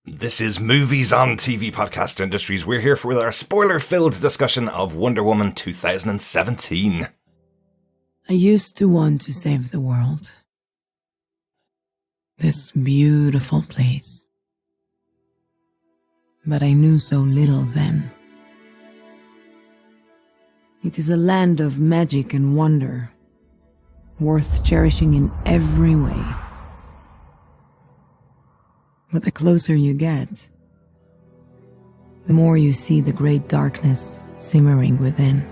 This is Movies on TV Podcast Industries. We're here with our spoiler-filled discussion of Wonder Woman 2017. I used to want to save the world. This beautiful place. But I knew so little then. It is a land of magic and wonder, worth cherishing in every way. But the closer you get, the more you see the great darkness simmering within.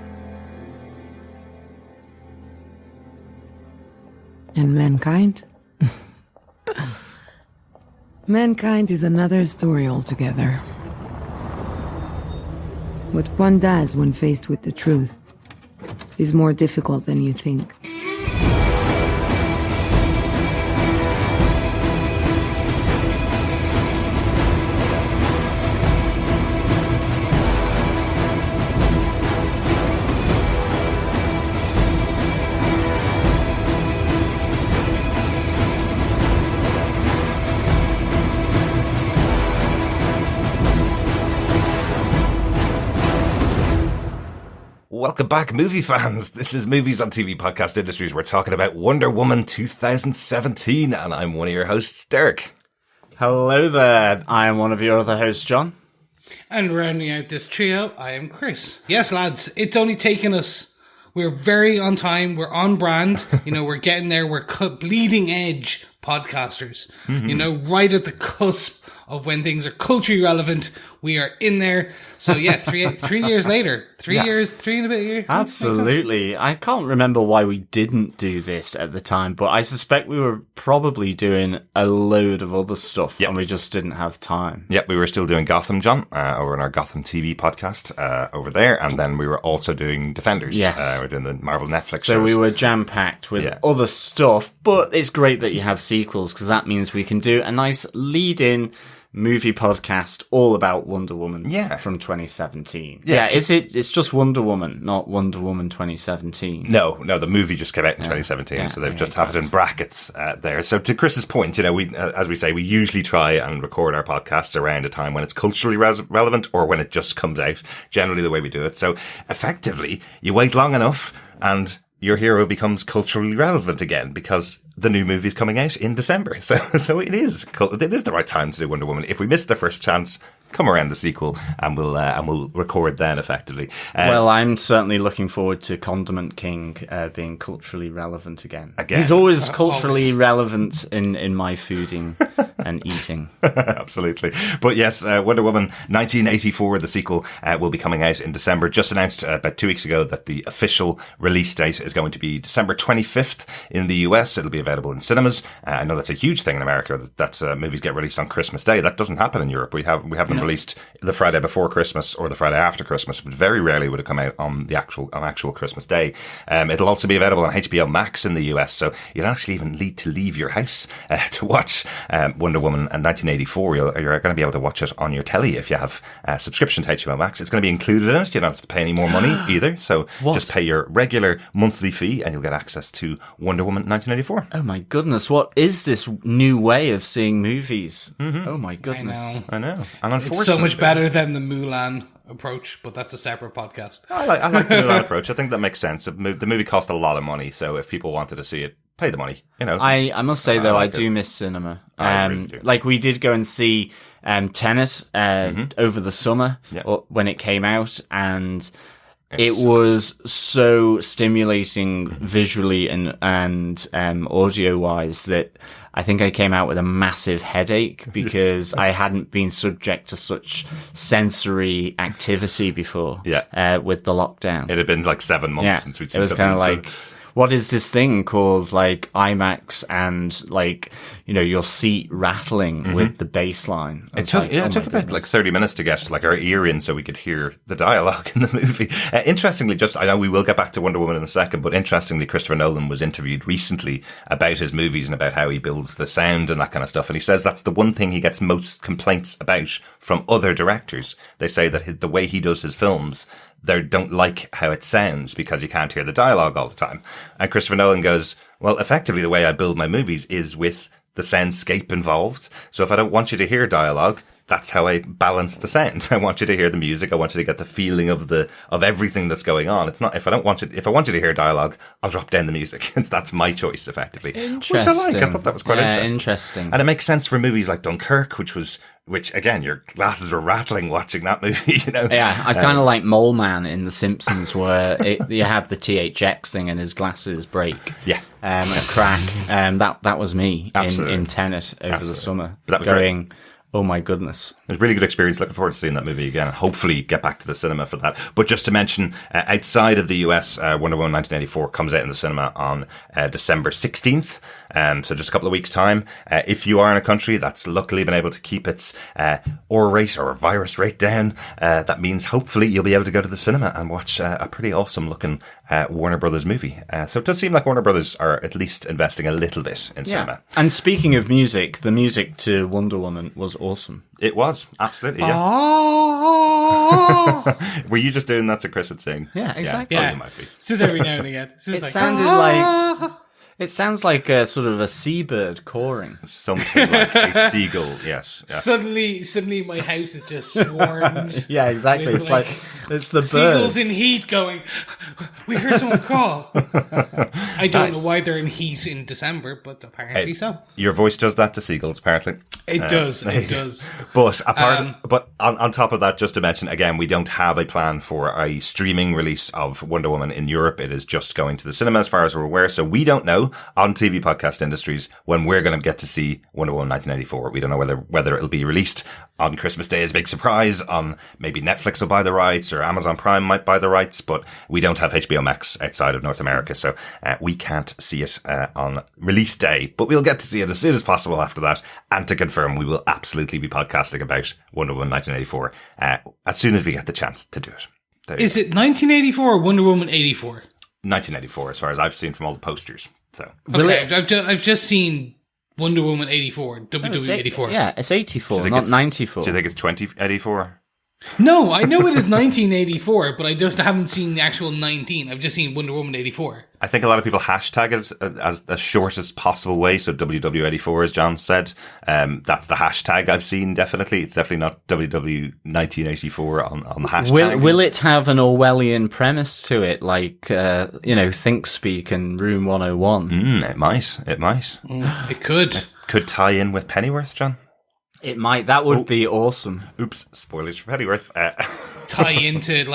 And mankind? Mankind is another story altogether. What one does when faced with the truth is more difficult than you think. Welcome back, movie fans. This is Movies on TV Podcast Industries. We're talking about Wonder Woman 2017, and I'm one of your hosts, Derek. Hello there. I am one of your other hosts, John. And rounding out this trio, I am Chris. Yes, lads, it's only taken us. We're very on time. We're on brand. We're getting there. We're bleeding edge podcasters. Mm-hmm. Right at the cusp of when things are culturally relevant. We are in there. So yeah, 3 years later. 3 years, 3 and a bit years. Absolutely. I can't remember why we didn't do this at the time, but I suspect we were probably doing a load of other stuff and we just didn't have time. Yep, we were still doing Gotham, John, over in our Gotham TV podcast over there, and then we were also doing Defenders. Yes. We're doing the Marvel Netflix So shows. we were jam-packed with other stuff, but it's great that you have sequels, because that means we can do a nice lead-in movie podcast all about Wonder Woman from 2017. It's just Wonder Woman, not Wonder Woman 2017. No, the movie just came out in 2017, so they've just have it in brackets there. So to Chris's point, we, as we say, we usually try and record our podcasts around a time when it's culturally relevant or when it just comes out, generally the way we do it. So effectively, you wait long enough and your hero becomes culturally relevant again because the new movie is coming out in December. So it is the right time to do Wonder Woman. If we miss the first chance, come around the sequel and we'll record then effectively. Well, I'm certainly looking forward to Condiment King being culturally relevant again. He's always culturally relevant in my fooding and eating. Absolutely. But yes, Wonder Woman 1984, the sequel, will be coming out in December. Just announced about 2 weeks ago that the official release date is going to be December 25th in the US. It'll be available in cinemas. I know that's a huge thing in America that movies get released on Christmas Day. That doesn't happen in Europe. We have them released the Friday before Christmas or the Friday after Christmas, but very rarely would it come out on actual Christmas Day. It'll also be available on HBO Max in the US, so you don't actually even need to leave your house to watch Wonder Woman in 1984. You're going to be able to watch it on your telly if you have a subscription to HBO Max. It's going to be included in it. You don't have to pay any more money either, so just pay your regular monthly fee and you'll get access to Wonder Woman 1984. Oh my goodness, what is this new way of seeing movies? Mm-hmm. Oh my goodness. I know. And unfortunately, it's so much better than the Mulan approach, but that's a separate podcast. I like the Mulan approach. I think that makes sense. The movie cost a lot of money, so if people wanted to see it, pay the money. I must say though, I do miss cinema. Really do. Like we did go and see Tenet over the summer when it came out, and it was so stimulating visually and audio wise that I think I came out with a massive headache because I hadn't been subject to such sensory activity before. With the lockdown, it had been like 7 months since we'd seen something. It was kind of like, what is this thing called like IMAX and like, your seat rattling with the bass line? It took about like 30 minutes to get like our ear in so we could hear the dialogue in the movie. Interestingly, I know we will get back to Wonder Woman in a second, but interestingly, Christopher Nolan was interviewed recently about his movies and about how he builds the sound and that kind of stuff. And he says that's the one thing he gets most complaints about from other directors. They say that the way he does his films, they don't like how it sounds because you can't hear the dialogue all the time. And Christopher Nolan goes, well, effectively the way I build my movies is with the soundscape involved. So if I don't want you to hear dialogue, that's how I balance the sound. I want you to hear the music. I want you to get the feeling of everything that's going on. It's not, if I want you to hear dialogue, I'll drop down the music. That's my choice, effectively. Interesting. Which I like. I thought that was quite interesting. And it makes sense for movies like Dunkirk, which again, your glasses were rattling watching that movie, you know? Yeah, I kind of like Mole Man in The Simpsons, where you have the THX thing and his glasses break. Yeah. A crack. That was me in Tenet over the summer. Going, great. Oh my goodness. It was a really good experience. Looking forward to seeing that movie again and hopefully get back to the cinema for that. But just to mention, outside of the US, Wonder Woman 1984 comes out in the cinema on December 16th. So just a couple of weeks' time. If you are in a country that's luckily been able to keep its R rate or virus rate down, that means hopefully you'll be able to go to the cinema and watch a pretty awesome looking Warner Brothers movie. So it does seem like Warner Brothers are at least investing a little bit in cinema. And speaking of music, the music to Wonder Woman was awesome. It was, absolutely, yeah. Were you just doing that so Chris would sing? Yeah, exactly. Yeah, you might be. Just every now and again. It sounded like... It sounds like a sort of a seabird cawing. Something like a seagull, yes. Yeah. Suddenly my house is just swarmed. Yeah, exactly. It's like it's the seagulls birds. in heat going, we heard someone call. I don't know why they're in heat in December, but apparently so. Your voice does that to seagulls, apparently. It does. But on top of that, just to mention, again, we don't have a plan for a streaming release of Wonder Woman in Europe. It is just going to the cinema as far as we're aware. So we don't know on TV Podcast Industries when we're going to get to see Wonder Woman 1984. We don't know whether it'll be released on Christmas Day as a big surprise, on maybe Netflix will buy the rights or Amazon Prime might buy the rights, but we don't have HBO Max outside of North America, so we can't see it on release day, but we'll get to see it as soon as possible after that. And to confirm, we will absolutely be podcasting about Wonder Woman 1984 as soon as we get the chance to do it. Is it 1984 or Wonder Woman 84? 1984, as far as I've seen from all the posters. So I've just seen Wonder Woman 84, WWE 84. Yeah, it's 84, not 94. Do you think it's 2084? No, I know it is 1984, but I just haven't seen the actual 19. I've just seen Wonder Woman 84. I think a lot of people hashtag it as the shortest possible way. So WW84, as John said, that's the hashtag I've seen. Definitely, it's definitely not WW 1984 on the hashtag. Will it have an Orwellian premise to it, like Think Speak and Room 101? It might. It could. It could tie in with Pennyworth, John. It might. That would be awesome. Oops, spoilers for Pennyworth. Tie into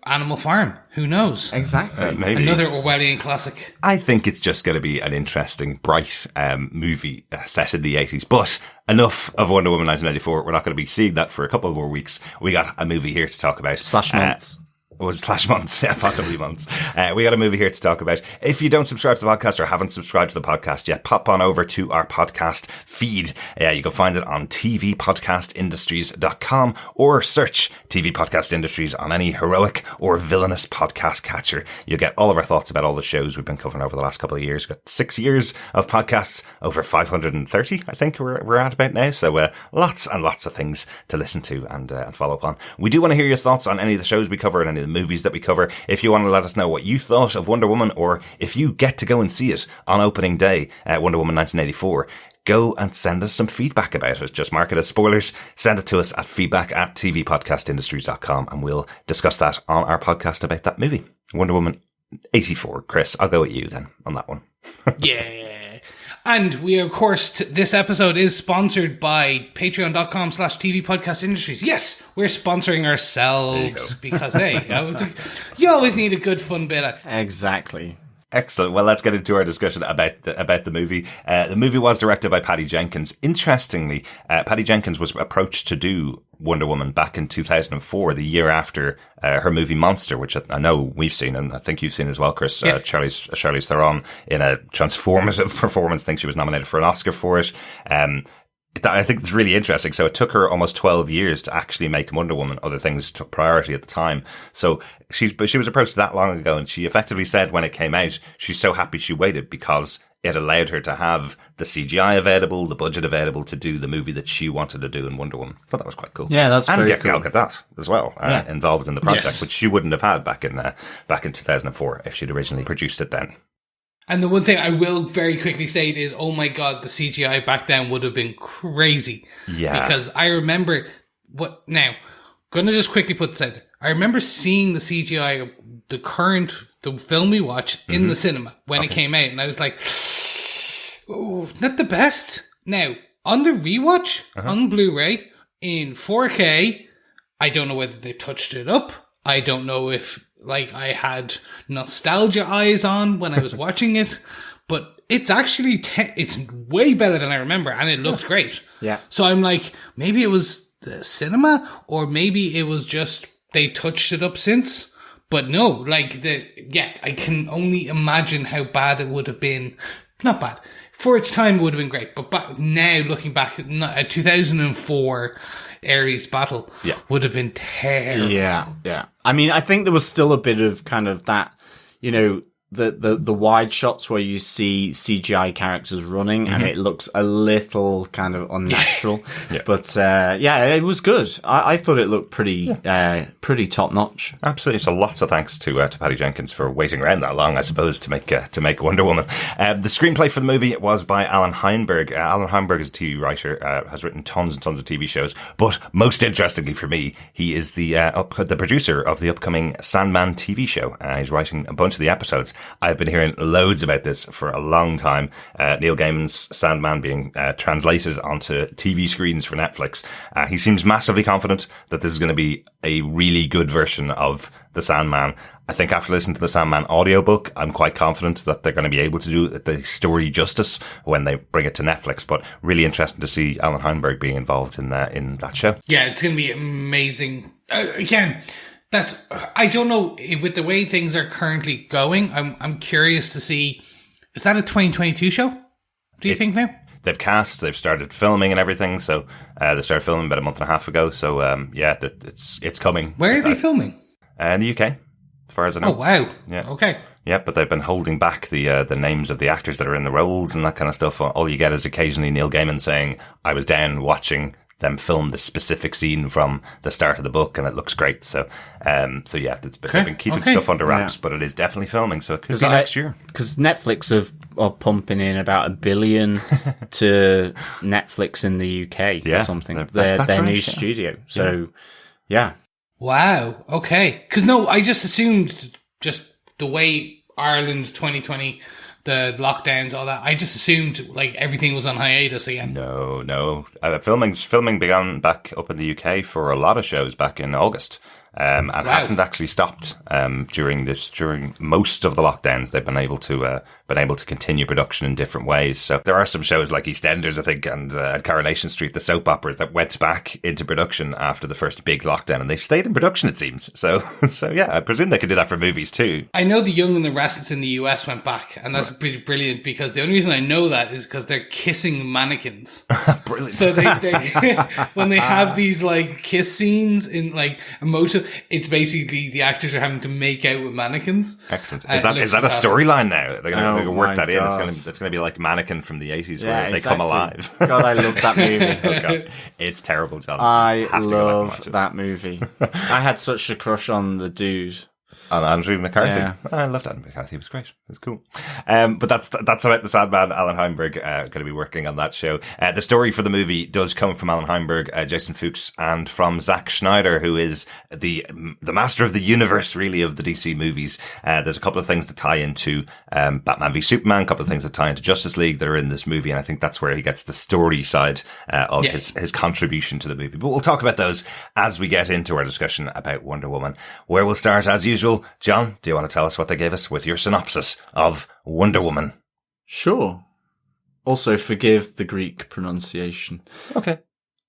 Animal Farm. Who knows? Exactly. Maybe. Another Orwellian classic. I think it's just going to be an interesting, bright movie set in the 80s. But enough of Wonder Woman 1994. We're not going to be seeing that for a couple more weeks. We got a movie here to talk about. / months. / months, yeah, possibly months. We got a movie here to talk about. If you don't subscribe to the podcast or haven't subscribed to the podcast yet, pop on over to our podcast feed. You can find it on tvpodcastindustries.com or search TV Podcast Industries on any heroic or villainous podcast catcher. You'll get all of our thoughts about all the shows we've been covering over the last couple of years. We've got 6 years of podcasts, over 530, I think we're at about now. So lots and lots of things to listen to and follow up on. We do want to hear your thoughts on any of the shows we cover and any of the movies that we cover. If you want to let us know what you thought of Wonder Woman, or if you get to go and see it on opening day, Wonder Woman 1984, go and send us some feedback about it. Just mark it as spoilers. Send it to us at feedback@tvpodcastindustries.com and we'll discuss that on our podcast about that movie. Wonder Woman 84. Chris, I'll go with you then on that one. Yeah. And we, of course, this episode is sponsored by patreon.com/TV Podcast Industries. Yes, we're sponsoring ourselves because, hey, you always need a good fun bit. Exactly. Excellent. Well, let's get into our discussion about the movie. The movie was directed by Patty Jenkins. Interestingly, Patty Jenkins was approached to do Wonder Woman back in 2004, the year after her movie Monster, which I know we've seen, and I think you've seen as well, Chris. Yeah. Charlize Theron, in a transformative performance. I think she was nominated for an Oscar for it. I think it's really interesting. So it took her almost 12 years to actually make Wonder Woman. Other things took priority at the time. So she was approached that long ago, and she effectively said when it came out, she's so happy she waited because it allowed her to have the CGI available, the budget available to do the movie that she wanted to do in Wonder Woman. I thought that was quite cool. Yeah, that's very cool. And get Gal Gadot as well involved in the project, which she wouldn't have had back in 2004 if she'd originally produced it then. And the one thing I will very quickly say is, oh my God, the CGI back then would have been crazy. Yeah. Because I remember now, gonna just quickly put this out there. I remember seeing the CGI of the film we watch in the cinema when it came out. And I was like, oh, not the best. Now, on the rewatch, on Blu-ray, in 4K, I don't know whether they've touched it up. I don't know if I had nostalgia eyes on when I was watching it, but it's actually it's way better than I remember, and it looked great. Yeah. So I'm like, maybe it was the cinema, or maybe it was just they've touched it up since. But no, I can only imagine how bad it would have been. Not bad. For its time, it would have been great. But now, looking back at 2004, Ares battle would have been terrible. Yeah. I mean, I think there was still a bit of kind of that, the wide shots where you see CGI characters running and it looks a little kind of unnatural. But it was good. I thought it looked pretty top notch. Absolutely. So lots of thanks to Patty Jenkins for waiting around that long, I suppose, to make Wonder Woman. The screenplay for the movie was by Allan Heinberg. Allan Heinberg is a TV writer, has written tons and tons of TV shows, but most interestingly for me, he is the producer of the upcoming Sandman TV show. He's writing a bunch of the episodes. I've been hearing loads about this for a long time. Neil Gaiman's Sandman being translated onto TV screens for Netflix. He seems massively confident that this is going to be a really good version of the Sandman. I think after listening to the Sandman audiobook, I'm quite confident that they're going to be able to do the story justice when they bring it to Netflix. But really interesting to see Allan Heinberg being involved in that show. Yeah, it's going to be amazing. Again, I don't know, with the way things are currently going, I'm curious to see, is that a 2022 show? Do you think now? They've cast, they've started filming and everything, so they started filming about a month and a half ago, so it's coming. Where are they filming? In the UK, as far as I know. Oh, wow. Yeah. Okay. Yeah, but they've been holding back the names of the actors that are in the roles and that kind of stuff. All you get is occasionally Neil Gaiman saying, I was down watching them film the specific scene from the start of the book, and it looks great. So they've been keeping stuff under wraps, but it is definitely filming, so it could be next year. Because Netflix are pumping in about $1 billion to Netflix in the UK or something. Their new studio. So, yeah. Wow. Okay. Because I just assumed just the way Ireland 2020, the lockdowns, all that, I just assumed everything was on hiatus again. No. Filming began back up in the UK for a lot of shows back in August. And hasn't actually stopped during most of the lockdowns. They've been able to continue production in different ways. So there are some shows like EastEnders, I think, and Coronation Street, the soap operas, that went back into production after the first big lockdown, and they've stayed in production, it seems. So yeah, I presume they could do that for movies too. I know The Young and the Restless in the US went back, and that's pretty brilliant, because the only reason I know that is because they're kissing mannequins. Brilliant. So they when they have these kiss scenes in emotion, it's basically the actors are having to make out with mannequins. Excellent. Is that a storyline now? They're going to work that in. It's going to be like Mannequin from the 80s, where they come alive. God, I love that movie. Oh, God. It's terrible, John. I love that movie. I had such a crush on the dude. On Andrew McCarthy. Yeah. I loved Andrew McCarthy. It was great. It was cool. But that's about the Sandman. Allan Heinberg, going to be working on that show. The story for the movie does come from Allan Heinberg, Jason Fuchs, and from Zack Snyder, who is the master of the universe, really, of the DC movies. There's a couple of things that tie into, Batman v Superman, a couple of things that tie into Justice League that are in this movie. And I think that's where he gets the story side, of his contribution to the movie. But we'll talk about those as we get into our discussion about Wonder Woman, where we'll start as usual. John, do you want to tell us what they gave us with your synopsis of Wonder Woman? Sure. Also, forgive the Greek pronunciation. Okay.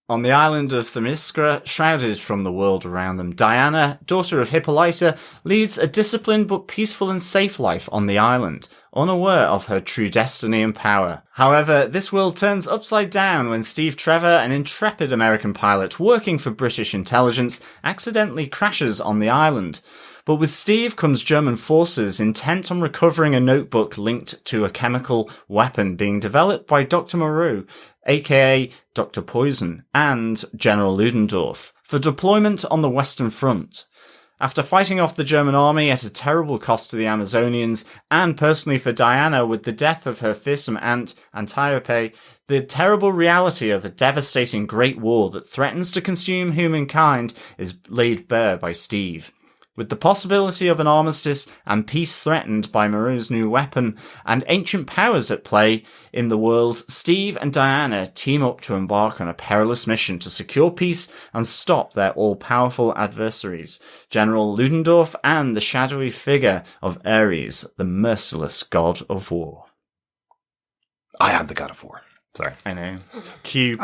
On the island of Themyscira, shrouded from the world around them, Diana, daughter of Hippolyta, leads a disciplined but peaceful and safe life on the island, unaware of her true destiny and power. However, this world turns upside down when Steve Trevor, an intrepid American pilot working for British intelligence, accidentally crashes on the island. But with Steve comes German forces intent on recovering a notebook linked to a chemical weapon being developed by Dr. Maru, aka Dr. Poison, and General Ludendorff, for deployment on the Western Front. After fighting off the German army at a terrible cost to the Amazonians, and personally for Diana with the death of her fearsome aunt, Antiope, the terrible reality of a devastating great war that threatens to consume humankind is laid bare by Steve. With the possibility of an armistice and peace threatened by Maru's new weapon and ancient powers at play in the world, Steve and Diana team up to embark on a perilous mission to secure peace and stop their all-powerful adversaries, General Ludendorff and the shadowy figure of Ares, the merciless god of war. I am the god of war. Sorry. I know. Cupid.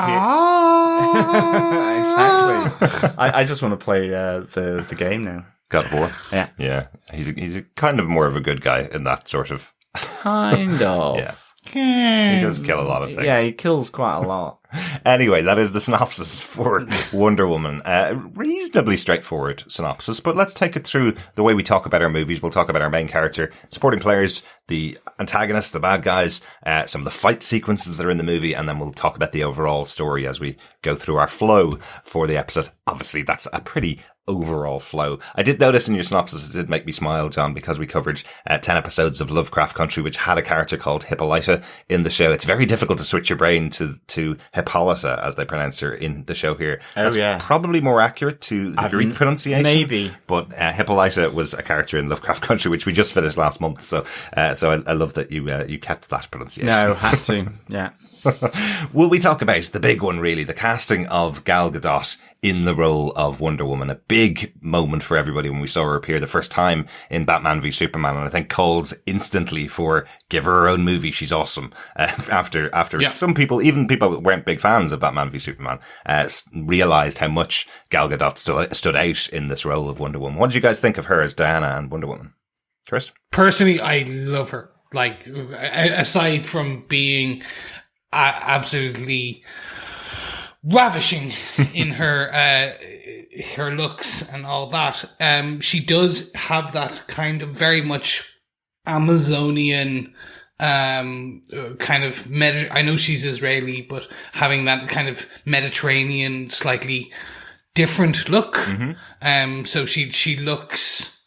Exactly. I just want to play the game now. God of War. Yeah. Yeah. He's a kind of more of a good guy in that sort of. Kind of. Yeah. He does kill a lot of things. Yeah, he kills quite a lot. Anyway, that is the synopsis for Wonder Woman. Reasonably straightforward synopsis, but let's take it through the way we talk about our movies. We'll talk about our main character, supporting players, the antagonists, the bad guys, some of the fight sequences that are in the movie, and then we'll talk about the overall story as we go through our flow for the episode. Obviously, that's a pretty overall flow. I did notice in your synopsis, it did make me smile, John, because we covered 10 episodes of Lovecraft Country, which had a character called Hippolyta in the show. It's very difficult to switch your brain to Hippolyta, as they pronounce her in the show here. That's probably more accurate to the Greek pronunciation. Maybe. But Hippolyta was a character in Lovecraft Country, which we just finished last month. So I love that you kept that pronunciation. No, had to. Yeah. Will we talk about the big one, really, the casting of Gal Gadot in the role of Wonder Woman? A big moment for everybody when we saw her appear the first time in Batman v Superman, and I think calls instantly for give her own movie. She's awesome. After some people, even people that weren't big fans of Batman v Superman, realized how much Gal Gadot stood out in this role of Wonder Woman. What did you guys think of her as Diana and Wonder Woman? Chris? Personally, I love her. Like, aside from being absolutely ravishing in her her looks and all that, she does have that kind of very much Amazonian kind of I know she's Israeli, but having that kind of Mediterranean, slightly different look. Mm-hmm. So she looks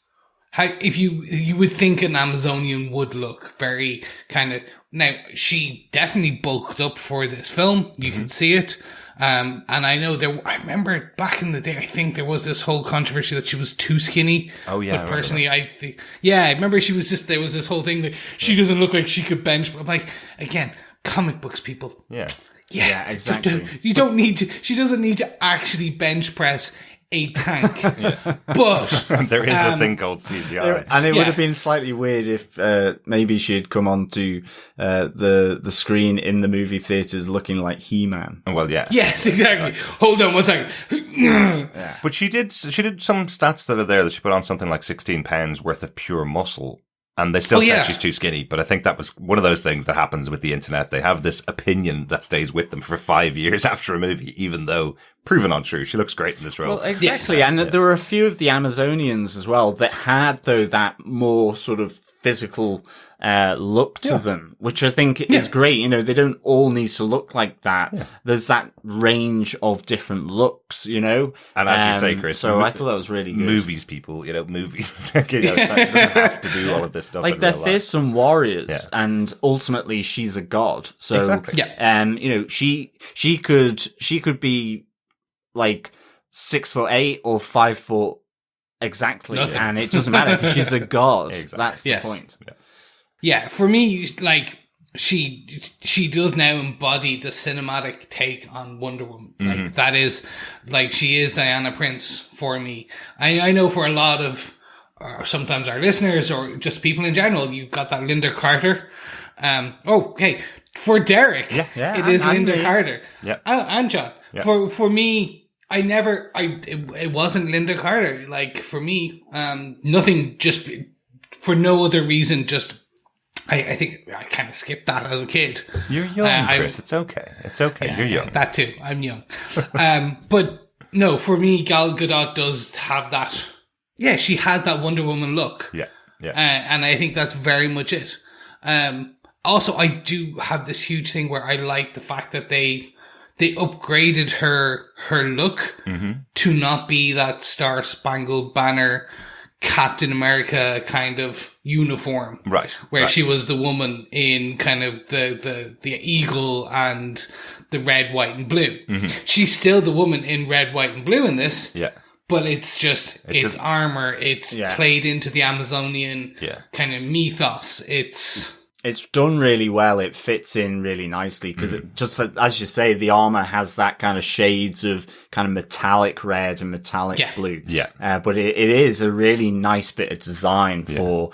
if you would think an Amazonian would look very kind of. Now, she definitely bulked up for this film. You can see it. And I know I remember back in the day, I think there was this whole controversy that she was too skinny. Oh, yeah. But personally, I think, I remember there was this whole thing that she doesn't look like she could bench. But I'm like, again, comic books, people. Yeah. Yeah, exactly. You don't need to, she doesn't need to actually bench press a tank. But there is a thing called CGI. And it would have been slightly weird if maybe she had come onto the screen in the movie theaters looking like He-Man. Well, yeah. Yes, exactly. Hold on one second. But she did some stats that are there that she put on something like 16 pounds worth of pure muscle. And they still said she's too skinny, but I think that was one of those things that happens with the internet. They have this opinion that stays with them for 5 years after a movie, even though proven untrue. She looks great in this role. Well, exactly. And there were a few of the Amazonians as well that had, though, that more sort of physical look to them, which I think is great. You know, they don't all need to look like that. Yeah. There's that range of different looks, you know. And as you say, Chris, so I thought that was really good. Movies, people, movies. You don't have to do all of this stuff. Like, they're fearsome warriors, and ultimately she's a god. So, she could be like 6'8" or 5 foot exactly, and it doesn't matter because she's a god. Exactly. That's the point. Yeah, for me, like, she does now embody the cinematic take on Wonder Woman. Mm-hmm. Like, that is, like, she is Diana Prince for me. I know for a lot of, sometimes our listeners or just people in general, you've got that Linda Carter. For Derek, it is Linda Carter. Yeah. And John. Yeah. For me, it wasn't Linda Carter. Like, for me, nothing, just for no other reason, just, I think I kind of skipped that as a kid. You're young, Chris. It's okay. It's okay. Yeah, you're young. That too. I'm young. But no, for me, Gal Gadot does have that. Yeah, she has that Wonder Woman look. Yeah. Yeah. And I think that's very much it. Also, I do have this huge thing where I like the fact that they they upgraded her look to not be that Star Spangled Banner Captain America kind of uniform. Right. Where she was the woman in kind of the eagle and the red, white, and blue. She's still the woman in red, white, and blue in this. Yeah. But it's just, it's armor. It's played into the Amazonian kind of mythos. It's done really well. It fits in really nicely because it just, as you say, the armor has that kind of shades of kind of metallic red and metallic blue. Yeah. But it is a really nice bit of design for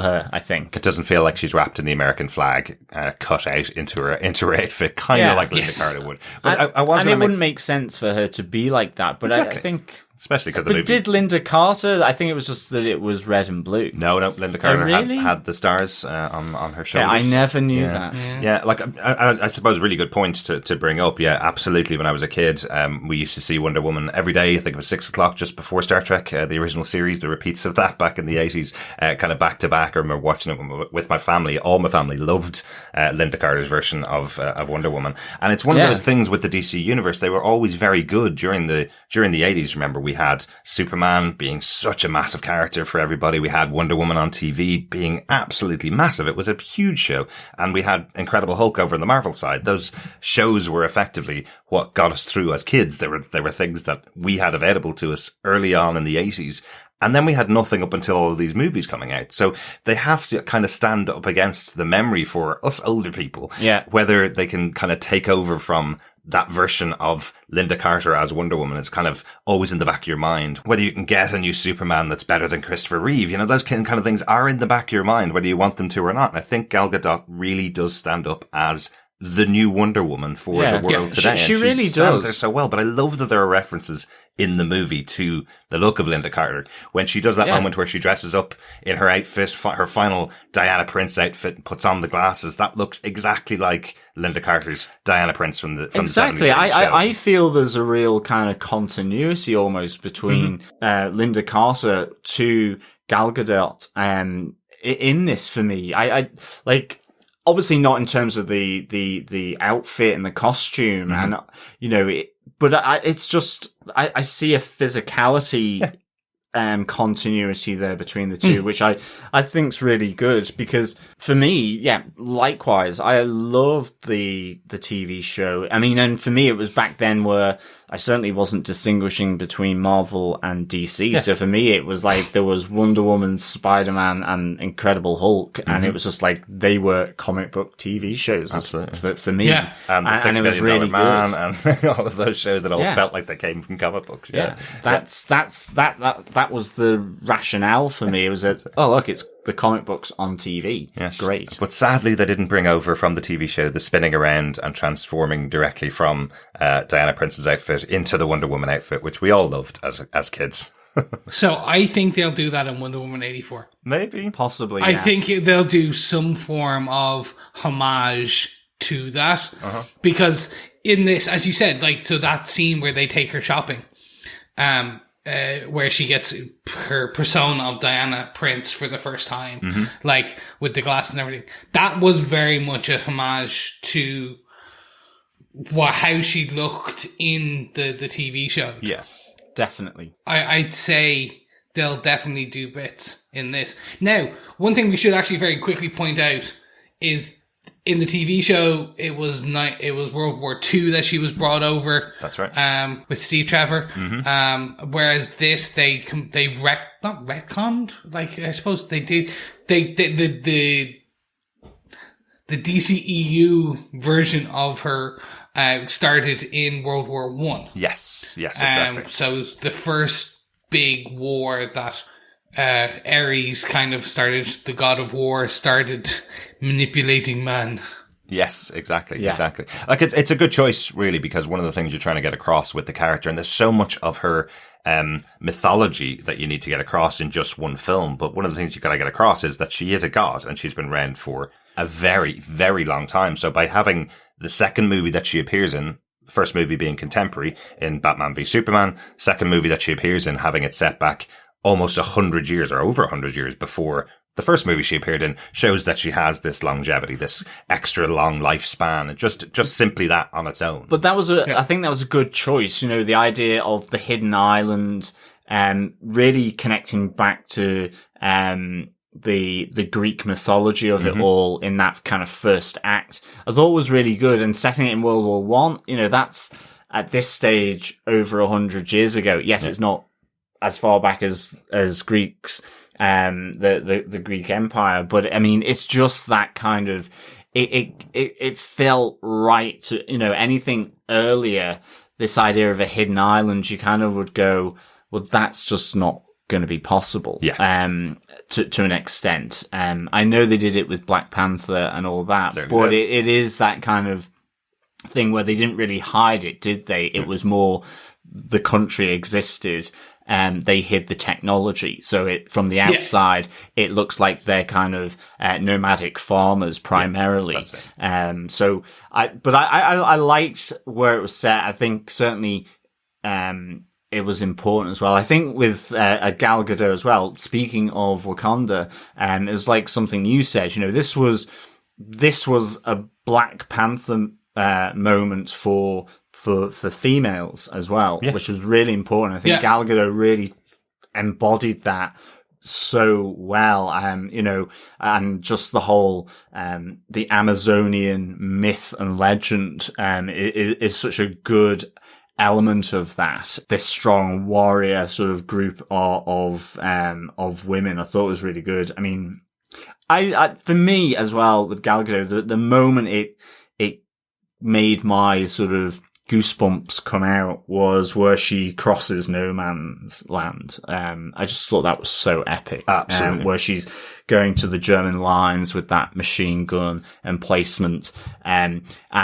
her, I think. It doesn't feel like she's wrapped in the American flag, cut out into her outfit, kind of like Linda Carter would. But I was, and it wouldn't make sense for her to be like that. But I think. Especially because the movie. But did Linda Carter? I think it was just that it was red and blue. No, Linda Carter had the stars on her shoulders. Yeah, I never knew that. Yeah, like I suppose really good point to bring up. Yeah, absolutely. When I was a kid, we used to see Wonder Woman every day. I think it was 6:00 just before Star Trek, the original series, the repeats of that back in the 80s, kind of back to back. I remember watching it with my family. All my family loved Linda Carter's version of Wonder Woman, and it's one of those things with the DC universe. They were always very good during the 80s. Remember, we had Superman being such a massive character for everybody. We had Wonder Woman on TV being absolutely massive. It was a huge show. And we had Incredible Hulk over on the Marvel side. Those shows were effectively what got us through as kids. They were things that we had available to us early on in the 80s. And then we had nothing up until all of these movies coming out. So they have to kind of stand up against the memory for us older people. Yeah. Whether they can kind of take over from that version of Linda Carter as Wonder Woman is kind of always in the back of your mind. Whether you can get a new Superman that's better than Christopher Reeve, those kind of things are in the back of your mind, whether you want them to or not. And I think Gal Gadot really does stand up as the new Wonder Woman for the world today. She really stands does. there so well, but I love that there are references in the movie to the look of Linda Carter. When she does that moment where she dresses up in her outfit, her final Diana Prince outfit, and puts on the glasses, that looks exactly like Linda Carter's Diana Prince from the 70s. I feel there's a real kind of continuity almost between Linda Carter to Gal Gadot in this for me. I like. Obviously not in terms of the outfit and the costume and, but it's just, I see a physicality, continuity there between the two, which I think's really good because for me, likewise, I loved the TV show. I mean, and for me, it was back then where I certainly wasn't distinguishing between Marvel and DC. So for me, it was like there was Wonder Woman, Spider-Man, and Incredible Hulk, and it was just like they were comic book TV shows. Absolutely. For me. Yeah. And the $6 Million really Man and all of those shows that all felt like they came from comic books. Yeah. That was the rationale for me. It was that, look, it's the comic books on TV. Yes. Great. But sadly, they didn't bring over from the TV show the spinning around and transforming directly from Diana Prince's outfit into the Wonder Woman outfit, which we all loved as kids. So I think they'll do that in Wonder Woman 84. Maybe. Possibly, I think they'll do some form of homage to that. Because in this, as you said, like, so that scene where they take her shopping, where she gets her persona of Diana Prince for the first time, like with the glasses and everything. That was very much a homage to how she looked in the TV show. Yeah, definitely. I'd say they'll definitely do bits in this. Now, one thing we should actually very quickly point out is in the TV show, it was World War II that she was brought over. That's right. With Steve Trevor. Whereas this, they've not retconned. Like, I suppose they did. The DCEU version of her started in World War I. Yes, exactly. So it was the first big war that Ares kind of started, the god of war, started manipulating man. Yes, exactly. Like it's a good choice, really, because one of the things you're trying to get across with the character, and there's so much of her mythology that you need to get across in just one film. But one of the things you got to get across is that she is a god, and she's been around for a very, very long time. So by having the second movie that she appears in, first movie being contemporary in Batman v Superman, second movie that she appears in having it set back almost 100 years or over 100 years before the first movie she appeared in shows that she has this longevity, this extra long lifespan, and just simply that on its own. But that was I think that was a good choice. You know, the idea of the hidden island, really connecting back to, the Greek mythology of it all in that kind of first act, I thought was really good. And setting it in World War One, you know, that's at this stage over 100 years ago. Yes, it's not as far back as Greeks, the Greek Empire, but I mean, it's just that kind of, it felt right to, you know, anything earlier, this idea of a hidden island, you kind of would go, well, that's just not going to be possible. To an extent. I know they did it with Black Panther and all that, certainly, but it is that kind of thing where they didn't really hide it, did they? It was more the country existed, and they hid the technology. So from the outside, it looks like they're kind of nomadic farmers primarily. So I liked where it was set. I think certainly it was important as well. I think with Gal Gadot as well, speaking of Wakanda, it was like something you said, you know, this was a Black Panther moment for females as well, which was really important. I think Gal Gadot really embodied that so well, you know, and just the whole, the Amazonian myth and legend, is such a good element of that. This strong warrior sort of group of women, I thought was really good. I mean, I for me as well with Gal Gadot, the moment it made my sort of goosebumps come out was where she crosses no man's land. I just thought that was so epic. Absolutely. Where she's going to the German lines with that machine gun emplacement. And,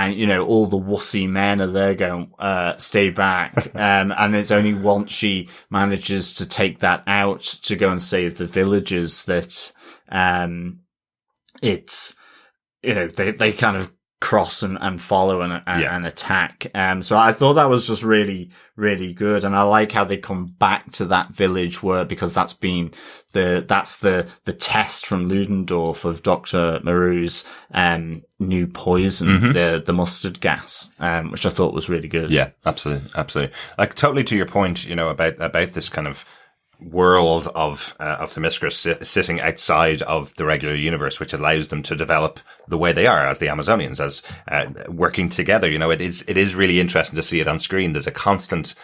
you know, all the wussy men are there going, stay back. And it's only once she manages to take that out to go and save the villagers that, it's, you know, they kind of cross and follow and attack. So I thought that was just really, really good. And I like how they come back to that village because that's been that's the test from Ludendorff of Dr. Maru's, new poison, the mustard gas, which I thought was really good. Yeah, absolutely. Absolutely. Like totally to your point, you know, about this kind of world of Themyscira sitting outside of the regular universe, which allows them to develop the way they are as the Amazonians, as working together. You know, it is really interesting to see it on screen. There's a constant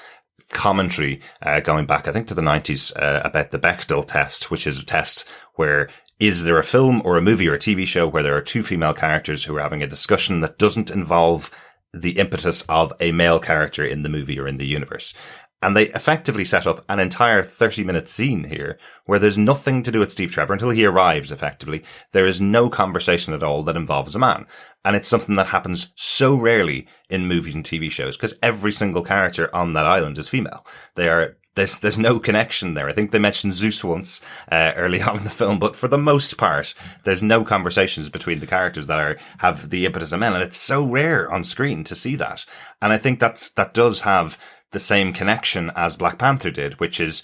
commentary going back, I think, to the 90s about the Bechdel test, which is a test where is there a film or a movie or a TV show where there are two female characters who are having a discussion that doesn't involve the impetus of a male character in the movie or in the universe. And they effectively set up an entire 30-minute scene here where there's nothing to do with Steve Trevor until he arrives, effectively. There is no conversation at all that involves a man. And it's something that happens so rarely in movies and TV shows because every single character on that island is female. There's no connection there. I think they mentioned Zeus once, early on in the film, but for the most part, there's no conversations between the characters that have the impetus of men. And it's so rare on screen to see that. And I think that does have the same connection as Black Panther did, which is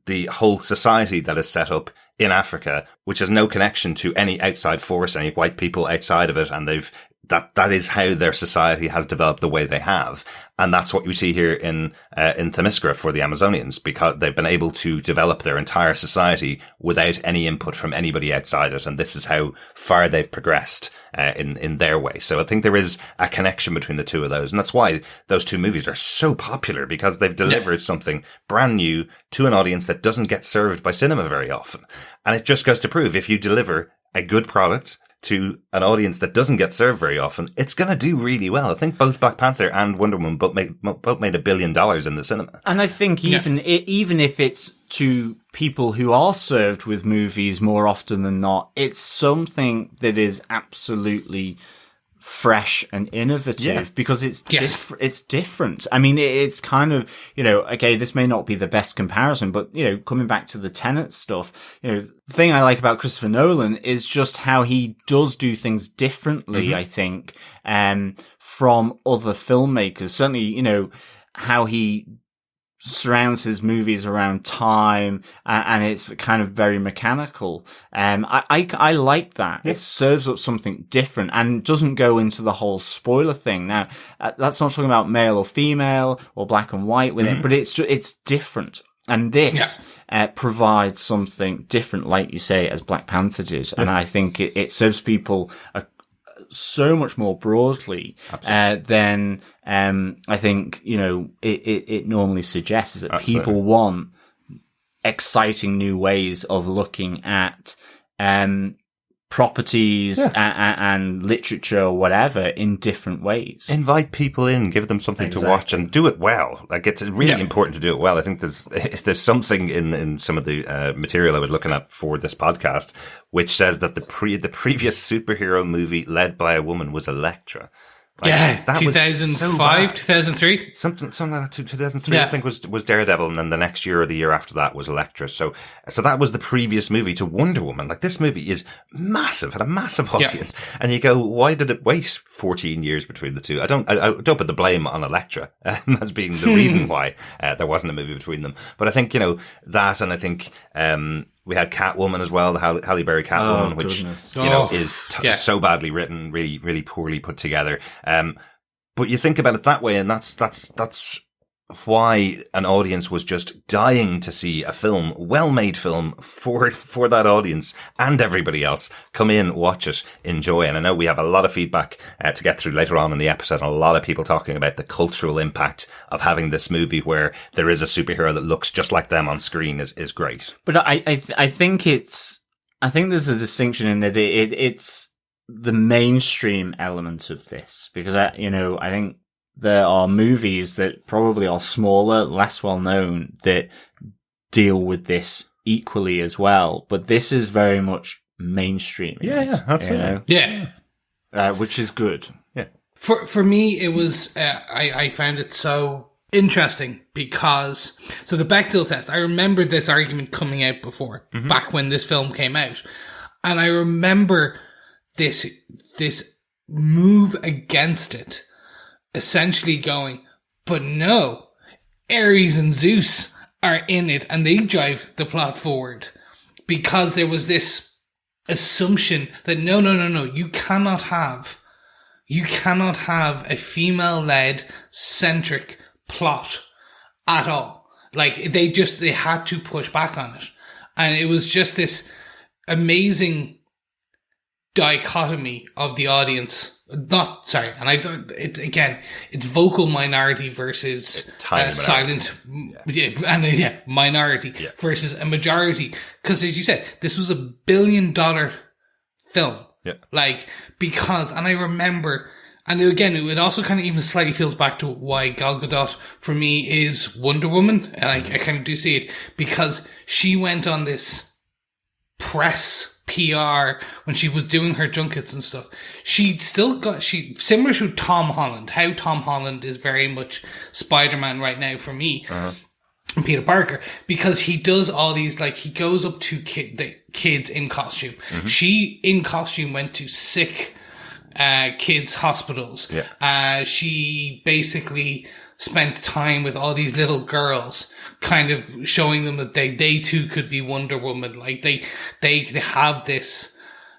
the whole society that is set up in Africa, which has no connection to any outside force, any white people outside of it. And that is how their society has developed the way they have. And that's what you see here in Themyscira for the Amazonians, because they've been able to develop their entire society without any input from anybody outside it. And this is how far they've progressed, in their way. So I think there is a connection between the two of those. And that's why those two movies are so popular, because they've delivered something brand new to an audience that doesn't get served by cinema very often. And it just goes to prove if you deliver a good product to an audience that doesn't get served very often, it's going to do really well. I think both Black Panther and Wonder Woman both made $1 billion in the cinema. And I think even if it's to people who are served with movies more often than not, it's something that is absolutely fresh and innovative because it's different. I mean, it's kind of, you know, okay, this may not be the best comparison, but, you know, coming back to the Tenet stuff, you know, the thing I like about Christopher Nolan is just how he does do things differently, I think, from other filmmakers. Certainly, you know, how he surrounds his movies around time, and it's kind of very mechanical. I like that. It serves up something different and doesn't go into the whole spoiler thing. Now, that's not talking about male or female or black and white with it, but it's different. And this provides something different, like you say, as Black Panther did. And I think it serves people so much more broadly than I think, it normally suggests, that people want exciting new ways of looking at properties and literature or whatever in different ways. Invite people in, give them something to watch, and do it well. Like, it's really important to do it well. I think there's something in some of the material I was looking at for this podcast which says that the previous superhero movie led by a woman was Elektra. That 2005, 2003? Something like that. 2003, I think, was Daredevil, and then the next year or the year after that was Elektra. So that was the previous movie to Wonder Woman. Like, this movie is massive, had a massive audience. Yeah. And you go, why did it wait 14 years between the two? I don't put the blame on Elektra as being the reason why there wasn't a movie between them. But I think, that, and I think, we had Catwoman as well, the Halle Berry Catwoman, which is so badly written, really, really poorly put together. But you think about it that way, and that's why an audience was just dying to see a film, well-made film for that audience and everybody else. Come in, watch it, enjoy. And I know we have a lot of feedback to get through later on in the episode, and a lot of people talking about the cultural impact of having this movie where there is a superhero that looks just like them on screen is great. But I think there's a distinction in that it's the mainstream element of this, because I think there are movies that probably are smaller, less well known, that deal with this equally as well. But this is very much mainstream. Yeah, absolutely. Which is good. Yeah. For me, it was, I found it so interesting because, so the Bechdel test, I remember this argument coming out before, back when this film came out. And I remember this move against it, essentially going, but no, Ares and Zeus are in it and they drive the plot forward, because there was this assumption that no, you cannot have a female-led centric plot at all. Like, they had to push back on it. And it was just this amazing dichotomy of the audience. It's vocal minority versus silent minority versus a majority. Because, as you said, this was $1 billion film. Yeah. Like, because, and I remember, and again, it also kind of even slightly feels back to why Gal Gadot for me is Wonder Woman. And I kind of do see it, because she went on this press PR when she was doing her junkets and stuff. Similar to Tom Holland, how Tom Holland is very much Spider-Man right now for me, and Peter Parker, because he does all these, like, he goes up to the kids in costume. She in costume went to sick kids' hospitals. She basically spent time with all these little girls, kind of showing them that they too could be Wonder Woman. Like, they have this,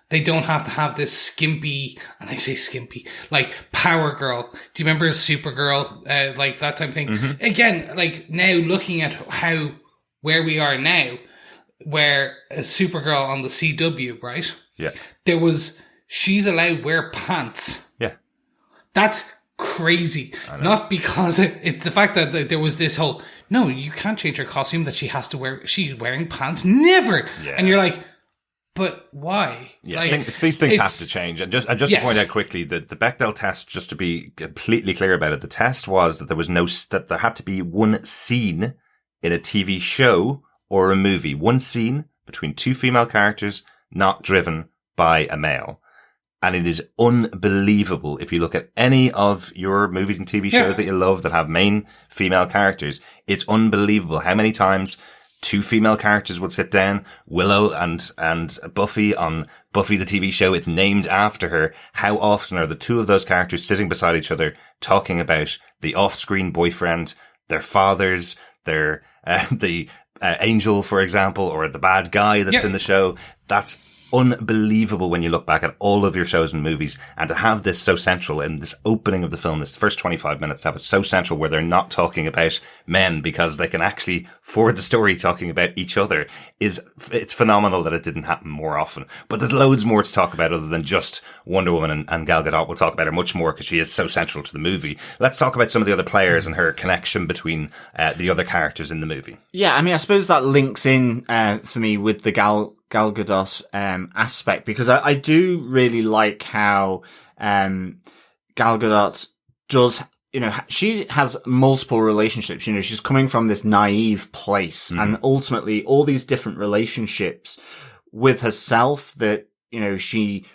they don't have to have this skimpy, and I say skimpy, like, Power Girl. Do you remember Supergirl? Like, that type of thing. Again, like, now looking at where we are now, where a Supergirl on the CW, right? Yeah. She's allowed to wear pants. Yeah. That's crazy. Not because it's the fact that there was this whole, no, you can't change her costume that she has to wear, she's wearing pants, never. And you're like, but why? Like, I think these things have to change. And just to point out quickly, the Bechdel test, just to be completely clear about it, the test was that that there had to be one scene in a TV show or a movie, one scene between two female characters, not driven by a male. And it is unbelievable. If you look at any of your movies and TV shows that you love that have main female characters, it's unbelievable how many times two female characters would sit down. Willow and Buffy on Buffy the TV show, it's named after her. How often are the two of those characters sitting beside each other talking about the off-screen boyfriend, their fathers, they're the angel, for example, or the bad guy that's in the show. That's unbelievable when you look back at all of your shows and movies, and to have this so central in this opening of the film, this first 25 minutes, to have it so central where they're not talking about men because they can actually forward the story talking about each other it's phenomenal that it didn't happen more often. But there's loads more to talk about other than just Wonder Woman, and Gal Gadot. We'll talk about her much more because she is so central to the movie. Let's talk about some of the other players and her connection between the other characters in the movie. Yeah, I mean, I suppose that links in for me with the Gal Gadot aspect, because I do really like how Gal Gadot does, she has multiple relationships. She's coming from this naive place, and ultimately all these different relationships with herself that, she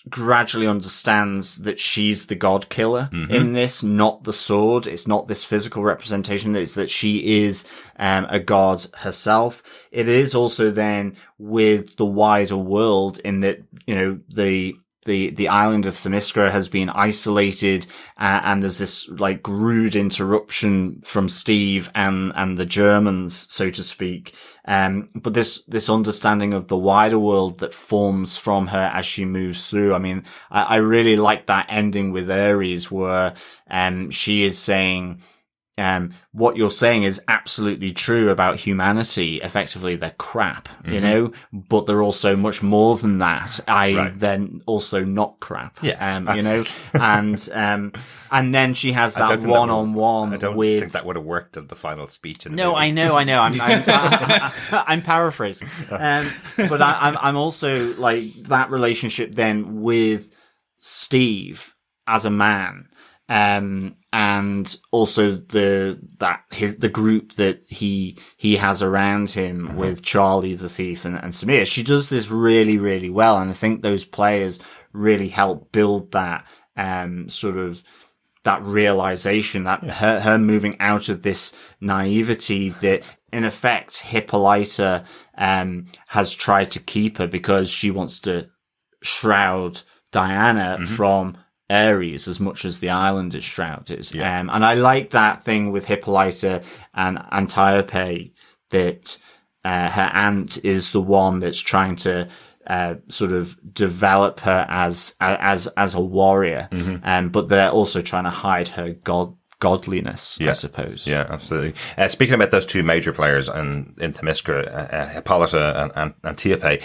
gradually understands that she's the god killer in this, not the sword. It's not this physical representation. It's that she is a god herself. It is also then with the wider world in that, the island of Themyscira has been isolated, and there's this like rude interruption from Steve and the Germans, so to speak. But this understanding of the wider world that forms from her as she moves through. I mean, I really like that ending with Ares where, she is saying, what you're saying is absolutely true about humanity. Effectively, they're crap, but they're also much more than that. They're also not crap. And then she has that one-on-one I don't think that would have worked as the final speech. I know. I'm paraphrasing. But I'm also like that relationship then with Steve as a man. And also the group that he has around him with Charlie the thief and Samir. She does this really, really well. And I think those players really help build that, sort of that realization that her moving out of this naivety that in effect Hippolyta, has tried to keep her because she wants to shroud Diana from Ares as much as the island is shrouded. And I like that thing with Hippolyta and Antiope that her aunt is the one that's trying to sort of develop her as a warrior, but they're also trying to hide her godliness, I suppose. Yeah, absolutely. Speaking about those two major players in Themyscira, Hippolyta and Antiope,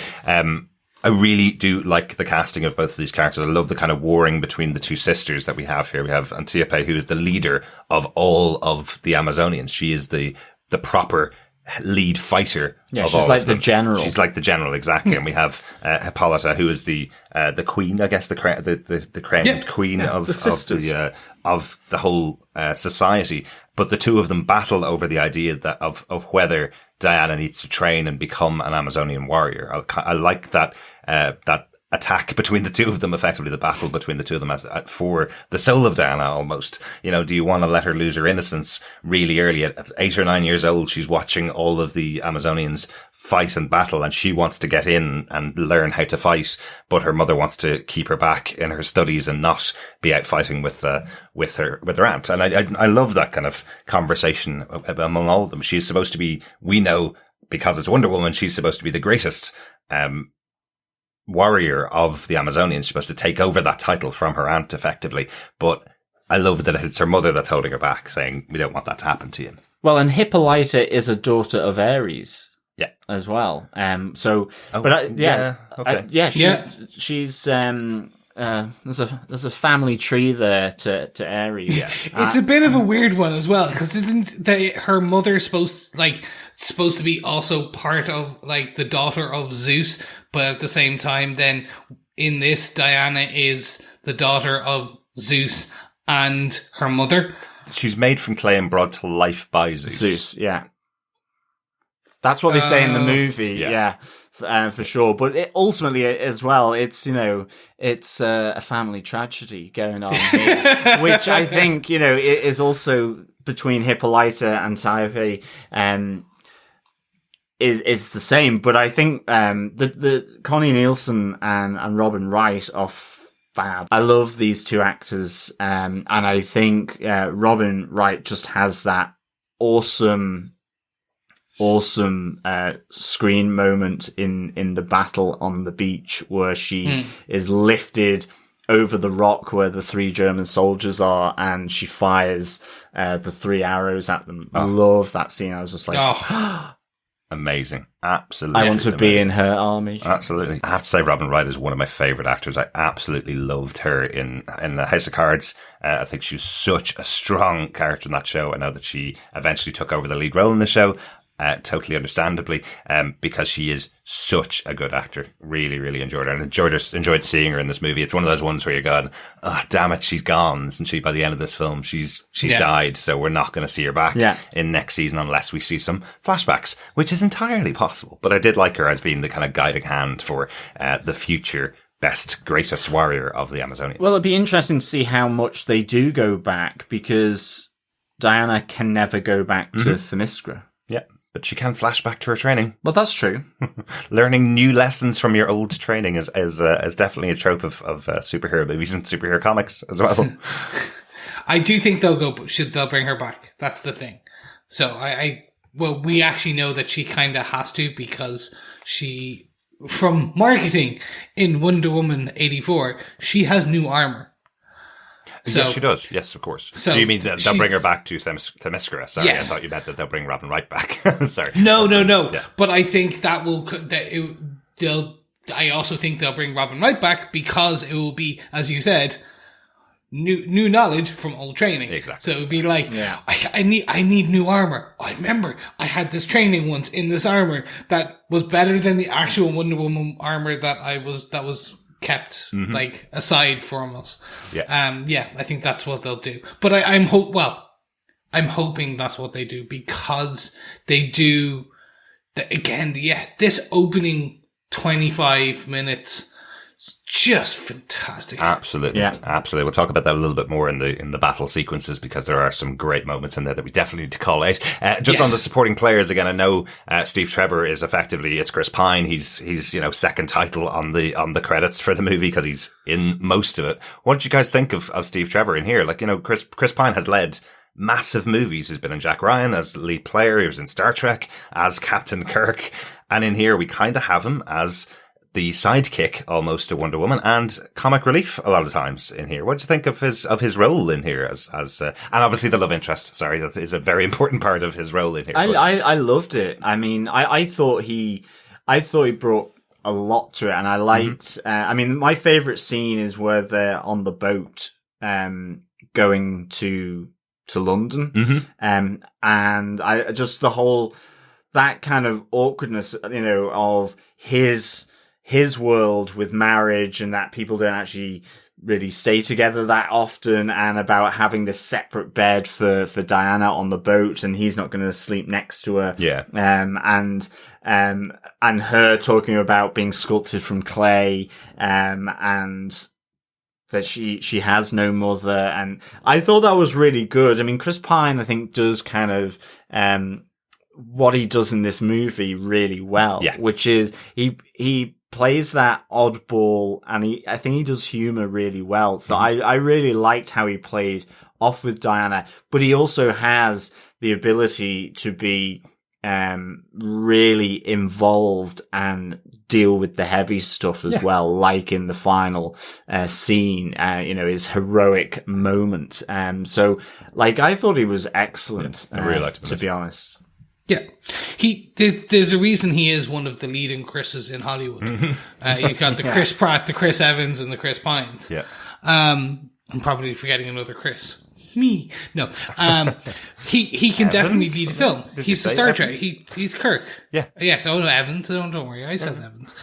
I really do like the casting of both of these characters. I love the kind of warring between the two sisters that we have here. We have Antiope, who is the leader of all of the Amazonians. She is the proper lead fighter. Yeah, she's like the general. She's like the general, exactly. And we have Hippolyta, who is the queen, I guess, the crowned queen of the whole society. But the two of them battle over the idea that of whether Diana needs to train and become an Amazonian warrior. I like that attack between the two of them, effectively the battle between the two of them for the soul of Diana almost. Do you want to let her lose her innocence really early? At 8 or 9 years old, she's watching all of the Amazonians fight and battle, and she wants to get in and learn how to fight, but her mother wants to keep her back in her studies and not be out fighting with her aunt. And I love that kind of conversation among all of them. She's supposed to be, we know because it's Wonder Woman, she's supposed to be the greatest warrior of the Amazonians. She's supposed to take over that title from her aunt effectively, but I love that it's her mother that's holding her back, saying we don't want that to happen to you. Well, and Hippolyta is a daughter of Ares. Yeah, as well. She's there's a family tree there to Ares. Yeah, it's a bit of a weird one as well, because isn't her mother supposed to be also part of like the daughter of Zeus, but at the same time, then in this, Diana is the daughter of Zeus and her mother. She's made from clay and brought to life by Zeus. Yeah. That's what they say in the movie, for sure. But ultimately, as well, it's a family tragedy going on here, which I think is also between Hippolyta and Antiope, is the same. But I think the Connie Nielsen and Robin Wright are fab. I love these two actors, and I think Robin Wright just has that awesome awesome screen moment in the battle on the beach where she is lifted over the rock where the 3 German soldiers are, and she fires the 3 arrows at them. I love that scene. I was just like, amazing. Absolutely. I want to be in her army. Absolutely. I have to say Robin Wright is one of my favourite actors. I absolutely loved her in House of Cards. I think she was such a strong character in that show. I know that she eventually took over the lead role in the show. Totally understandably, because she is such a good actor. Really, really enjoyed her and enjoyed seeing her in this movie. It's one of those ones where you're going, oh, damn it, she's gone, isn't she? By the end of this film, she's died, so we're not going to see her back in next season unless we see some flashbacks, which is entirely possible. But I did like her as being the kind of guiding hand for the future best, greatest warrior of the Amazonians. Well, it'd be interesting to see how much they do go back, because Diana can never go back to Themyscira. Yeah. But she can flash back to her training. Well, that's true. Learning new lessons from your old training is definitely a trope of superhero movies and superhero comics as well. I do think they'll bring her back. That's the thing. So we actually know that she kind of has to, because she, from marketing in Wonder Woman 84, she has new armor. So, yes, she does. Yes, of course. So you mean they'll bring her back to Themyscira? Sorry, yes. I thought you meant that they'll bring Robin Wright back. Sorry. No. Yeah. But I think I also think they'll bring Robin Wright back, because it will be, as you said, new knowledge from old training. Exactly. So it would be like, I need new armor. I remember I had this training once in this armor that was better than the actual Wonder Woman armor that was kept like aside from us. I think that's what they'll do. But I'm hoping that's what they do, because they do this opening 25 minutes is just fantastic. Absolutely. Absolutely. We'll talk about that a little bit more in the battle sequences, because there are some great moments in there that we definitely need to call out. On the supporting players again, I know Steve Trevor is effectively, it's Chris Pine. He's second title on the credits for the movie, because he's in most of it. What did you guys think of Steve Trevor in here? Like, Chris Pine has led massive movies. He's been in Jack Ryan as lead player. He was in Star Trek as Captain Kirk. And in here, we kind of have him as the sidekick almost to Wonder Woman and comic relief a lot of times in here. What do you think of his role in here as and obviously the love interest? Sorry, that is a very important part of his role in here. I loved it. I mean, I thought he brought a lot to it, and I liked. My favorite scene is where they're on the boat, going to London, and I just the whole that kind of awkwardness, of his world with marriage, and that people don't actually really stay together that often, and about having this separate bed for Diana on the boat, and he's not going to sleep next to her. Yeah. And her talking about being sculpted from clay, and that she has no mother. And I thought that was really good. I mean, Chris Pine, I think, does kind of, what he does in this movie really well, which is he plays that oddball, and I think he does humor really well. So I really liked how he played off with Diana, but he also has the ability to be really involved and deal with the heavy stuff as well, like in the final scene, his heroic moment. So I thought he was excellent, I really liked him, to be honest. Yeah, there's a reason he is one of the leading Chris's in Hollywood. You've got the Chris Pratt, the Chris Evans, and the Chris Pines. Yeah. I'm probably forgetting another Chris. Me. No. He can definitely be the film. He's the Star Trek. He's Kirk. Yeah. Yes. Oh no, Evans. Don't worry. I said Evans.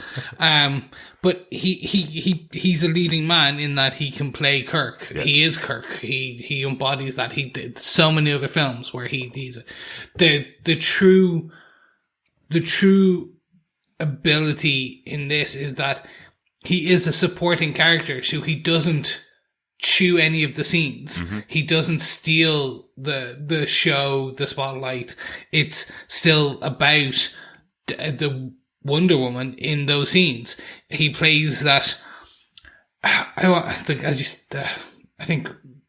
But he's a leading man in that he can play Kirk. Yeah. He is Kirk. He embodies that. He did so many other films where he's the true ability in this is that he is a supporting character, so he doesn't chew any of the scenes. He doesn't steal the show, the spotlight. It's still about the Wonder Woman in those scenes. He plays that. I think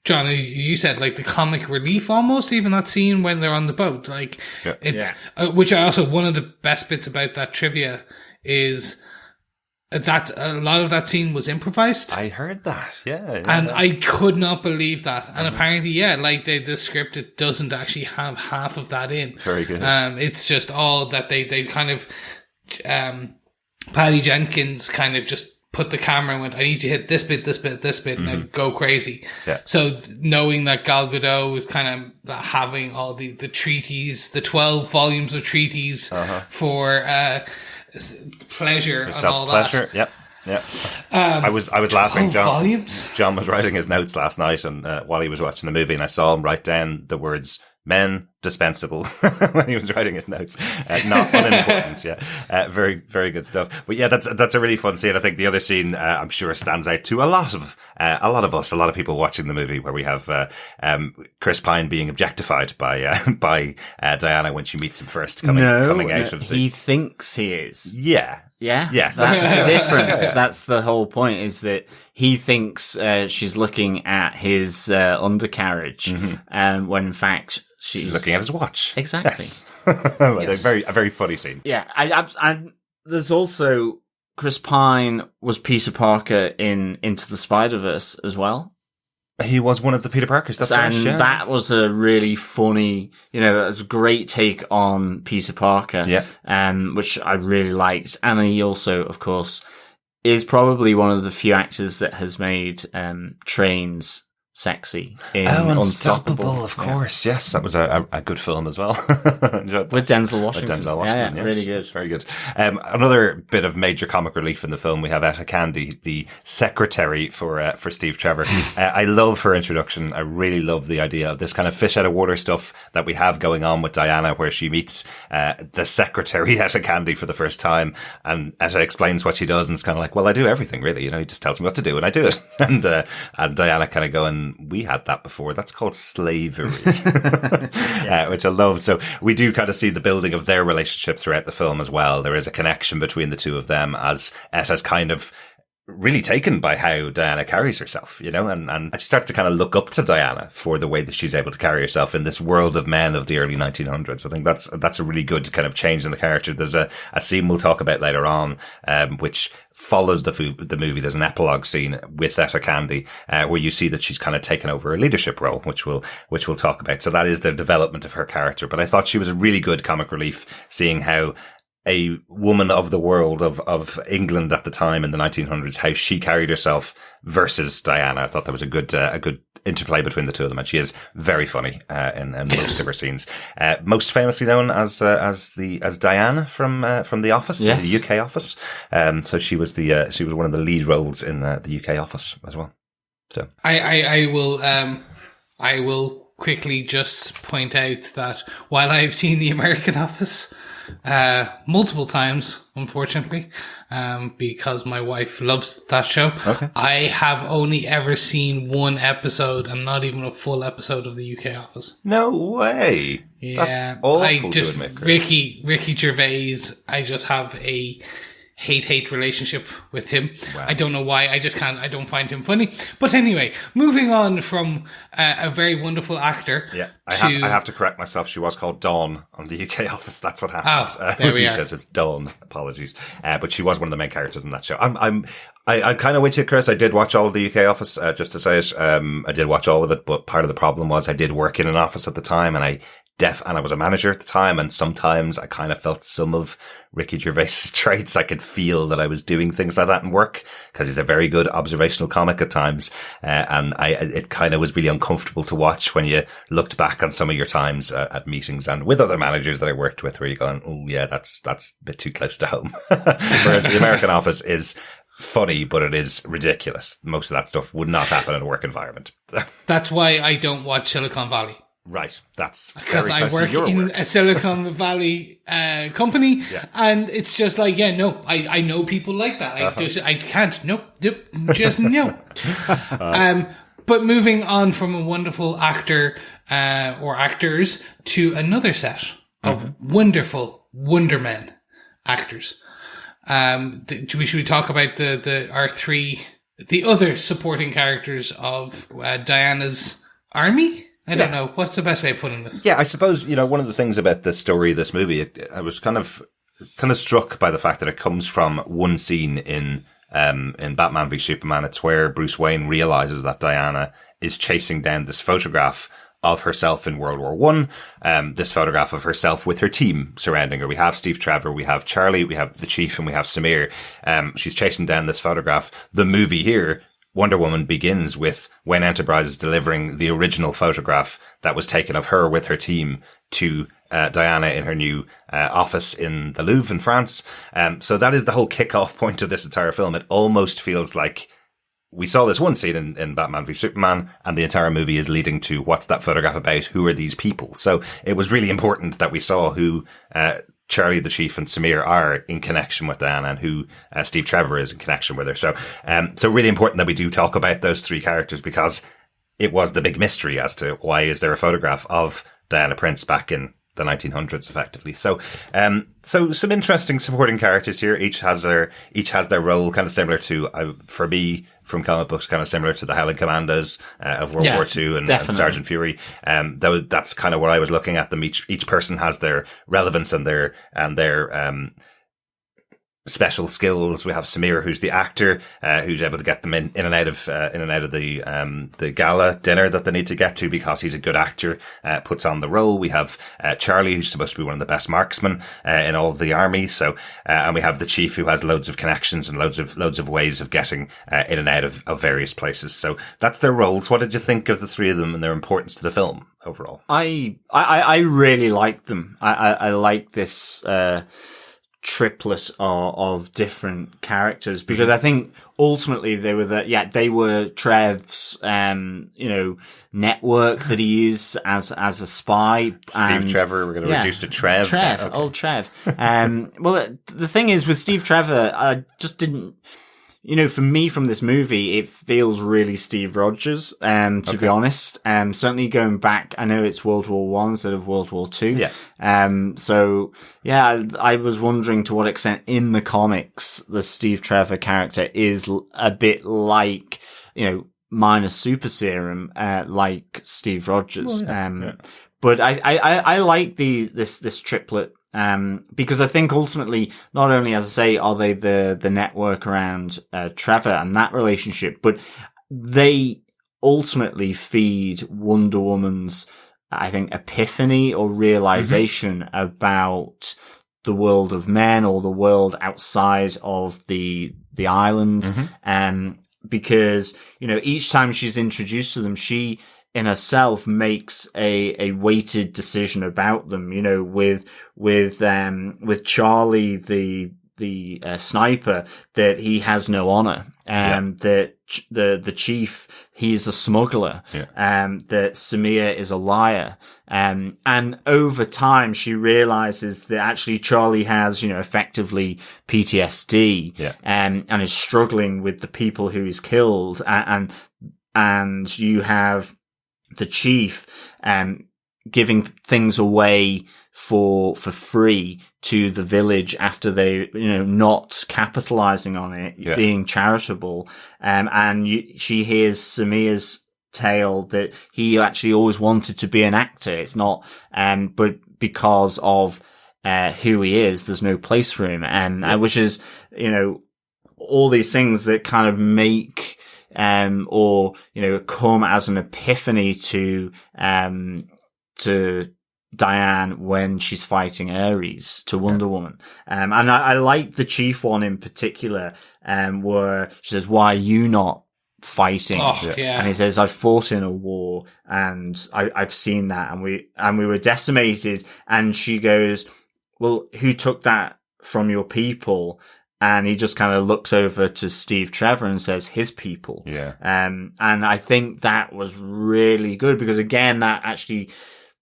John, you said like the comic relief almost, even that scene when they're on the boat, like it's which I also, one of the best bits about that trivia is that a lot of that scene was improvised. I heard that, and I could not believe that. And apparently, like the script, it doesn't actually have half of that in. Very good. It's just all that they kind of Patty Jenkins kind of just put the camera and went, I need you to hit this bit, and then go crazy. Yeah. So knowing that Gal Gadot is kind of having all the treaties, the 12 volumes of treaties for pleasure and all that. Yep. Yeah. I was laughing. John, volumes? John was writing his notes last night, and while he was watching the movie, and I saw him write down the words "men dispensable" when he was writing his notes. Not unimportant. Very, very good stuff. But that's a really fun scene. I think the other scene, I'm sure, stands out to a lot of us, a lot of people watching the movie, where we have Chris Pine being objectified by Diana when she meets him first, coming out of the. He thinks he is. Yeah. Yeah. Yes. That's the difference. That's the whole point, is that he thinks she's looking at his undercarriage, when in fact she's looking at his watch. Exactly. Yes. A very funny scene. Yeah. I there's also Chris Pine was Peter Parker in Into the Spider-Verse as well. He was one of the Peter Parkers. That's right. And that was a really funny, it was a great take on Peter Parker. Yeah. Which I really liked. And he also, of course, is probably one of the few actors that has made trains sexy in Unstoppable. Of course. Yes, that was a good film as well. With Denzel Washington. Yeah, yes. Really good. Very good. Another bit of major comic relief in the film, we have Etta Candy, the secretary for Steve Trevor. I love her introduction. I really love the idea of this kind of fish out of water stuff that we have going on with Diana, where she meets the secretary, Etta Candy, for the first time, and Etta explains what she does, and it's kind of like, well, I do everything, really. He just tells me what to do, and I do it. And Diana kind of going, we had that before. That's called slavery, which I love. So we do kind of see the building of their relationship throughout the film as well. There is a connection between the two of them, as Etta's kind of really taken by how Diana carries herself, and she starts to kind of look up to Diana for the way that she's able to carry herself in this world of men of the early 1900s. I think that's a really good kind of change in the character. There's a scene we'll talk about later on, which follows the movie. There's an epilogue scene with Etta Candy, where you see that she's kind of taken over a leadership role, which we'll talk about. So that is the development of her character. But I thought she was a really good comic relief, seeing how a woman of the world of England at the time in the 1900s, how she carried herself versus Diana. I thought that was a good interplay between the two of them, and she is very funny in most of her scenes. Most famously known as Diana from The Office, the UK Office. So she was one of the lead roles in the UK Office as well. So I will quickly just point out that while I've seen the American Office multiple times, unfortunately, because my wife loves that show. Okay. I have only ever seen one episode, and not even a full episode, of the UK Office. No way. Yeah, that's awful to admit, Chris. Ricky Gervais, I just have a hate relationship with him. Wow. I don't know why. I don't find him funny. But anyway, moving on from a very wonderful actor. Yeah, I have to correct myself. She was called Dawn on the UK Office. That's what happens. There we are. Says it's Dawn. Apologies. But she was one of the main characters in that show. I'm kind of with you, Chris. I did watch all of the UK Office, just to say it. I did watch all of it, but part of the problem was I did work in an office at the time, and I was a manager at the time, and sometimes I kind of felt some of Ricky Gervais' traits. I could feel that I was doing things like that in work, because he's a very good observational comic at times. And it kind of was really uncomfortable to watch when you looked back on some of your times at meetings and with other managers that I worked with, where you're going, oh yeah, that's a bit too close to home. Whereas the American Office is funny, but it is ridiculous. Most of that stuff would not happen in a work environment. That's why I don't watch Silicon Valley. Right, that's because I work in a Silicon Valley company, and it's just like, I know people like that. I can't. Nope, just no. But moving on from a wonderful actor or actors to another set of wonderful Wonder Men actors. Should we talk about our three the other supporting characters of Diana's army. I don't know. What's the best way of putting this? Yeah, I suppose, one of the things about the story of this movie, I was kind of struck by the fact that it comes from one scene in Batman v Superman. It's where Bruce Wayne realizes that Diana is chasing down this photograph of herself in World War One. This photograph of herself with her team surrounding her. We have Steve Trevor, we have Charlie, we have the Chief, and we have Samir. She's chasing down this photograph. The movie here, Wonder Woman, begins with Wayne Enterprises delivering the original photograph that was taken of her with her team to Diana in her new office in the Louvre in France. So that is the whole kick-off point of this entire film. It almost feels like we saw this one scene in Batman v Superman, and the entire movie is leading to what's that photograph about? Who are these people? So it was really important that we saw who Charlie, the Chief, and Samir are in connection with Diana, and who Steve Trevor is in connection with her. So really important that we do talk about those three characters, because it was the big mystery as to why is there a photograph of Diana Prince back in the 1900s, effectively. So some interesting supporting characters here. Each has their role, kind of similar to, for me, from comic books, kind of similar to the Howling Commandos of World War II and Sergeant Fury. Though that's kind of what I was looking at them. Each person has their relevance and their special skills. We have Samir, who's the actor, who's able to get them in and out of the gala dinner that they need to get to, because he's a good actor, puts on the role. We have Charlie, who's supposed to be one of the best marksmen in all of the army. So and we have the Chief, who has loads of connections and loads of ways of getting in and out of various places. So that's their roles. What did you think of the three of them and their importance to the film overall? I really like them. I like this triplet of different characters, because I think ultimately they were Trev's network that he used as a spy. Steve Trevor, we're going to reduce to Trev. Okay. Old Trev. Well, the thing is with Steve Trevor, I just didn't. For me, from this movie, it feels really Steve Rogers, to be honest. Certainly going back, I know it's World War One instead of World War Two. Yeah. I was wondering to what extent in the comics, the Steve Trevor character is a bit like, minus super serum, like Steve Rogers. But I like this triplet. Because I think ultimately, not only, as I say, are they the network around Trevor and that relationship, but they ultimately feed Wonder Woman's, I think, epiphany or realization about the world of men, or the world outside of the island. Because, each time she's introduced to them, she in herself makes a weighted decision about them, with Charlie, the sniper, that he has no honor, that the Chief, he's a smuggler, that Samir is a liar. And over time, she realizes that actually Charlie has, effectively PTSD, and is struggling with the people who he's killed. And you have the Chief, giving things away for free to the village after they, not capitalizing on it, being charitable. She hears Samir's tale that he actually always wanted to be an actor. It's not, but because of, who he is, there's no place for him. Which is, all these things that kind of make, come as an epiphany to Diane when she's fighting Ares, to Wonder Woman. And I like the Chief one in particular, where she says, "Why are you not fighting?" And he says, "I've fought in a war, and I've seen that, and we were decimated." And she goes, "Well, who took that from your people?" And he just kind of looks over to Steve Trevor and says, "His people." And I think that was really good, because again, that actually,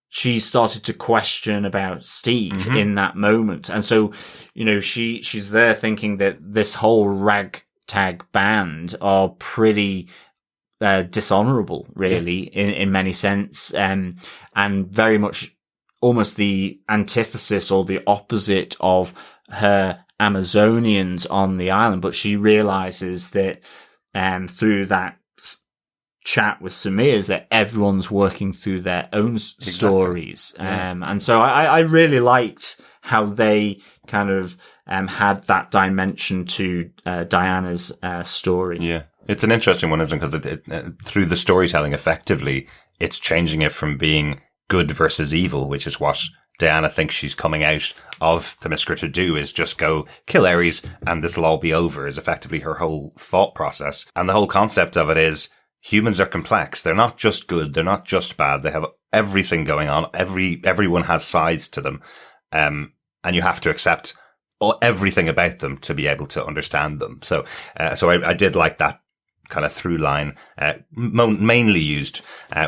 she started to question about Steve in that moment. And so, she's there thinking that this whole ragtag band are pretty dishonorable, really, in many sense, and very much almost the antithesis or the opposite of her Amazonians on the island. But she realizes that through that chat with Samir is that everyone's working through their own stories. And so I really liked how they kind of had that dimension to Diana's story. Yeah. It's an interesting one, isn't it? Because through the storytelling, effectively, it's changing it from being good versus evil, which is what Diana thinks she's coming out of Themyscira to do, is just go kill Ares and this will all be over, is effectively her whole thought process. And the whole concept of it is humans are complex. They're not just good. They're not just bad. They have everything going on. Everyone has sides to them. And you have to accept everything about them to be able to understand them. So I did like that kind of through line, mainly used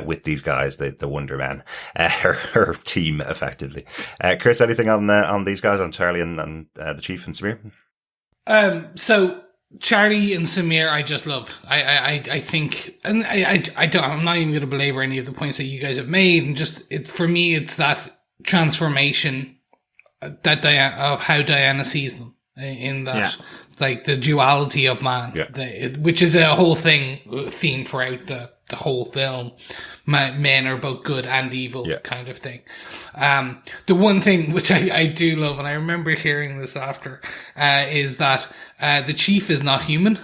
with these guys, the Wonder Man, her team, effectively. Chris, anything on these guys, on Charlie and the Chief and Samir? So Charlie and Samir, I just love. I think, and I'm not even going to belabor any of the points that you guys have made. And for me, it's that transformation of how Diana sees them in that. Yeah. Like the duality of man, which is a whole theme throughout the whole film. Men are both good and evil, kind of thing. The one thing which I do love, and I remember hearing this after, is that the Chief is not human.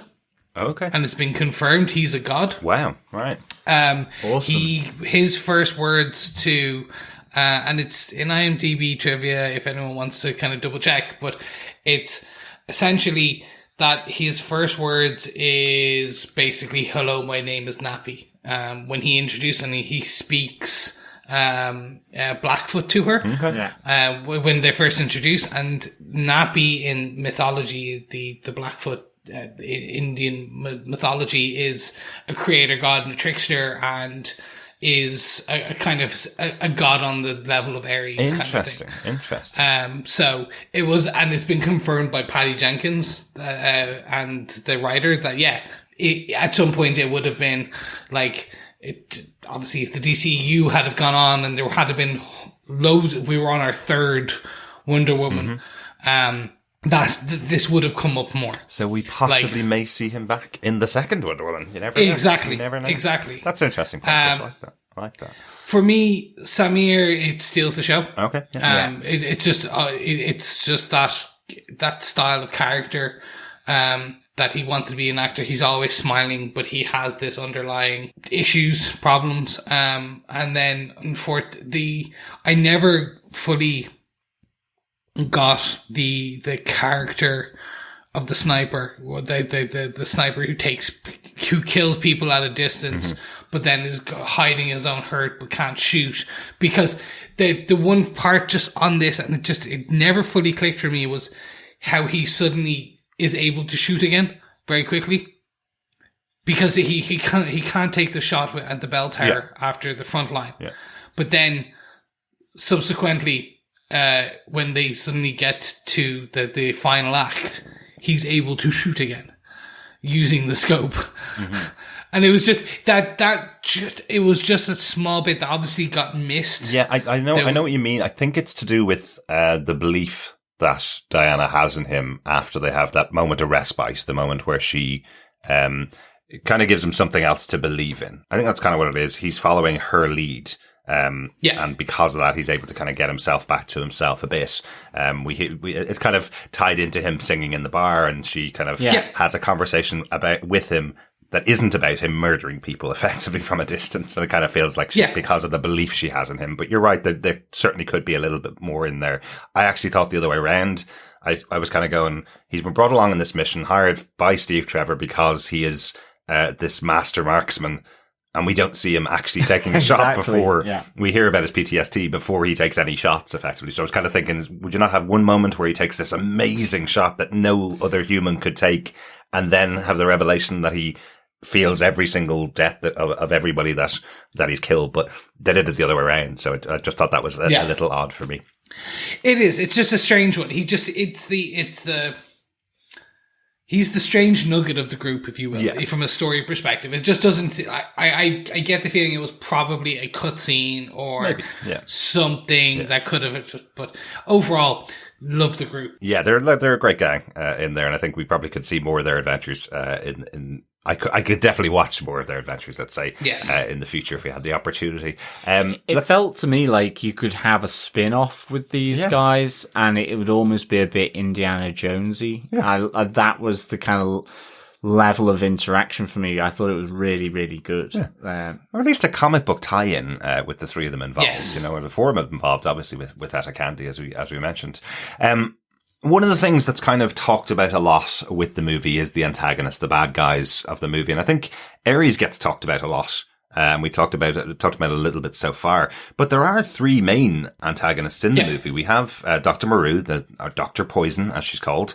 Okay. And it's been confirmed he's a god. Wow, right. Awesome. His first words to, and it's in IMDb trivia if anyone wants to kind of double check, but it's essentially that his first words is basically, "Hello, my name is Nappy." When he introduced and he speaks Blackfoot to her. Okay. When they first introduced, and Nappy in mythology, the Blackfoot Indian mythology, is a creator god and a trickster, and is a kind of a god on the level of Ares. Interesting. Kind of thing. Interesting. So it was, and it's been confirmed by Patty Jenkins and the writer that at some point it would have been like it. Obviously, if the DCU had have gone on and there had have been loads, we were on our third Wonder Woman. This would have come up more. So we possibly may see him back in the second Wonder Woman. You never know. Exactly. You never know. Exactly. That's an interesting point. I like that. For me, Samir, it steals the show. Okay. It's just that style of character, that he wanted to be an actor. He's always smiling, but he has this underlying issues, problems. And then I never fully got the character of the sniper, the sniper who kills people at a distance, but then is hiding his own hurt but can't shoot. Because the one part just on this, and it never fully clicked for me, was how he suddenly is able to shoot again very quickly. Because he can't take the shot at the bell tower after the front line. Yeah. But then subsequently, when they suddenly get to the final act, he's able to shoot again using the scope. And it was just it was just a small bit that obviously got missed. Yeah, I know what you mean. I think it's to do with the belief that Diana has in him after they have that moment of respite, the moment where she kind of gives him something else to believe in. I think that's kind of what it is. He's following her lead. And because of that, he's able to kind of get himself back to himself a bit. It's kind of tied into him singing in the bar, and she kind of has a conversation with him that isn't about him murdering people effectively from a distance. And it kind of feels like because of the belief she has in him. But you're right, there certainly could be a little bit more in there. I actually thought the other way around. I was kind of going, he's been brought along in this mission, hired by Steve Trevor because he is this master marksman. And we don't see him actually taking a shot before we hear about his PTSD, before he takes any shots, effectively. So I was kind of thinking, would you not have one moment where he takes this amazing shot that no other human could take, and then have the revelation that he feels every single death of everybody that he's killed? But they did it the other way around. So I just thought that was a little odd for me. It is. It's just a strange one. He's the strange nugget of the group, if you will, from a story perspective. It just doesn't. I get the feeling it was probably a cutscene or something that could have. But overall, love the group. Yeah, they're a great gang in there, and I think we probably could see more of their adventures in I could definitely watch more of their adventures, let's say, yes. In the future if we had the opportunity. It felt to me like you could have a spin-off with these guys, and it would almost be a bit Indiana Jonesy. Yeah. That was the kind of level of interaction for me. I thought it was really, really good. Yeah. Or at least a comic book tie-in with the three of them involved. Yes. Or the four of them involved, obviously, with Etta Candy, as we mentioned. One of the things that's kind of talked about a lot with the movie is the antagonist, the bad guys of the movie. And I think Ares gets talked about a lot. We talked about it a little bit so far, but there are three main antagonists in the movie. We have Dr. Maru, or Dr. Poison, as she's called,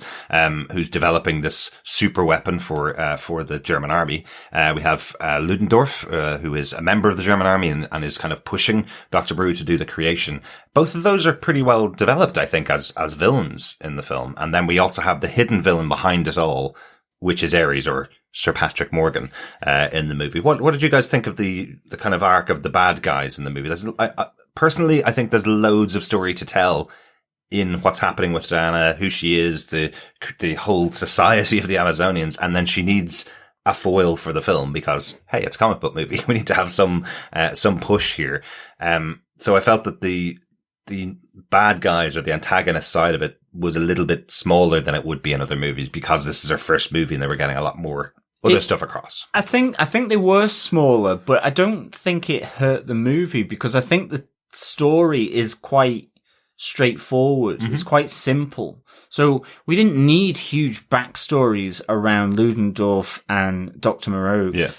who's developing this super weapon for the German army. We have Ludendorff, who is a member of the German army and is kind of pushing Dr. Maru to do the creation. Both of those are pretty well developed, I think, as villains in the film. And then we also have the hidden villain behind it all, which is Ares, or Sir Patrick Morgan, in the movie. What did you guys think of the kind of arc of the bad guys in the movie? Personally, I think there's loads of story to tell in what's happening with Diana, who she is, the whole society of the Amazonians, and then she needs a foil for the film because, hey, it's a comic book movie. We need to have some push here. So I felt that the bad guys, or the antagonist side of it, was a little bit smaller than it would be in other movies because this is our first movie and they were getting a lot more other stuff across. I think they were smaller, but I don't think it hurt the movie because I think the story is quite straightforward. Mm-hmm. It's quite simple. So we didn't need huge backstories around Ludendorff and Dr. Moreau. Yeah.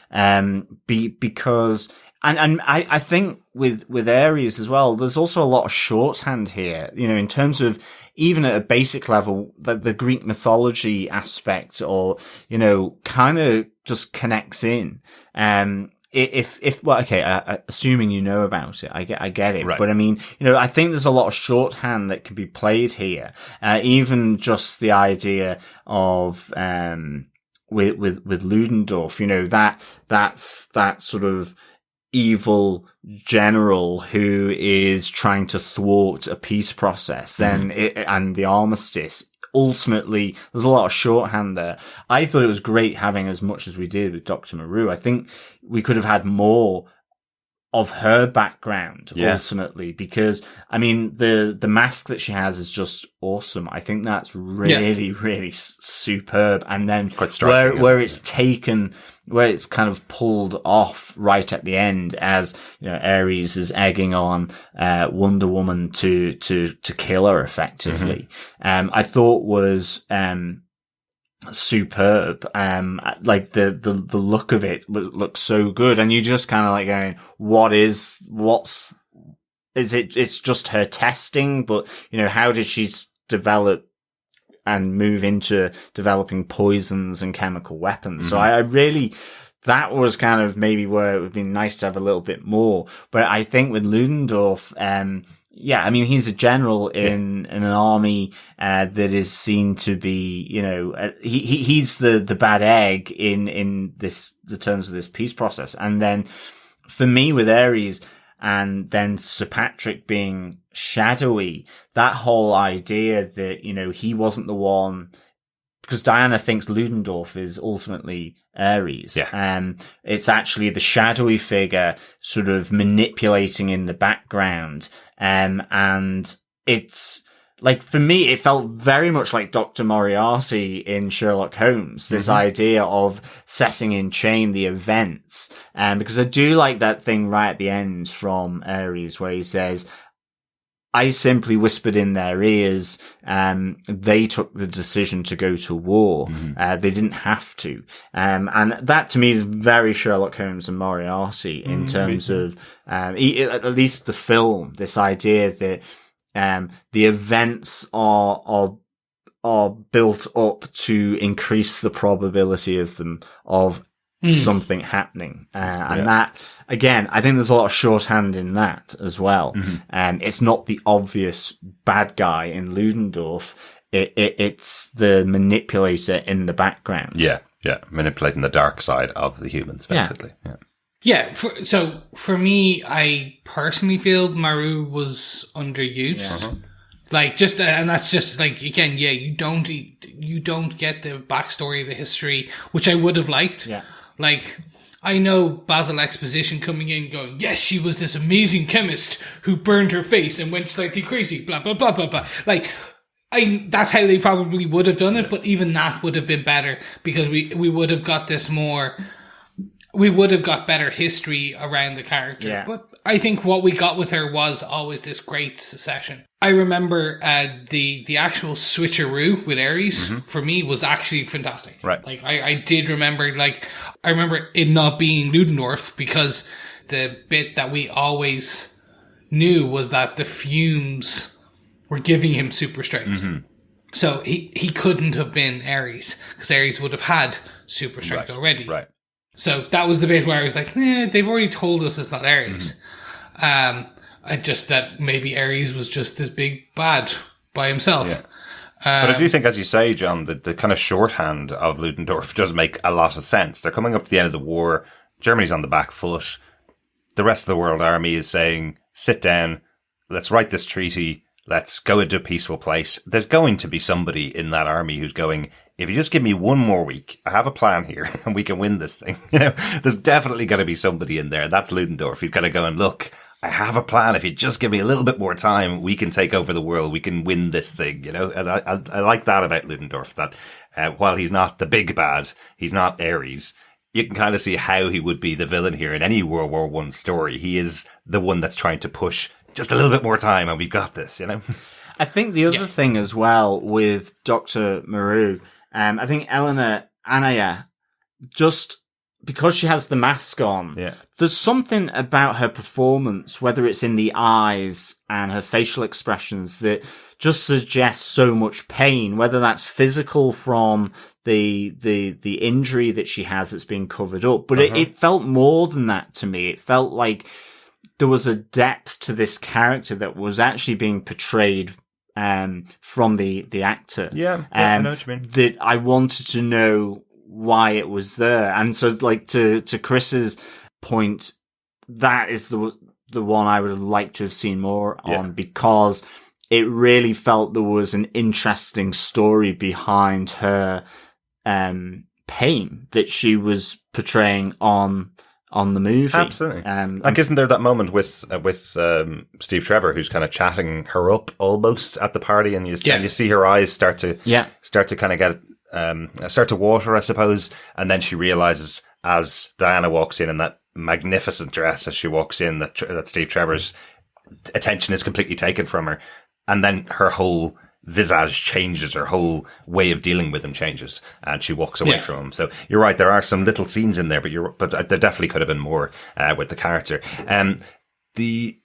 Because I think with Ares as well, there's also a lot of shorthand here, in terms of even at a basic level, the Greek mythology aspect, or, kind of just connects in. Assuming you know about it, I get it. Right. But I mean, I think there's a lot of shorthand that can be played here. Even just the idea of, with Ludendorff, that sort of evil general who is trying to thwart a peace process, and the armistice. Ultimately, there's a lot of shorthand there. I thought it was great having as much as we did with Dr. Maru. I think we could have had more of her background ultimately, because I mean the mask that she has is just awesome. I think that's really really superb, and then quite striking, where it's taken, where it's kind of pulled off right at the end, as Ares is egging on Wonder Woman to kill her effectively. Mm-hmm. I thought was superb. Like the look of it looks so good, and you just kind of like going, it's just her testing, but how did she develop and move into developing poisons and chemical weapons? Mm-hmm. So I really, that was kind of maybe where it would be nice to have a little bit more. But I think with Ludendorff, I mean, he's a general in an army that is seen to be, he's the bad egg in the terms of this peace process. And then for me with Ares, and then Sir Patrick being shadowy, that whole idea that, he wasn't the one, because Diana thinks Ludendorff is ultimately Ares. Yeah. It's actually the shadowy figure sort of manipulating in the background. And it's like, for me, it felt very much like Dr. Moriarty in Sherlock Holmes, this idea of setting in chain the events. Because I do like that thing right at the end from Ares where he says, I simply whispered in their ears. They took the decision to go to war. Mm-hmm. They didn't have to. And that to me is very Sherlock Holmes and Moriarty in terms of, at least the film, this idea that, the events are built up to increase the probability of them, of something happening. And that, again, I think there's a lot of shorthand in that as well. Mm-hmm. It's not the obvious bad guy in Ludendorff. It's the manipulator in the background. Yeah. Manipulating the dark side of the humans, basically. Yeah. So for me, I personally feel Maru was underused. Yeah. Uh-huh. Like, and that's just like, again, you don't get the backstory, the history, which I would have liked. Yeah. Like, I know Basil Exposition coming in going, yes, she was this amazing chemist who burned her face and went slightly crazy, blah, blah, blah, blah, blah. Like, that's how they probably would have done it, but even that would have been better because we would have got we would have got better history around the character. Yeah. But I think what we got with her was always this great succession. I remember the actual switcheroo with Ares for me was actually fantastic. Right. Like I did remember, I remember it not being Ludendorff because the bit that we always knew was that the fumes were giving him super strength. So he couldn't have been Ares because Ares would have had super strength already. Right. So that was the bit where I was like, they've already told us it's not Ares. Just that maybe Ares was just this big bad by himself. Yeah. But I do think, as you say, John, the kind of shorthand of Ludendorff does make a lot of sense. They're coming up to the end of the war. Germany's on the back foot. The rest of the world army is saying, sit down, let's write this treaty, let's go into a peaceful place. There's going to be somebody in that army who's going, if you just give me one more week, I have a plan here and we can win this thing. There's definitely going to be somebody in there. That's Ludendorff. He's kind of going, look, I have a plan. If you just give me a little bit more time, we can take over the world. We can win this thing, And I like that about Ludendorff, that while he's not the big bad, he's not Ares. You can kind of see how he would be the villain here in any World War I story. He is the one that's trying to push just a little bit more time and we've got this, I think the other thing as well with Dr. Maru, I think Eleanor Anaya, just because she has the mask on, there's something about her performance, whether it's in the eyes and her facial expressions, that just suggests so much pain, whether that's physical from the injury that she has that's being covered up. But it felt more than that to me. It felt like there was a depth to this character that was actually being portrayed from the actor. Yeah, I know what you mean. That I wanted to know why it was there. And so, like, to Chris's point, that is the one I would have liked to have seen more on, because it really felt there was an interesting story behind her pain that she was portraying on the movie. Absolutely. Isn't there that moment with Steve Trevor, who's kind of chatting her up almost at the party, and you see her eyes start to kind of get start to water, I suppose, and then she realizes as Diana walks in that magnificent dress, as she walks in, that Steve Trevor's attention is completely taken from her, and then her whole visage changes, her whole way of dealing with him changes, and she walks away from him. So you're right, there are some little scenes in there, but there definitely could have been more with the character. The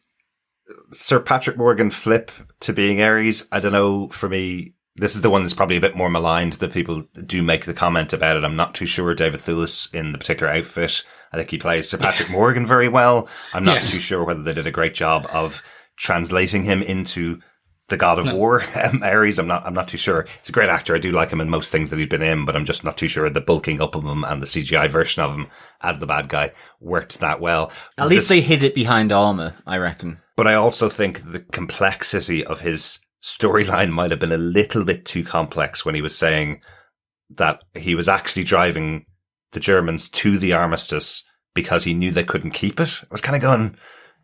Sir Patrick Morgan flip to being Ares, I don't know, for me, this is the one that's probably a bit more maligned, that people do make the comment about it. I'm not too sure David Thewlis in the particular outfit. I think he plays Sir Patrick Morgan very well. I'm not too sure whether they did a great job of translating him into the God of War, Ares. I'm not too sure. He's a great actor. I do like him in most things that he's been in, but I'm just not too sure the bulking up of him and the CGI version of him as the bad guy worked that well. At least they hid it behind armor, I reckon. But I also think the complexity of his storyline might have been a little bit too complex when he was saying that he was actually driving the Germans to the armistice because he knew they couldn't keep it. I was kind of going,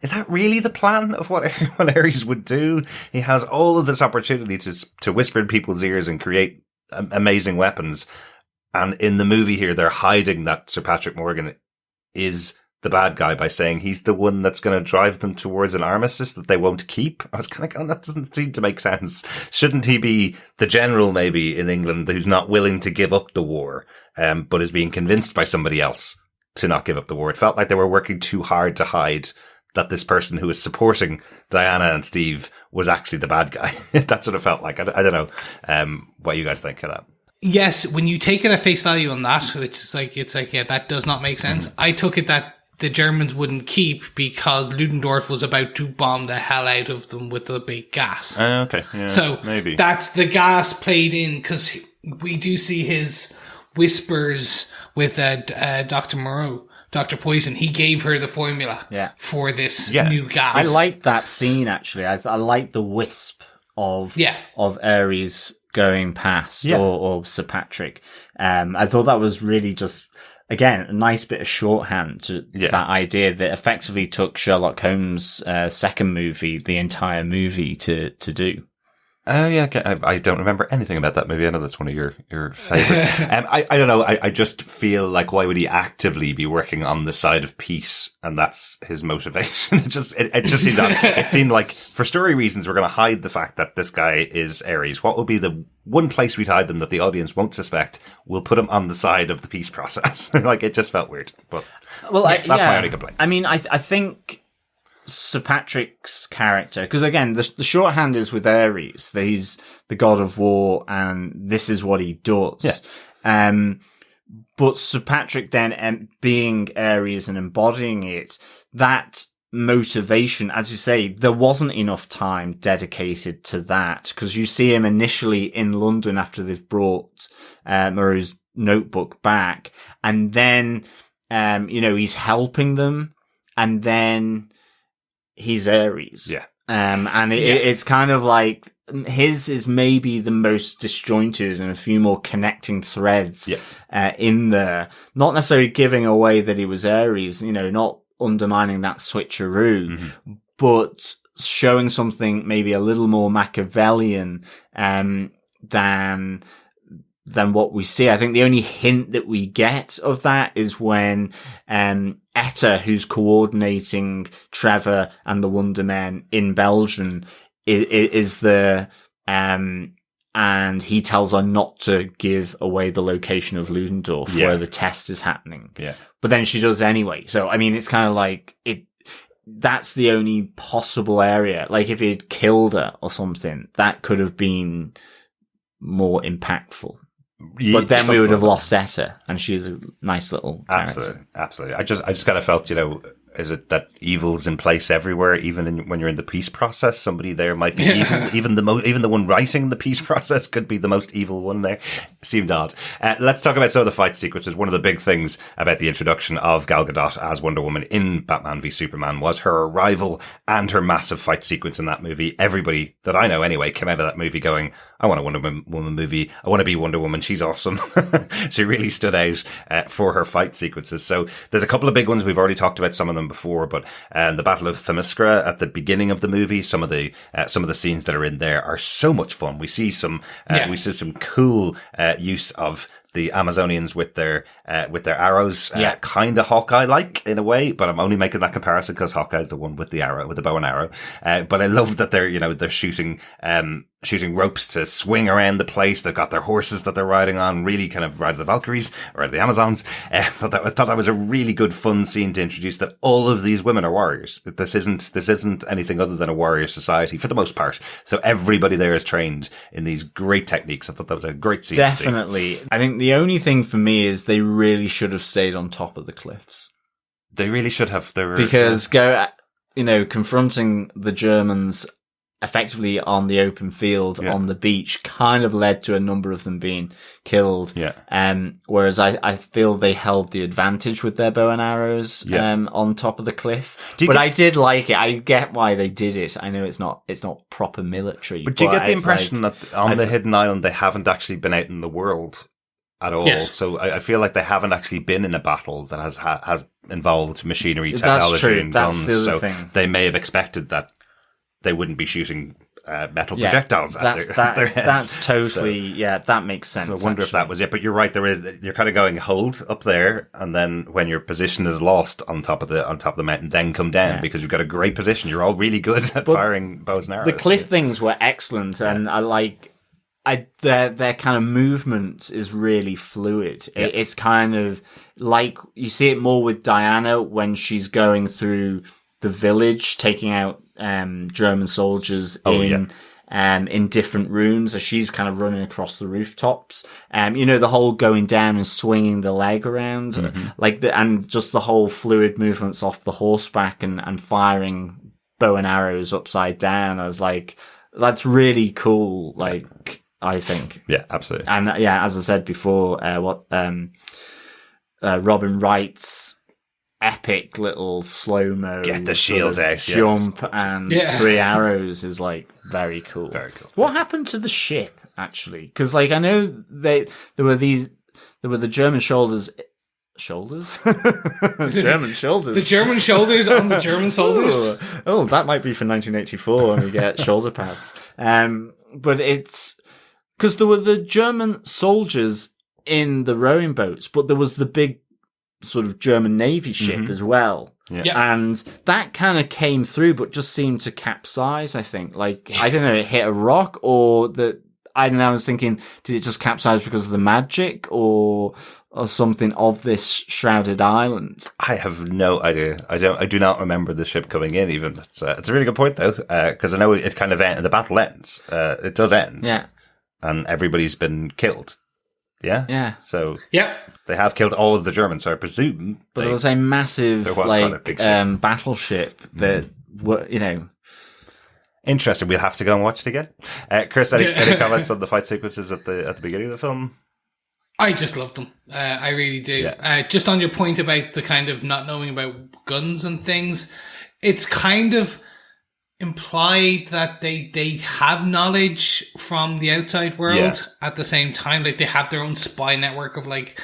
is that really the plan of what Ares would do? He has all of this opportunity to whisper in people's ears and create amazing weapons. And in the movie here, they're hiding that Sir Patrick Morgan is the bad guy by saying he's the one that's going to drive them towards an armistice that they won't keep. I was kind of going, that doesn't seem to make sense. Shouldn't he be the general maybe in England who's not willing to give up the war, but is being convinced by somebody else to not give up the war? It felt like they were working too hard to hide that this person who was supporting Diana and Steve was actually the bad guy. That's what it felt like. I don't know what you guys think of that. Yes, when you take it at face value on that, it's like, yeah, that does not make sense. Mm-hmm. I took it that the Germans wouldn't keep because Ludendorff was about to bomb the hell out of them with the big gas. Okay. Yeah, so maybe that's the gas played in, because we do see his whispers with Dr. Maru. Dr. Poison, he gave her the formula for this new gas. I liked that scene, actually. I liked the wisp of Ares going past, or Sir Patrick. I thought that was really just, again, a nice bit of shorthand to that idea that effectively took Sherlock Holmes' second movie, the entire movie, to do. Oh, yeah. Okay. I don't remember anything about that movie. I know that's one of your favorites. I don't know. I just feel like, why would he actively be working on the side of peace? And that's his motivation. It just seemed that, it seemed like, for story reasons, we're going to hide the fact that this guy is Ares. What will be the one place we'd hide them that the audience won't suspect? We'll put him on the side of the peace process. Like, it just felt weird. But that's my only complaint. I mean, I think Sir Patrick's character, because again, the shorthand is with Ares. He's the god of war, and this is what he does. Yeah. But Sir Patrick then being Ares and embodying it, that motivation, as you say, there wasn't enough time dedicated to that, because you see him initially in London after they've brought Maru's notebook back, and then he's helping them, and then he's Ares. Yeah. And it's kind of like, his is maybe the most disjointed and a few more connecting threads in there. Not necessarily giving away that he was Ares, not undermining that switcheroo, but showing something maybe a little more Machiavellian than what we see. I think the only hint that we get of that is when Etta, who's coordinating Trevor and the Wonder Men in Belgium, is there, and he tells her not to give away the location of Ludendorff where the test is happening. Yeah. But then she does anyway. So, I mean, it's kind of like that's the only possible area. Like, if he'd killed her or something, that could have been more impactful. But then we would have lost Etta, and she's a nice little character. Absolutely. I just kind of felt, is it that evil's in place everywhere, even when you're in the peace process? Somebody there might be evil. Even the one writing the peace process could be the most evil one there. Seemed odd. Let's talk about some of the fight sequences. One of the big things about the introduction of Gal Gadot as Wonder Woman in Batman v Superman was her arrival and her massive fight sequence in that movie. Everybody that I know anyway came out of that movie going, I want a Wonder Woman movie. I want to be Wonder Woman. She's awesome. She really stood out for her fight sequences. So there's a couple of big ones. We've already talked about some of them before, but the Battle of Themyscira at the beginning of the movie, some of the scenes that are in there are so much fun. We see some cool use of the Amazonians with their arrows, kind of Hawkeye-like in a way, but I'm only making that comparison because Hawkeye's the one with the arrow, with the bow and arrow. But I love that they're shooting ropes to swing around the place. They've got their horses that they're riding on, really kind of ride the Valkyries or the Amazons. I thought that was a really good, fun scene to introduce that all of these women are warriors. This isn't anything other than a warrior society for the most part. So everybody there is trained in these great techniques. I thought that was a great scene. Definitely. I think the only thing for me is they really should have stayed on top of the cliffs. They really should have. Because confronting the Germans effectively on the open field on the beach kind of led to a number of them being killed. Yeah. Whereas I feel they held the advantage with their bow and arrows on top of the cliff. I did like it. I get why they did it. I know it's not proper military. But do you get the impression that on the hidden island they haven't actually been out in the world at all? Yes. So I feel like they haven't actually been in a battle that has involved machinery, technology, and guns. So they may have expected that they wouldn't be shooting metal projectiles at their heads. That's totally, that makes sense. So I wonder if that was it. But you're right, you're kind of going hold up there, and then when your position is lost on top of the mountain, then come down because you've got a great position. You're all really good at firing bows and arrows. The cliff things were excellent, and I like their kind of movement is really fluid. It's kind of like you see it more with Diana when she's going through the village, taking out German soldiers in different rooms as she's kind of running across the rooftops. The whole going down and swinging the leg around, and just the whole fluid movements off the horseback and firing bow and arrows upside down. I was like, that's really cool. I think. Yeah, absolutely. And as I said before, Robin Wright's epic little slow-mo get the shield out jump and 3 arrows is very cool. Very cool. What happened to the ship actually? Because I know there were the German soldiers shoulders. German shoulders. The German shoulders on the German soldiers. Oh, that might be for 1984 when we get shoulder pads. But it's because there were the German soldiers in the rowing boats, but there was the big sort of German Navy ship as well. Yeah. And that kind of came through, but just seemed to capsize, I think. Like, I don't know, it hit a rock or I was thinking, did it just capsize because of the magic or something of this shrouded island? I have no idea. I do not remember the ship coming in even. It's a really good point though, because I know it kind of the battle ends. It does end. Yeah. And everybody's been killed. Yeah? Yeah. So. Yeah. They have killed all of the Germans, so I presume. But there was a massive, battleship that, Interesting. We'll have to go and watch it again. Chris, any comments on the fight sequences at the beginning of the film? I just loved them. I really do. Yeah. Just on your point about the kind of not knowing about guns and things, it's kind of implied that they have knowledge from the outside world at the same time. Like, they have their own spy network of, like,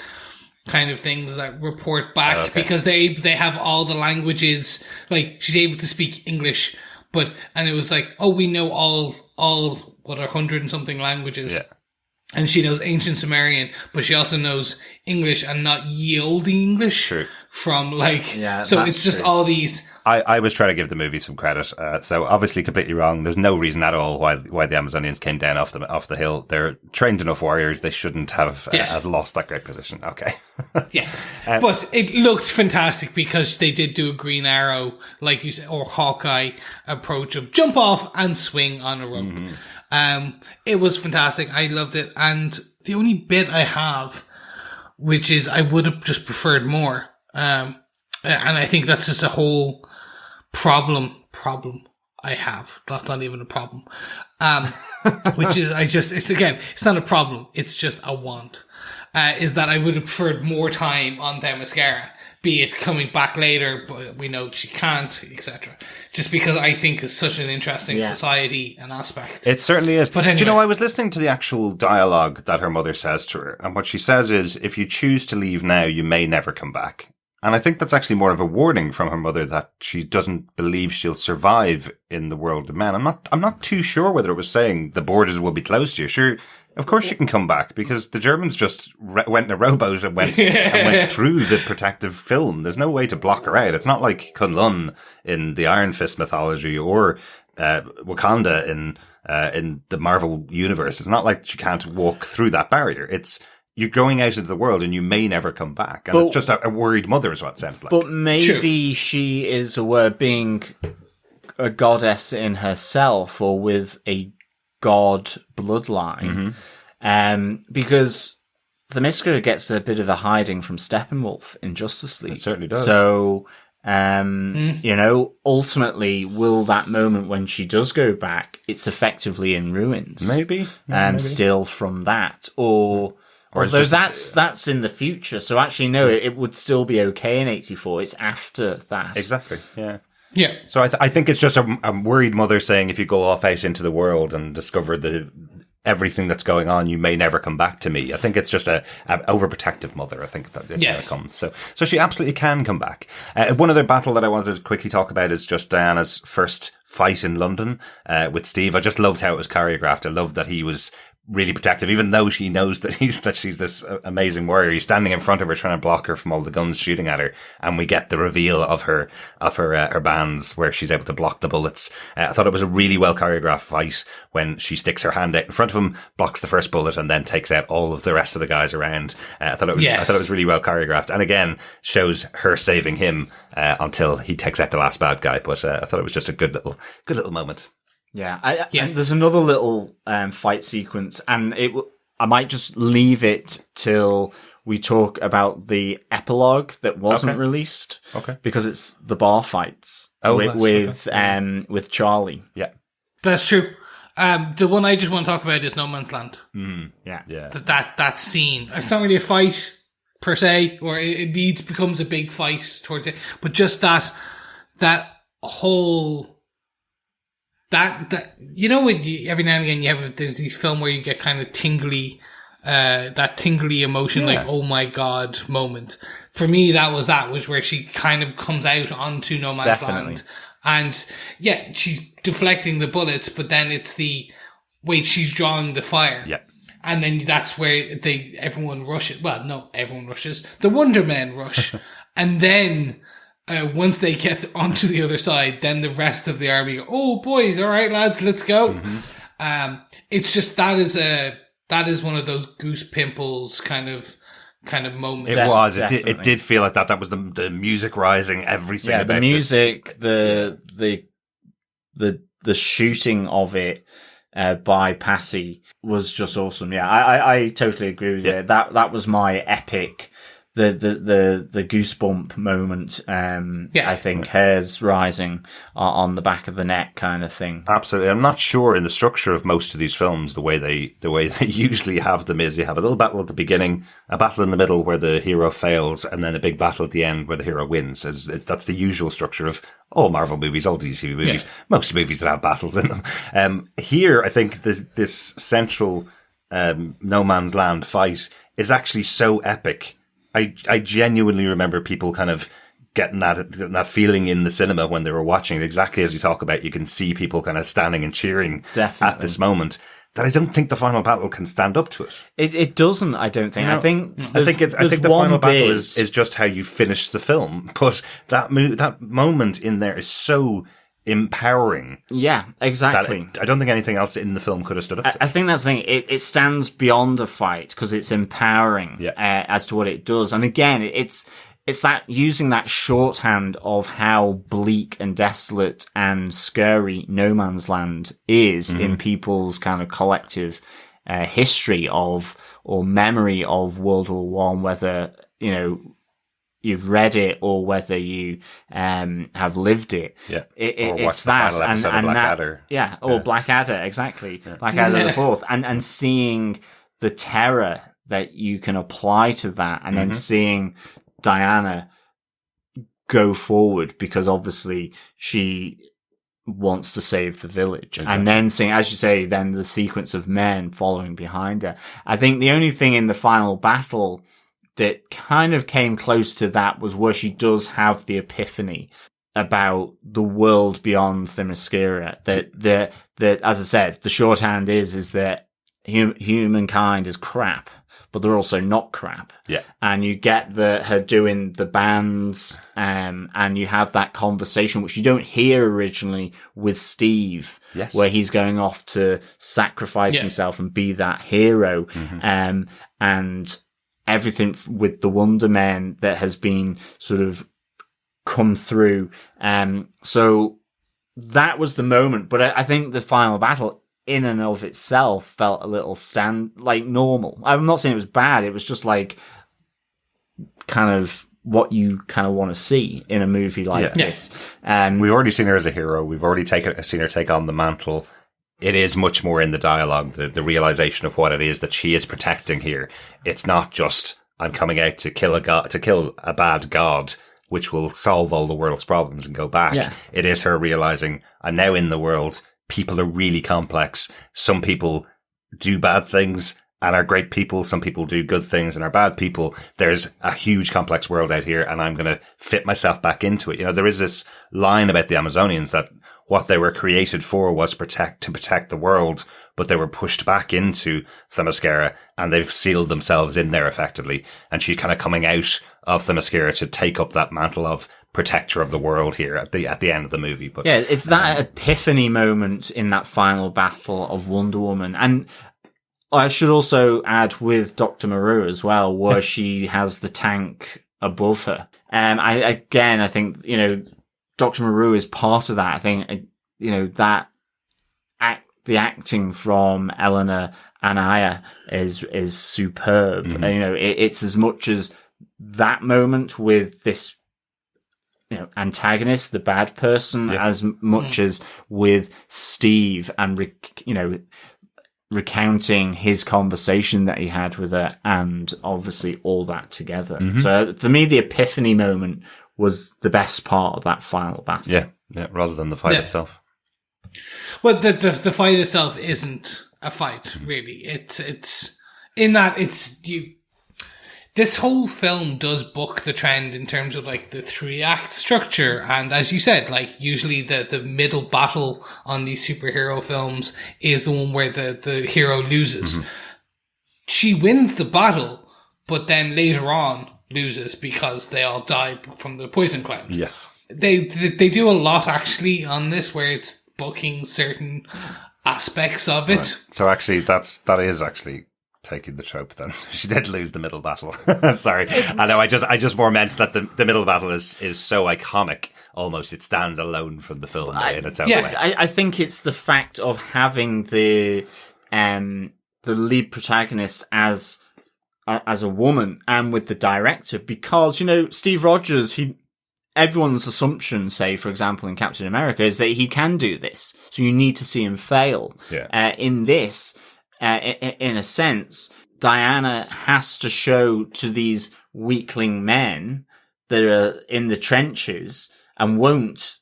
kind of things that report back because they have all the languages. Like, she's able to speak English, and it was like, oh, we know all what are 100 and something languages. Yeah. And she knows ancient Sumerian, but she also knows English and not ye olde English. True. From so it's just all these. I was trying to give the movie some credit. So obviously completely wrong. There's no reason at all why the Amazonians came down off the hill. They're trained enough warriors. They shouldn't have lost that great position. Okay. Yes. But it looked fantastic because they did do a Green Arrow, like you said, or Hawkeye approach of jump off and swing on a rope. Mm-hmm. It was fantastic. I loved it. And the only bit I have, which is I would have just preferred more. And I think that's just a whole problem I have. That's not even a problem. Which is, it's not a problem. It's just a want. Is that I would have preferred more time on Themyscira, be it coming back later, but we know she can't, etc. Just because I think it's such an interesting society and aspect. It certainly is. But anyway. Do you know, I was listening to the actual dialogue that her mother says to her, and what she says is, if you choose to leave now, you may never come back. And I think that's actually more of a warning from her mother that she doesn't believe she'll survive in the world of men. I'm not too sure whether it was saying the borders will be closed to you. Sure, of course you can come back because the Germans just went in a rowboat and went through the protective film. There's no way to block her out. It's not like Kunlun in the Iron Fist mythology or Wakanda in the Marvel universe. It's not like she can't walk through that barrier. You're going out into the world and you may never come back. And it's just a worried mother is what it sounded like. But maybe she is aware being a goddess in herself or with a god bloodline. Because Themyscira gets a bit of a hiding from Steppenwolf in Justice League. It certainly does. So, ultimately, will that moment when she does go back, it's effectively in ruins? Maybe. Still from that. Although that's in the future, so actually no, it would still be okay in 84. It's after that. Exactly. Yeah. Yeah. So I think it's just a worried mother saying, if you go off out into the world and discover everything that's going on, you may never come back to me. I think it's just a overprotective mother. I think that is when it comes. So she absolutely can come back. One other battle that I wanted to quickly talk about is just Diana's first fight in London with Steve. I just loved how it was choreographed. I loved that he was really protective, even though she knows that she's this amazing warrior. He's standing in front of her trying to block her from all the guns shooting at her, and we get the reveal of her bands where she's able to block the bullets. I thought it was a really well choreographed fight when she sticks her hand out in front of him, blocks the first bullet, and then takes out all of the rest of the guys around. I thought it was really well choreographed, and again shows her saving him until he takes out the last bad guy. But I thought it was just a good little moment. Yeah, and there's another little fight sequence, and I might just leave it till we talk about the epilogue that wasn't released. Okay, because it's the bar fights with Charlie. Yeah, that's true. The one I just want to talk about is No Man's Land. Yeah. That scene. It's not really a fight per se, or it becomes a big fight towards it, but just that whole. That when every now and again there's these film where you get kind of tingly that tingly emotion, like, oh my god moment. For me, that was where she kind of comes out onto no man's land. And yeah, she's deflecting the bullets, but then it's she's drawing the fire. Yeah. And then that's where everyone rushes. Well, no, everyone rushes. The Wonder Men rush. And then, once they get onto the other side, then the rest of the army go, oh boys, all right lads, let's go. Mm-hmm. It's just, that is one of those goose pimples kind of moments. It did feel like that. That was the music rising, everything. Yeah, about the music, this. the shooting of it by Patty was just awesome. Yeah, I totally agree with you. That was my epic. The goosebump moment, I think, hairs rising on the back of the neck kind of thing. Absolutely. I'm not sure in the structure of most of these films, the way they usually have them is you have a little battle at the beginning, a battle in the middle where the hero fails, and then a big battle at the end where the hero wins. That's the usual structure of all Marvel movies, all DC movies, most movies that have battles in them. Here, I think this central no man's land fight is actually so epic. I genuinely remember people kind of getting that feeling in the cinema when they were watching it. Exactly as you talk about, you can see people kind of standing and cheering at this moment. That I don't think the final battle can stand up to it. It doesn't. I don't think. I think the final battle is just how you finish the film. But that moment in there is so empowering. Yeah, exactly. I don't think anything else in the film could have stood up to. I think that's the thing. It stands beyond a fight because it's empowering as to what it does. And again, it's that using that shorthand of how bleak and desolate and scary no man's land is in people's kind of collective history of or memory of World War One, whether you've read it or whether you have lived it. Yeah. It's that and Blackadder. That, or Blackadder, exactly. Yeah. Blackadder the Fourth. And seeing the terror that you can apply to that and then seeing Diana go forward because obviously she wants to save the village. And then seeing, as you say, then the sequence of men following behind her. I think the only thing in the final battle that kind of came close to that was where she does have the epiphany about the world beyond Themyscira. That as I said, the shorthand is that humankind is crap, but they're also not crap. Yeah. And you get her doing the bands, and you have that conversation, which you don't hear originally with Steve, where he's going off to sacrifice himself and be that hero. And everything with the Wonder Men that has been sort of come through. So that was the moment. But I think the final battle in and of itself felt a little normal. I'm not saying it was bad. It was just like kind of what you kind of want to see in a movie like this. We've already seen her as a hero. We've already seen her take on the mantle. It is much more in the dialogue, the realization of what it is that she is protecting here. It's not just, I'm coming out to kill a bad god, which will solve all the world's problems and go back. Yeah. It is her realizing, I'm now in the world. People are really complex. Some people do bad things and are great people. Some people do good things and are bad people. There's a huge complex world out here, and I'm going to fit myself back into it. There is this line about the Amazonians that what they were created for was to protect the world, but they were pushed back into Themyscira and they've sealed themselves in there effectively. And she's kind of coming out of Themyscira to take up that mantle of protector of the world here at the end of the movie. But yeah, it's that epiphany moment in that final battle of Wonder Woman. And I should also add with Dr. Maru as well, where she has the tank above her. I think, Dr. Maru is part of that. I think, the acting from Eleanor Anaya is superb. Mm-hmm. It's as much as that moment with this, antagonist, the bad person, as much as with Steve and, recounting his conversation that he had with her and obviously all that together. Mm-hmm. So for me, the epiphany moment was the best part of that final battle. Yeah, rather than the fight itself. Well, the fight itself isn't a fight, really. It's In that this whole film does buck the trend in terms of like the 3-act structure, and as you said, like usually the middle battle on these superhero films is the one where the hero loses. Mm-hmm. She wins the battle, but then later on loses because they all die from the poison cloud. Yes. They do a lot actually on this where it's booking certain aspects of it. Right. So actually that is actually taking the trope then. So she did lose the middle battle. Sorry. I know I just more meant that the middle battle is so iconic almost it stands alone from the film in its own way. I think it's the fact of having the lead protagonist as a woman and with the director, because, you know, Steve Rogers, everyone's assumption, say, for example, in Captain America, is that he can do this. So you need to see him fail. Yeah. In this, in a sense, Diana has to show to these weakling men that are in the trenches and won't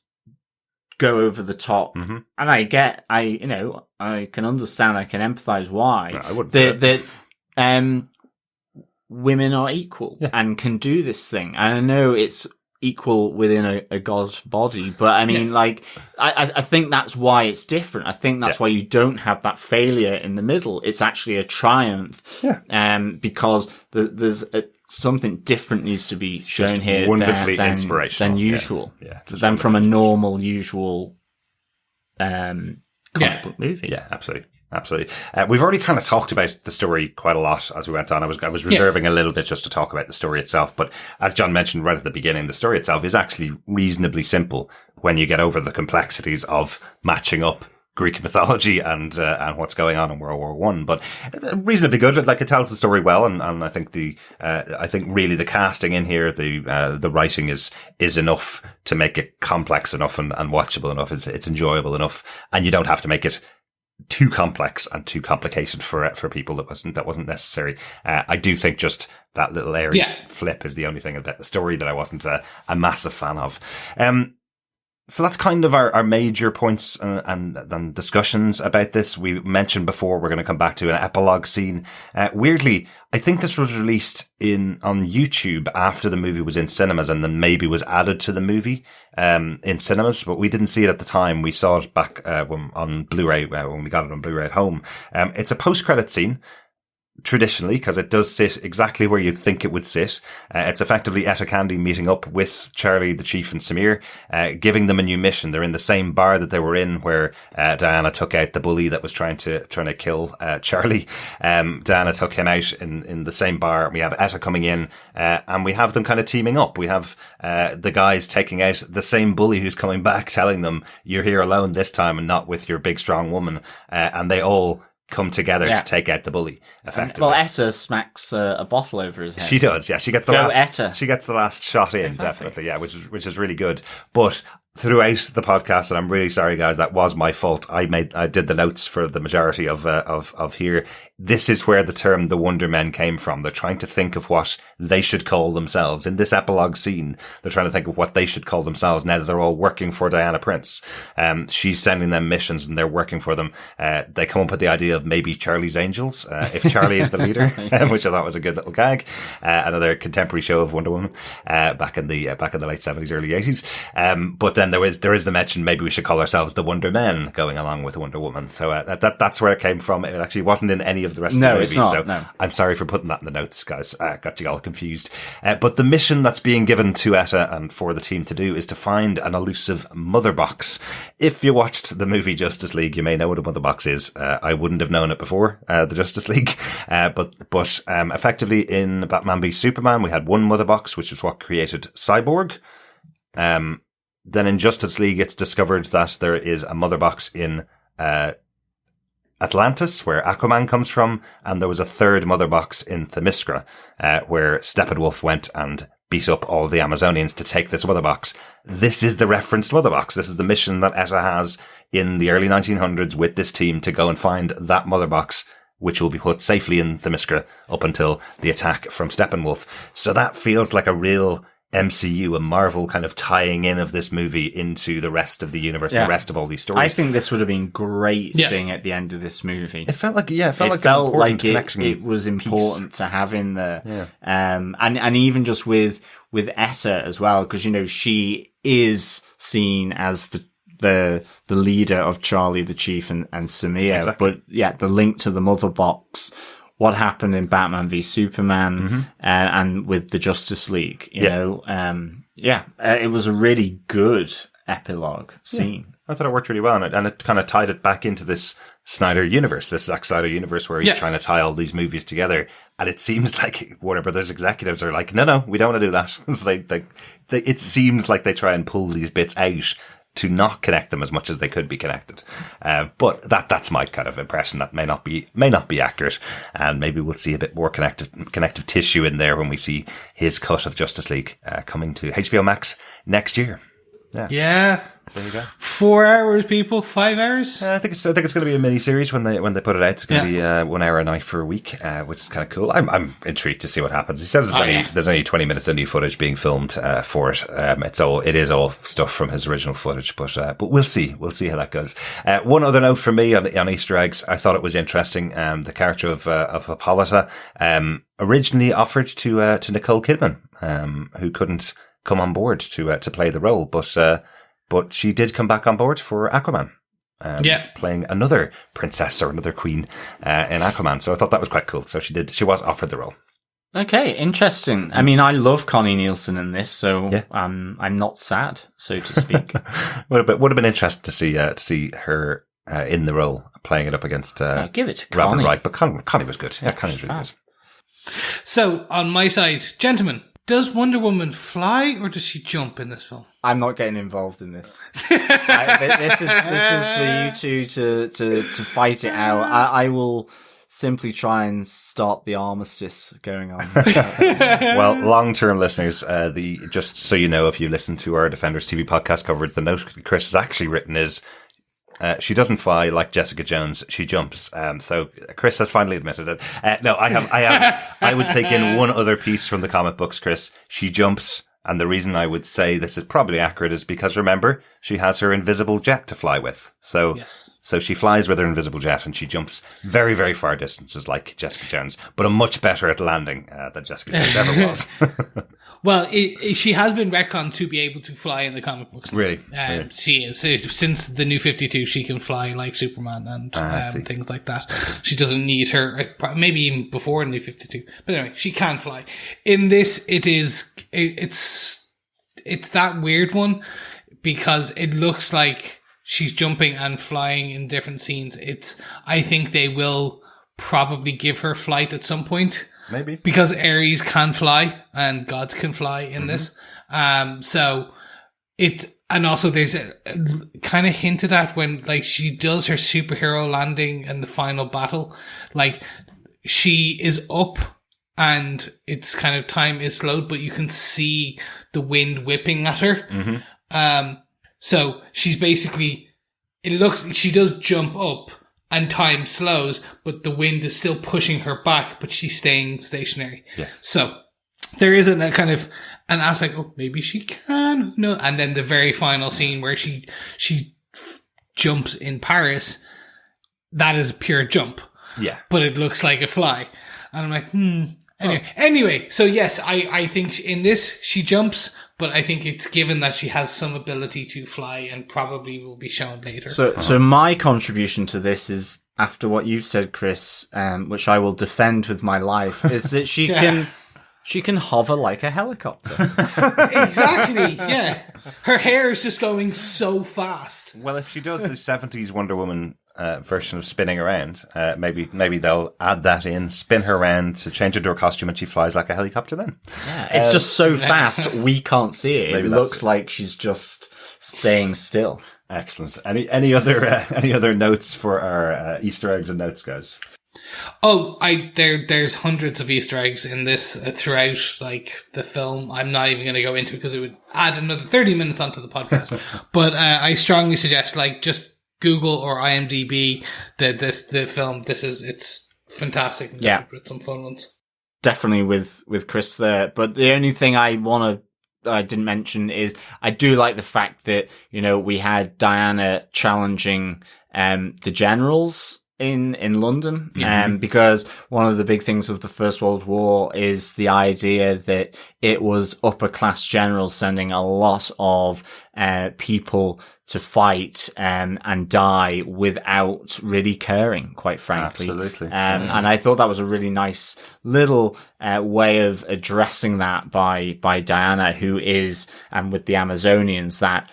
go over the top. Mm-hmm. And I can understand, I can empathize why. No, I wouldn't. That women are equal and can do this thing. And I know it's equal within a god's body, but I mean, I think that's why it's different. I think that's why you don't have that failure in the middle. It's actually a triumph, because there's something different needs to be shown just here, wonderfully inspirational than usual, than from a normal, usual comic book movie. Yeah, absolutely. Absolutely. We've already kind of talked about the story quite a lot as we went on. I was reserving a little bit just to talk about the story itself. But as John mentioned right at the beginning, the story itself is actually reasonably simple when you get over the complexities of matching up Greek mythology and what's going on in World War One. But reasonably good. Like, it tells the story well. And I think I think really the casting in here, the writing is enough to make it complex enough and watchable enough. It's enjoyable enough. And you don't have to make it too complex and too complicated for people. That wasn't necessary. I do think just that little Ares flip is the only thing about the story that I wasn't a massive fan of. So that's kind of our major points and discussions about this. We mentioned before we're going to come back to an epilogue scene. Weirdly, I think this was released on YouTube after the movie was in cinemas, and then maybe was added to the movie in cinemas, but we didn't see it at the time. We saw it back on Blu-ray when we got it on Blu-ray at home. It's a post-credit scene. Traditionally, because it does sit exactly where you'd think it would sit. It's effectively Etta Candy meeting up with Charlie, the Chief, and Samir, giving them a new mission. They're in the same bar that they were in where Diana took out the bully that was trying to kill Charlie. Diana took him out in the same bar. We have Etta coming in, and we have them kind of teaming up. We have the guys taking out the same bully who's coming back, telling them, "You're here alone this time and not with your big strong woman," and they all come together to take out the bully, effectively. Well, Etta smacks a bottle over his head. She does, yeah. She gets the last shot in, definitely, yeah, which is really good. But throughout the podcast, and I'm really sorry, guys, that was my fault. I did the notes for the majority of here. This is where the term the Wonder Men came from. They're trying to think of what they should call themselves. In this epilogue scene, they're trying to think of what they should call themselves now that they're all working for Diana Prince. She's sending them missions and they're working for them. They come up with the idea of maybe Charlie's Angels, if Charlie is the leader, which I thought was a good little gag. Another contemporary show of Wonder Woman, back in the late 70s, early 80s. But then there is the mention, maybe we should call ourselves the Wonder Men, going along with Wonder Woman. So, that's where it came from. It actually wasn't in any of the rest of the movie. It's not, so I'm sorry for putting that in the notes, guys. Got you all confused. But the mission that's being given to Etta and for the team to do is to find an elusive mother box. If you watched the movie Justice League, you may know what a mother box is. I wouldn't have known it before the Justice League. But effectively in Batman v Superman, we had one mother box, which is what created Cyborg. Then in Justice League, it's discovered that there is a mother box in Atlantis, where Aquaman comes from, and there was a third mother box in Themyscira, where Steppenwolf went and beat up all the Amazonians to take this mother box. This is the referenced mother box. This is the mission that Etta has in the early 1900s with this team to go and find that mother box, which will be put safely in Themyscira up until the attack from Steppenwolf. So that feels like a real MCU and Marvel kind of tying in of this movie into the rest of the universe and the rest of all these stories. I think this would have been great being at the end of this movie. It felt like, it felt like it was important to have in there. Yeah. And even just with Etta as well, because, you know, she is seen as the leader of Charlie the Chief and Samir. Exactly. But yeah, the link to the mother box, what happened in Batman v Superman, and with the Justice League, you know, it was a really good epilogue scene. I thought it worked really well, and it kind of tied it back into this Snyder universe, this Zack Snyder universe, where he's trying to tie all these movies together. And it seems like Warner Brothers executives are like, no, we don't want to do that. So it seems like they try and pull these bits out to not connect them as much as they could be connected. But that's my kind of impression. That may not be accurate. And maybe we'll see a bit more connective tissue in there when we see his cut of Justice League, coming to HBO Max next year. Yeah. There you go. 4 hours, people. 5 hours. I think it's going to be a mini series when they put it out. It's going to be 1 hour a night for a week, which is kind of cool. I'm intrigued to see what happens. He says there's only 20 minutes of new footage being filmed for it. It is all stuff from his original footage, but we'll see. We'll see how that goes. One other note from me on Easter eggs. I thought it was interesting. The character of Hippolyta, originally offered to Nicole Kidman, who couldn't come on board to play the role, but she did come back on board for Aquaman, playing another princess or another queen in Aquaman. So I thought that was quite cool. So she was offered the role. Okay, interesting. I mean, I love Connie Nielsen in this, so I'm not sad, so to speak. would have been interesting to see her in the role, playing it up against give it to Robin Connie. Wright. But Connie was good. Yeah, Connie was really good. So on my side, gentlemen, does Wonder Woman fly or does she jump in this film? I'm not getting involved in this. This is for you two to fight it out. I will simply try and start the armistice going on. Well, long-term listeners, just so you know, if you listen to our Defenders TV podcast coverage, the note Chris has actually written is, she doesn't fly like Jessica Jones. She jumps. So Chris has finally admitted it. No, I would take in one other piece from the comic books, Chris. She jumps. And the reason I would say this is probably accurate is because, remember, she has her invisible jet to fly with. So she flies with her invisible jet and she jumps very, very far distances like Jessica Jones, but I'm much better at landing than Jessica Jones ever was. Well, she has been retconned to be able to fly in the comic books. Really? She is. Since the New 52, she can fly like Superman and things like that. She doesn't need her, maybe even before the New 52. But anyway, she can fly. In this, it's that weird one because it looks like she's jumping and flying in different scenes. I think they will probably give her flight at some point. Maybe. Because Ares can fly and gods can fly in this. And also there's kind of hinted at when like she does her superhero landing in the final battle, like she is up and it's kind of time is slowed, but you can see the wind whipping at her. So she's basically, it looks like she does jump up and time slows, but the wind is still pushing her back, but she's staying stationary. Yeah. So there is a kind of an aspect, maybe she can, no. And then the very final scene where she jumps in Paris, that is a pure jump. Yeah. But it looks like a fly. And I'm like, Anyway, so yes, I think in this she jumps, but I think it's given that she has some ability to fly and probably will be shown later. So my contribution to this is, after what you've said, Chris, which I will defend with my life, is that she can hover like a helicopter. Exactly, yeah. Her hair is just going so fast. Well, if she does the 70s Wonder Woman version of spinning around, maybe they'll add that in, spin her around to change into her costume, and she flies like a helicopter then. Yeah, it's just so fast we can't see it. It looks like she's just staying still. Excellent. Any other notes for our Easter eggs and notes, guys? There's hundreds of Easter eggs in this throughout like the film. I'm not even going to go into it because it would add another 30 minutes onto the podcast. But I strongly suggest just Google or IMDb the film. It's fantastic. Yeah, it's some fun ones. Definitely with Chris there. But the only thing I want to I didn't mention is I do like the fact that, you know, we had Diana challenging, the generals in London. Because one of the big things of the First World War is the idea that it was upper class generals sending a lot of, people to fight, and die without really caring, quite frankly. Absolutely. And I thought that was a really nice little, way of addressing that by Diana, who is, and with the Amazonians that,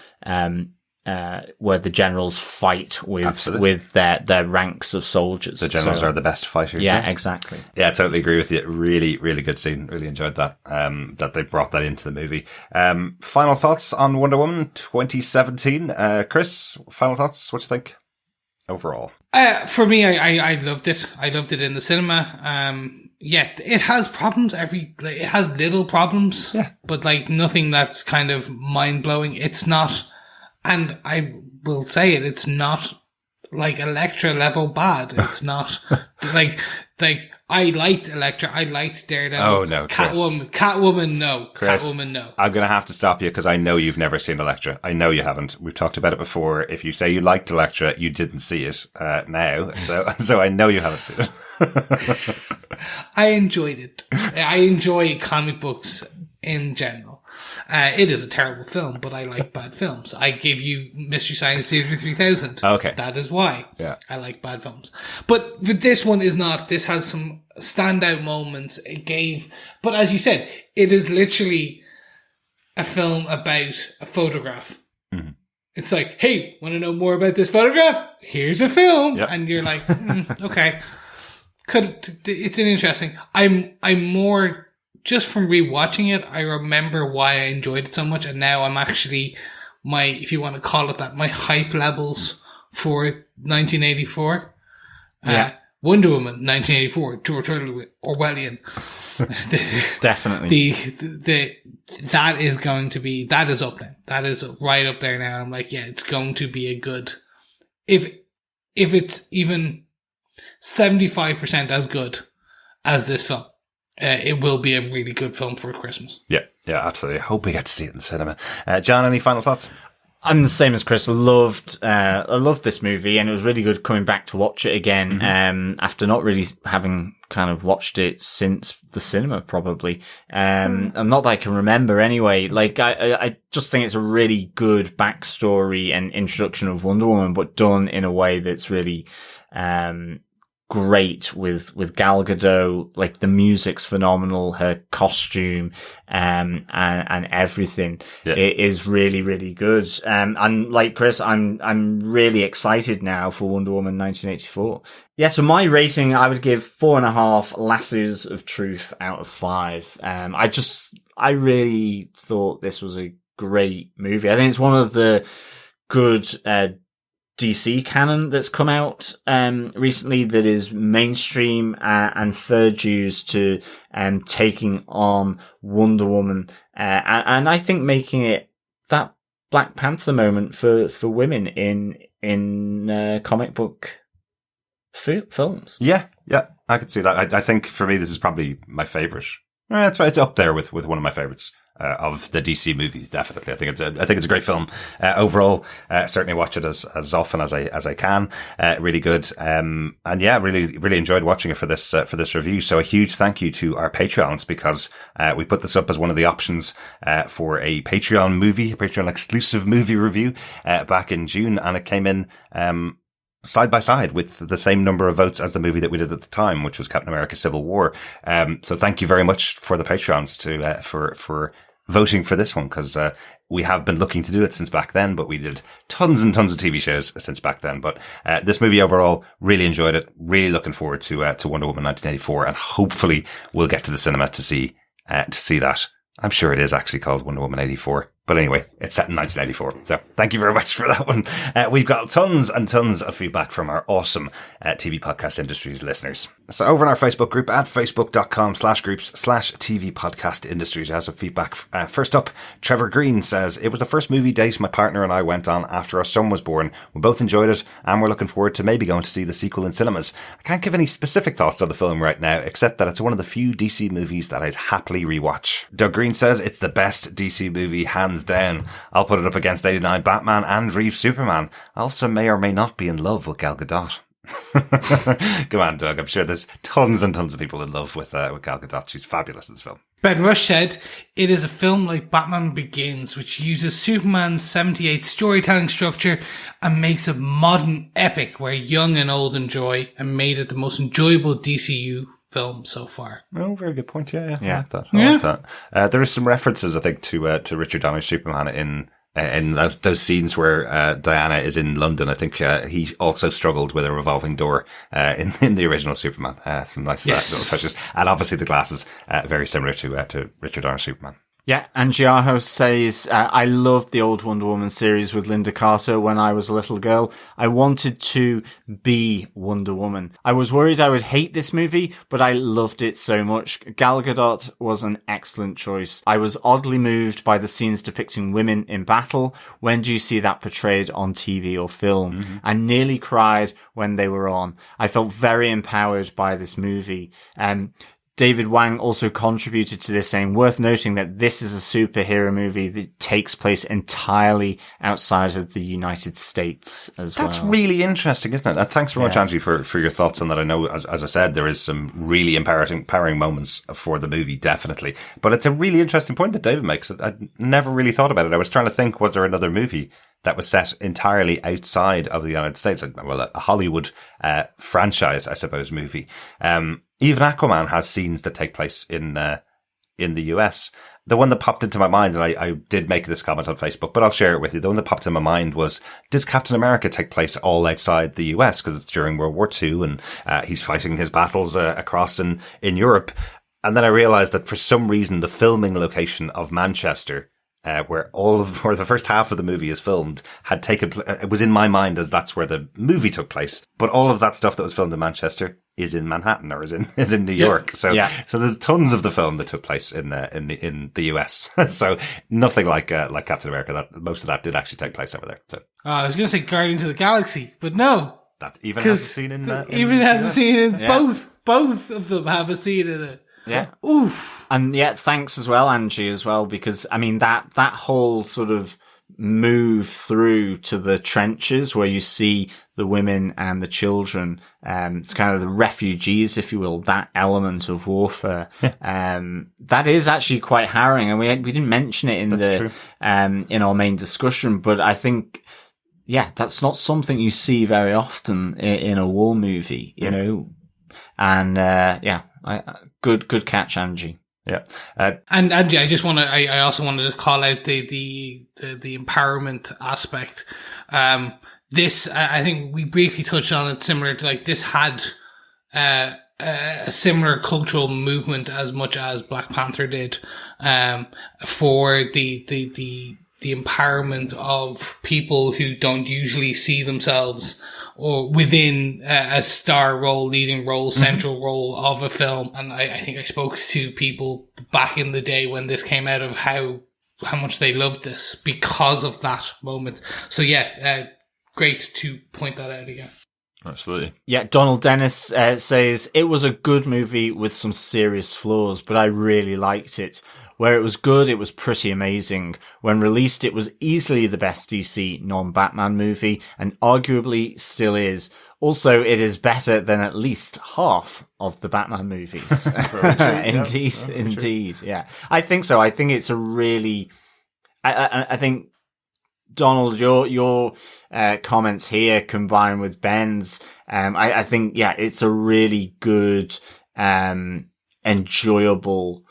where the generals fight with their ranks of soldiers. The generals are the best fighters. Yeah, exactly. Yeah, I totally agree with you. Really, really good scene. Really enjoyed that, that they brought that into the movie. Final thoughts on Wonder Woman 2017. Chris, final thoughts? What do you think overall? For me, I loved it. I loved it in the cinema. Yeah, it has problems. It has little problems, but like nothing that's kind of mind blowing. It's not. And I will say it, it's not like Elektra level bad. It's not like I liked Elektra, I liked Daredevil. Oh no, Catwoman, no. Chris, Catwoman, no. I'm going to have to stop you because I know you've never seen Elektra. I know you haven't. We've talked about it before. If you say you liked Elektra, you didn't see it now. So I know you haven't seen it. I enjoyed it. I enjoy comic books in general. It is a terrible film, but I like bad films. I give you Mystery Science Theater 3000. Okay. That is why. Yeah. I like bad films. But this one is not. This has some standout moments. But as you said, it is literally a film about a photograph. Mm-hmm. It's like, hey, want to know more about this photograph? Here's a film. Yep. And you're like, okay. It's an interesting. I'm more... Just from rewatching it, I remember why I enjoyed it so much, and now I'm actually if you want to call it that, my hype levels for 1984. Wonder Woman 1984, George Orwellian. Definitely. That is up now. That is right up there now. I'm like, yeah, it's going to be a good. If it's even 75% as good as this film. It will be a really good film for Christmas. Yeah, absolutely. I hope we get to see it in the cinema. John, any final thoughts? I'm the same as Chris. I loved this movie, and it was really good coming back to watch it again. After not really having kind of watched it since the cinema, probably. And not that I can remember anyway. Like, I just think it's a really good backstory and introduction of Wonder Woman, but done in a way that's really, great with Gal Gadot. Like, the music's phenomenal, her costume, and everything. It is really, really good. And like Chris, I'm really excited now for Wonder Woman 1984. Yeah, so my rating, I would give 4.5 lassos of truth out of 5. I really thought this was a great movie. I think it's one of the good, DC canon that's come out recently that is mainstream and fair dues to taking on Wonder Woman and I think making it that Black Panther moment for women in comic book films. Yeah, I could see that. I think for me this is probably my favorite. It's up there with one of my favorites. Of the DC movies, definitely. I think it's a great film overall. Certainly watch it as often as I can. Really good. And yeah, really enjoyed watching it for this review. So a huge thank you to our Patreons, because we put this up as one of the options for a Patreon exclusive movie review back in June, and it came in side by side with the same number of votes as the movie that we did at the time, which was Captain America: Civil War. So thank you very much for the Patreons for voting for this one, because we have been looking to do it since back then, but we did tons and tons of TV shows since back then. But this movie overall, really enjoyed it. Really looking forward to Wonder Woman 1984, and hopefully we'll get to the cinema to see that. I'm sure it is actually called Wonder Woman 84. But anyway, it's set in 1994. So thank you very much for that one. We've got tons and tons of feedback from our awesome TV Podcast Industries listeners. So over in our Facebook group at facebook.com/groups/TV Podcast Industries has some feedback. First up, Trevor Green says, it was the first movie date my partner and I went on after our son was born. We both enjoyed it and we're looking forward to maybe going to see the sequel in cinemas. I can't give any specific thoughts on the film right now, except that it's one of the few DC movies that I'd happily rewatch. Doug Green says, it's the best DC movie, hands down. I'll put it up against 89 Batman and Reeve Superman. I also may or may not be in love with Gal Gadot. Come on, Doug. I'm sure there's tons and tons of people in love with Gal Gadot. She's fabulous in this film. Ben Rush said, it is a film like Batman Begins, which uses Superman's 78 storytelling structure and makes a modern epic where young and old enjoy, and made it the most enjoyable DCU film so far. Oh, very good point. Yeah. I like that. I like that. There is some references, I think, to Richard Donner's Superman in those scenes where Diana is in London. I think he also struggled with a revolving door in the original Superman. Some nice little touches, and obviously the glasses very similar to Richard Donner's Superman. Yeah, and Giajo says, I loved the old Wonder Woman series with Linda Carter when I was a little girl. I wanted to be Wonder Woman. I was worried I would hate this movie, but I loved it so much. Gal Gadot was an excellent choice. I was oddly moved by the scenes depicting women in battle. When do you see that portrayed on TV or film? Mm-hmm. I nearly cried when they were on. I felt very empowered by this movie. David Wang also contributed to this, saying, worth noting that this is a superhero movie that takes place entirely outside of the United States as well. That's really interesting, isn't it? And thanks very much, Angie, for your thoughts on that. I know, as I said, there is some really empowering moments for the movie, definitely. But it's a really interesting point that David makes. I'd never really thought about it. I was trying to think, was there another movie that was set entirely outside of the United States? Well, a Hollywood franchise, I suppose, movie. Even Aquaman has scenes that take place in the US. The one that popped into my mind, and I did make this comment on Facebook, but I'll share it with you. The one that popped in my mind was, does Captain America take place all outside the US? Because it's during World War II and he's fighting his battles across in Europe. And then I realized that for some reason, the filming location of Manchester, where the first half of the movie is filmed, it was in my mind as that's where the movie took place. But all of that stuff that was filmed in Manchester is in Manhattan, or is in New York. So there's tons of the film that took place in the US. So nothing like Captain America. That most of that did actually take place over there. So I was going to say Guardians of the Galaxy, but no, that even has a scene in a scene in both of them have a scene in it. Yeah. Oof. And thanks as well, Angie, as well, because I mean that whole sort of move through to the trenches where you see the women and the children, it's kind of the refugees, if you will, that element of warfare. That is actually quite harrowing, and we didn't mention it in our main discussion, but I think, that's not something you see very often in a war movie, you know, and, good catch, Angie. Yeah. And Angie, I also wanted to call out the empowerment aspect. This, I think we briefly touched on it, similar to this had, a similar cultural movement as much as Black Panther did, for the empowerment of people who don't usually see themselves or within a star role, leading role, central role of a film. And I think I spoke to people back in the day when this came out of how much they loved this because of that moment. So great to point that out again. Absolutely. Yeah, Donald Dennis says, it was a good movie with some serious flaws, but I really liked it. Where it was good, it was pretty amazing. When released, it was easily the best DC non-Batman movie, and arguably still is. Also, it is better than at least half of the Batman movies. Indeed. Yeah. I think so. I think it's a really, I think, Donald, your comments here combined with Ben's, I think, it's a really good, enjoyable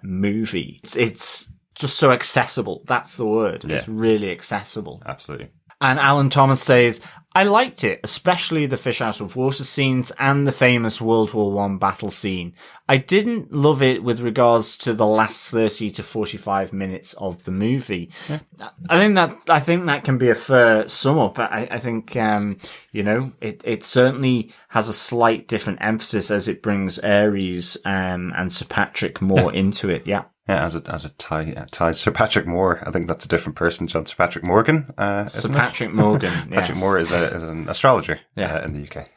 movie. It's just so accessible. That's the word. Yeah. It's really accessible. Absolutely. And Alan Thomas says, I liked it, especially the fish out of water scenes and the famous World War One battle scene. I didn't love it with regards to the last 30 to 45 minutes of the movie. Yeah. I think that can be a fair sum up. I think, it certainly has a slight different emphasis as it brings Ares, and Sir Patrick more into it. Yeah. Yeah, as it ties Sir Patrick Moore. I think that's a different person, John. Sir Patrick Morgan. Sir Patrick Morgan. Yes. Patrick Moore is an astrologer. In the UK.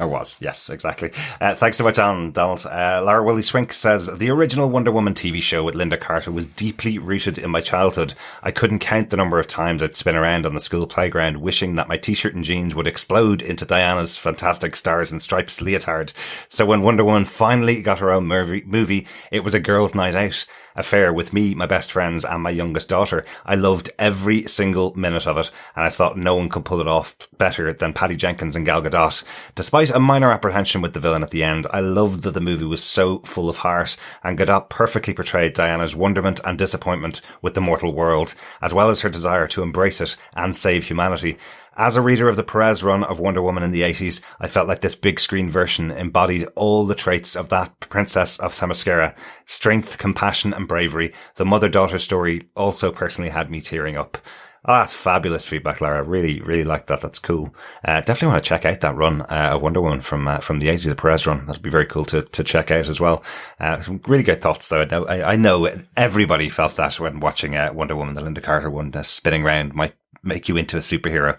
Or was. Yes, exactly. Thanks so much, Alan Donald. Lara Willie Swink says, the original Wonder Woman TV show with Linda Carter was deeply rooted in my childhood. I couldn't count the number of times I'd spin around on the school playground wishing that my t-shirt and jeans would explode into Diana's fantastic Stars and Stripes leotard. So when Wonder Woman finally got her own movie, it was a girl's night out affair with me, my best friends, and my youngest daughter. I loved every single minute of it, and I thought no one could pull it off better than Patty Jenkins and Gal Gadot. Despite a minor apprehension with the villain at the end, I loved that the movie was so full of heart, and Gadot perfectly portrayed Diana's wonderment and disappointment with the mortal world, as well as her desire to embrace it and save humanity. As a reader of the Perez run of Wonder Woman in the 80s, I felt like this big screen version embodied all the traits of that Princess of Themyscira. Strength, compassion and bravery. The mother-daughter story also personally had me tearing up. Oh, that's fabulous feedback, Lara. Really, really like that. That's cool. Definitely want to check out that run, of Wonder Woman from the 80s, the Perez run. That'd be very cool to check out as well. Some really great thoughts though. I know everybody felt that when watching, Wonder Woman, the Linda Carter one, spinning around might make you into a superhero.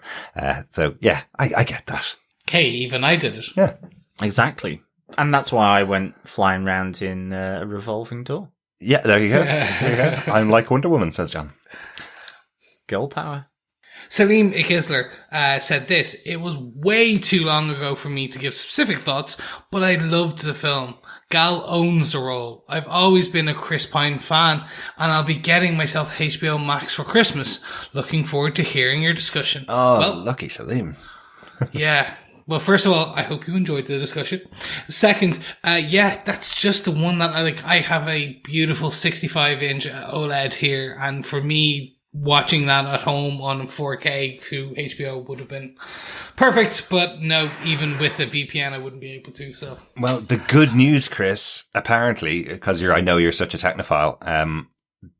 So yeah, I get that. Okay, even I did it. Yeah, exactly. And that's why I went flying round in a revolving door. Yeah, there you go. There you go. I'm like Wonder Woman, says John. Girl power. Salim Ikisler said this: it was way too long ago for me to give specific thoughts, but I loved the film. Gal owns the role. I've always been a Chris Pine fan, and I'll be getting myself HBO Max for Christmas. Looking forward to hearing your discussion. Oh, well, lucky Salim. Yeah. Well, first of all, I hope you enjoyed the discussion. Second, that's just the one that I like. I have a beautiful 65-inch OLED here, and for me, watching that at home on 4K through HBO would have been perfect, but no, even with the VPN I wouldn't be able to. So, well, the good news, Chris, apparently, because I know you're such a technophile,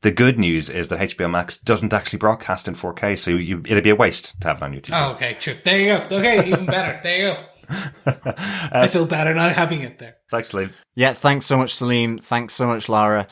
the good news is that HBO Max doesn't actually broadcast in 4K, so it'd be a waste to have it on your TV. Oh, okay, true. There you go. Okay, even better. There you go. I feel better not having it there. Thanks, Salim. Yeah, thanks so much, Salim. Thanks so much, Lara.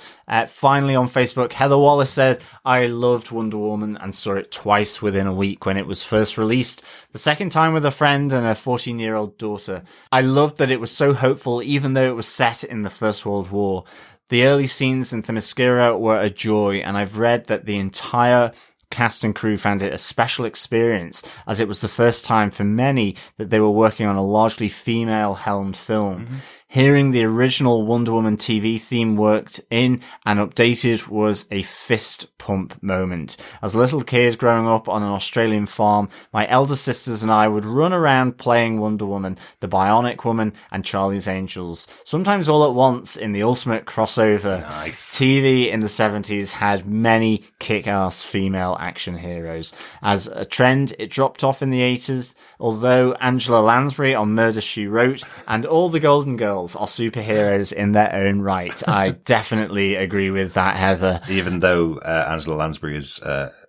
Finally, on Facebook, Heather Wallace said, I loved Wonder Woman and saw it twice within a week when it was first released. The second time with a friend and a 14-year-old daughter. I loved that it was so hopeful, even though it was set in the First World War. The early scenes in Themyscira were a joy, and I've read that the entire cast and crew found it a special experience, as it was the first time for many that they were working on a largely female-helmed film. Mm-hmm. Hearing the original Wonder Woman TV theme worked in and updated was a fist pump moment. As a little kid growing up on an Australian farm, my elder sisters and I would run around playing Wonder Woman, the Bionic Woman, and Charlie's Angels, sometimes all at once in the ultimate crossover. Nice. TV in the 70s had many kick-ass female action heroes. As a trend, it dropped off in the 80s, although Angela Lansbury on Murder, She Wrote and all the Golden Girls are superheroes in their own right. I definitely agree with that, Heather. Even though Angela Lansbury is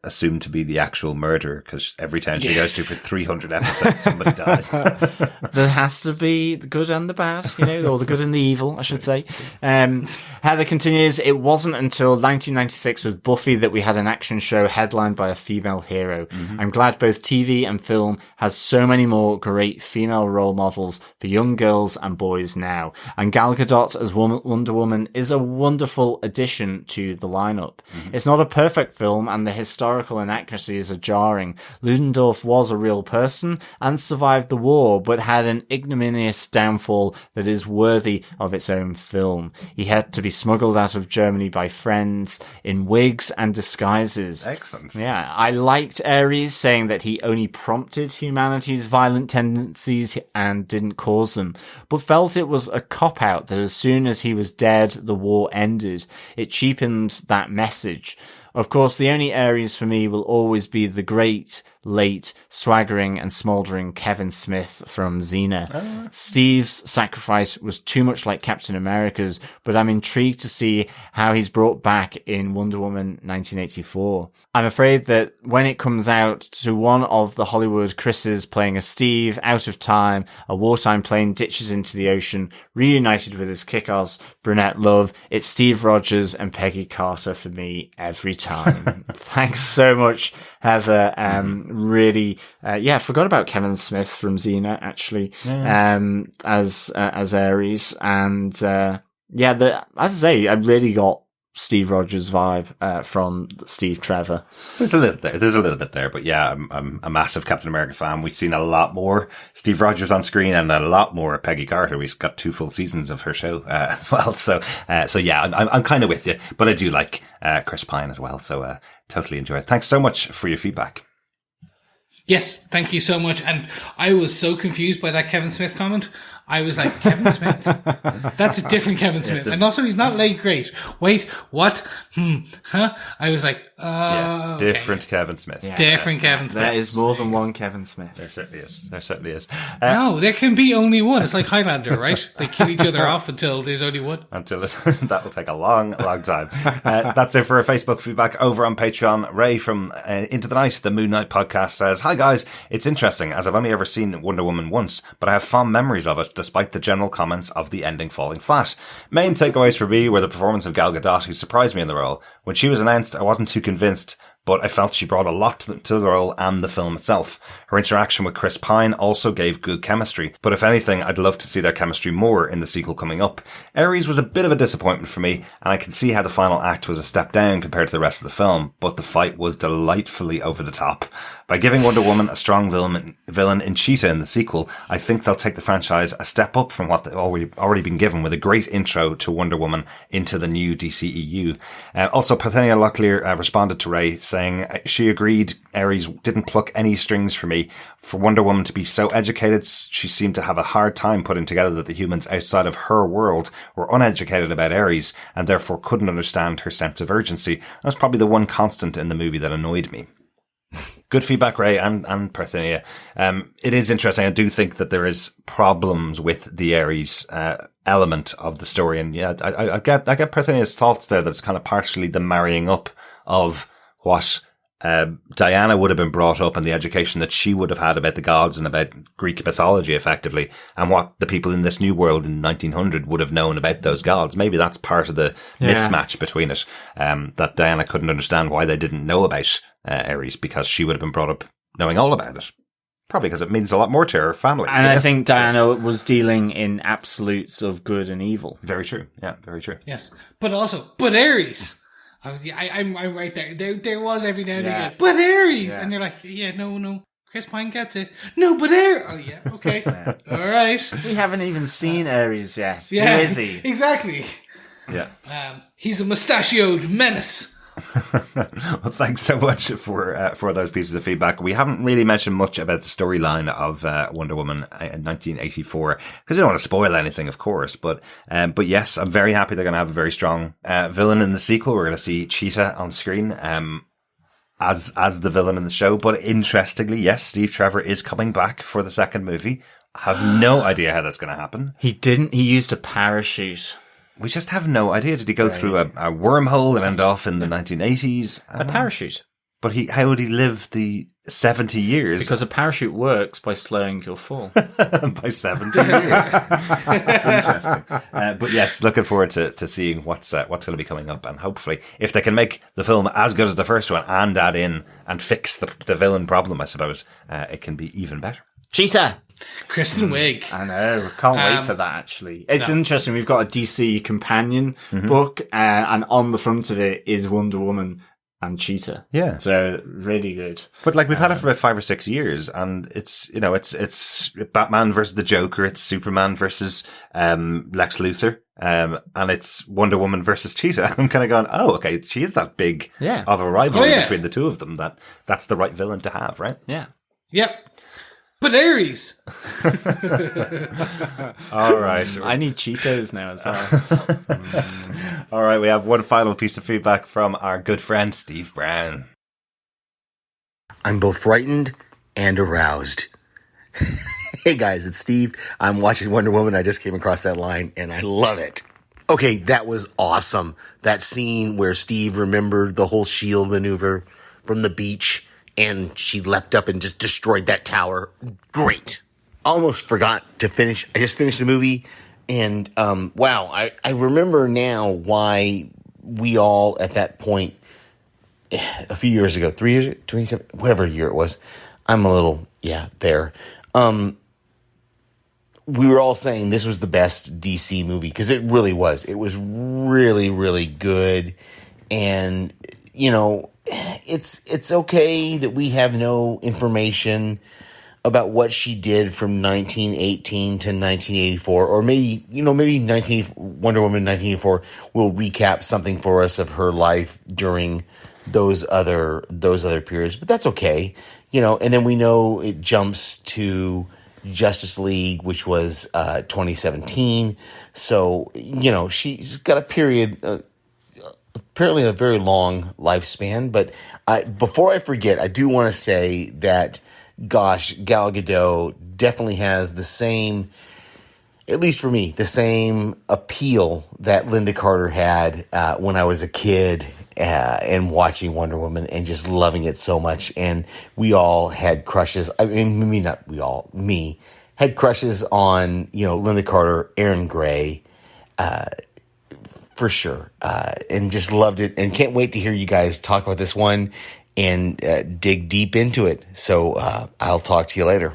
assumed to be the actual murderer, because every time she goes to for 300 episodes, somebody dies. There has to be the good and the bad, or the good and the evil, I should say. Heather continues, it wasn't until 1996 with Buffy that we had an action show headlined by a female hero. Mm-hmm. I'm glad both TV and film has so many more great female role models for young girls and boys now. And Gal Gadot as Wonder Woman is a wonderful addition to the lineup. Mm-hmm. It's not a perfect film, and the historical inaccuracies are jarring. Ludendorff was a real person and survived the war, but had an ignominious downfall that is worthy of its own film. He had to be smuggled out of Germany by friends in wigs and disguises. Excellent. Yeah, I liked Ares saying that he only prompted humanity's violent tendencies and didn't cause them, but felt it was a cop-out that as soon as he was dead, the war ended. It cheapened that message. Of course, the only Ares for me will always be the great, late, swaggering and smouldering Kevin Smith from Xena. Steve's sacrifice was too much like Captain America's, but I'm intrigued to see how he's brought back in Wonder Woman 1984. I'm afraid that when it comes out to one of the Hollywood Chris's playing a Steve out of time, a wartime plane ditches into the ocean, reunited with his kick-ass brunette love, it's Steve Rogers and Peggy Carter for me every time. Thanks so much, Heather. Really, I forgot about Kevin Smith from Xena, actually, as Ares. And, as I say, I really got Steve Rogers vibe from Steve Trevor. There's a little bit there, but yeah, I'm a massive Captain America fan. We've seen a lot more Steve Rogers on screen and a lot more Peggy Carter. We've got 2 full seasons of her show as well. So yeah, I'm kind of with you, but I do like Chris Pine as well. So totally enjoy it. Thanks so much for your feedback. Yes, thank you so much. And I was so confused by that Kevin Smith comment. I was like, Kevin Smith? That's a different Kevin Smith. And also, he's not late great. Wait, what? Huh? I was like, different Kevin Smith. Yeah. Different Kevin Smith. There is more than one Kevin Smith. There certainly is. No, there can be only one. It's like Highlander, right? They kill each other off until there's only one. That will take a long time. That's it for our Facebook feedback over on Patreon. Ray from Into the Night, the Moon Knight podcast says, "Hi guys, it's interesting as I've only ever seen Wonder Woman once, but I have fond memories of it despite the general comments of the ending falling flat. Main takeaways for me were the performance of Gal Gadot, who surprised me in the role. When she was announced, I wasn't too convinced, but I felt she brought a lot to the role and the film itself. Her interaction with Chris Pine also gave good chemistry, but if anything, I'd love to see their chemistry more in the sequel coming up. Ares was a bit of a disappointment for me, and I can see how the final act was a step down compared to the rest of the film, but the fight was delightfully over the top. By giving Wonder Woman a strong villain in Cheetah in the sequel, I think they'll take the franchise a step up from what they've already been given with a great intro to Wonder Woman into the new DCEU. Also, Parthenia Locklear responded to Ray, saying she agreed Ares didn't pluck any strings for me. For Wonder Woman to be so educated, she seemed to have a hard time putting together that the humans outside of her world were uneducated about Ares and therefore couldn't understand her sense of urgency. That's probably the one constant in the movie that annoyed me." Good feedback, Ray and Parthenia. It is interesting. I do think that there is problems with the Ares element of the story, and yeah, I get Parthenia's thoughts there. That it's kind of partially the marrying up of what Diana would have been brought up and the education that she would have had about the gods and about Greek mythology, effectively, and what the people in this new world in 1900 would have known about those gods. Maybe that's part of the mismatch between it, that Diana couldn't understand why they didn't know about Ares, because she would have been brought up knowing all about it. Probably because it means a lot more to her family. And I think Diana was dealing in absolutes of good and evil. Very true. Yeah, very true. Yes. But Ares. I'm right there. There was every now and again, but Ares! And you're like, yeah, no. Chris Pine gets it. No, but Ares! Oh, yeah, okay. All right. We haven't even seen Ares yet. Yeah, who is he? Exactly. Yeah. He's a mustachioed menace. Well, thanks so much for those pieces of feedback. We haven't really mentioned much about the storyline of Wonder Woman in 1984 because I don't want to spoil anything, of course. But yes, I'm very happy they're going to have a very strong villain in the sequel. We're going to see Cheetah on screen as the villain in the show. But interestingly, yes, Steve Trevor is coming back for the second movie. I have no idea how that's going to happen. He used a parachute. We just have no idea. Did he go through a wormhole and end off in the 1980s? A parachute. But how would he live the 70 years? Because a parachute works by slowing your fall. By 70 years. Interesting. But yes, looking forward to seeing what's going to be coming up. And hopefully, if they can make the film as good as the first one and add in and fix the villain problem, I suppose, it can be even better. Cheetah! Kristen Wiig. I know. Can't wait for that, actually. It's interesting. We've got a DC companion book, and on the front of it is Wonder Woman and Cheetah. Yeah. So, really good. But we've had it for about 5 or 6 years, and it's Batman versus the Joker, it's Superman versus Lex Luthor, and it's Wonder Woman versus Cheetah. I'm kind of going, oh, okay, she is that big of a rivalry between the two of them, that's the right villain to have, right? Yeah. Yep. But Ares! All right. I need Cheetos now as well. All right, we have one final piece of feedback from our good friend, Steve Brown. I'm both frightened and aroused. Hey guys, it's Steve. I'm watching Wonder Woman. I just came across that line and I love it. Okay, that was awesome. That scene where Steve remembered the whole shield maneuver from the beach and she leapt up and just destroyed that tower. Great. Almost forgot to finish. I just finished the movie and wow, I remember now why we all at that point a few years ago, 3 years, 27, whatever year it was. I'm a little, there. We were all saying this was the best DC movie because it really was. It was really, really good. And, it's okay that we have no information about what she did from 1918 to 1984, or maybe Wonder Woman 1984 will recap something for us of her life during those other periods, but that's okay. And then we know it jumps to Justice League, which was 2017. So, she's got a period, apparently a very long lifespan. But before I forget, I do want to say that, gosh, Gal Gadot definitely has the same, at least for me, the same appeal that Linda Carter had when I was a kid and watching Wonder Woman and just loving it so much. And we all had crushes. I mean, maybe not we all, me had crushes on, Linda Carter, Erin Gray, for sure. And just loved it and can't wait to hear you guys talk about this one and dig deep into it. So I'll talk to you later.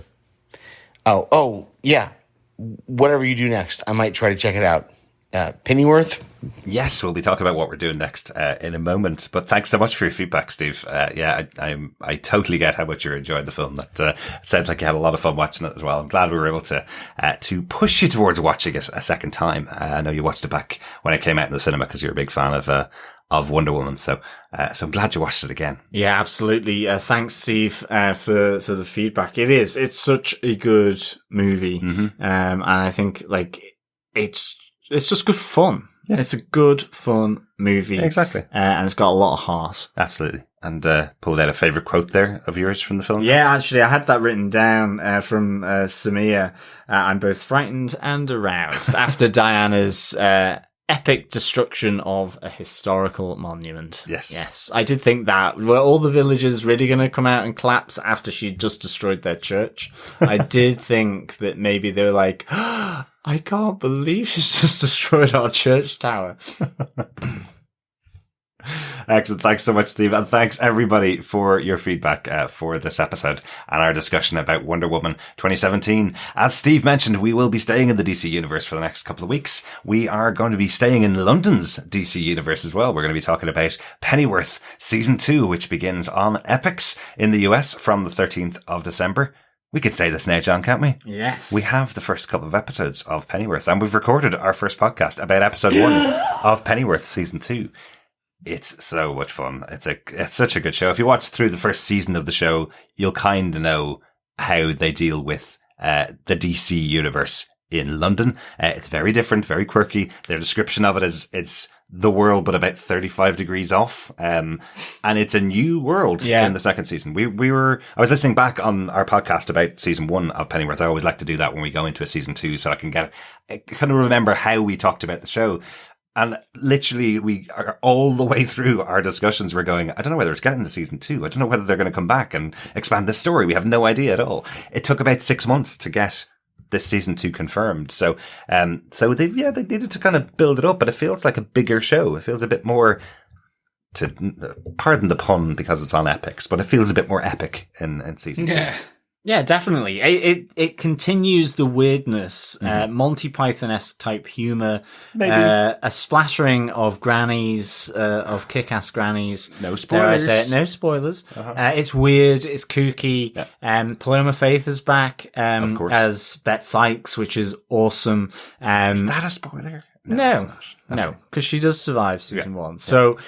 Oh, yeah. Whatever you do next, I might try to check it out. Pennyworth? Yes, we'll be talking about what we're doing next in a moment. But thanks so much for your feedback, Steve. I totally get how much you're enjoying the film. That it sounds like you had a lot of fun watching it as well. I'm glad we were able to push you towards watching it a second time. I know you watched it back when it came out in the cinema because you're a big fan of Wonder Woman. So I'm glad you watched it again. Yeah, absolutely. Thanks, Steve, for the feedback. It's such a good movie. Mm-hmm. And I think it's just good fun. Yeah. It's a good, fun movie. Exactly. And it's got a lot of heart. Absolutely. And pulled out a favourite quote there of yours from the film? Yeah, actually, I had that written down from Samia. I'm both frightened and aroused after Diana's epic destruction of a historical monument. Yes. I did think that. Were all the villagers really going to come out and collapse after she'd just destroyed their church? I did think that maybe they were like, I can't believe she's just destroyed our church tower. Excellent. Thanks so much, Steve. And thanks everybody for your feedback for this episode and our discussion about Wonder Woman 2017. As Steve mentioned, we will be staying in the DC universe for the next couple of weeks. We are going to be staying in London's DC universe as well. We're going to be talking about Pennyworth Season 2, which begins on Epix in the US from the 13th of December. We could say this now, John, can't we? Yes. We have the first couple of episodes of Pennyworth, and we've recorded our first podcast about episode 1 of Pennyworth Season 2. It's so much fun. It's such a good show. If you watch through the first season of the show, you'll kind of know how they deal with the DC universe in London. It's very different, very quirky. Their description of it is it's the world, but about 35 degrees off. And it's a new world in the second season. I was listening back on our podcast about season 1 of Pennyworth. I always like to do that when we go into a season 2 so I can kind of remember how we talked about the show. And literally, we are all the way through our discussions. We're going, I don't know whether it's getting to season 2. I don't know whether they're going to come back and expand this story. We have no idea at all. It took about 6 months to get this season 2 confirmed. So they needed to kind of build it up, but it feels like a bigger show. It feels a bit more, to pardon the pun because it's on Epix, but it feels a bit more epic in season 2. Yeah, definitely. It continues the weirdness, Monty Python-esque type humor, a splattering of grannies, of kick-ass grannies. No spoilers. No spoilers. It's weird. It's kooky. Yeah. Paloma Faith is back, of course, as Bette Sykes, which is awesome. Is that a spoiler? No, because she does survive season 1. So,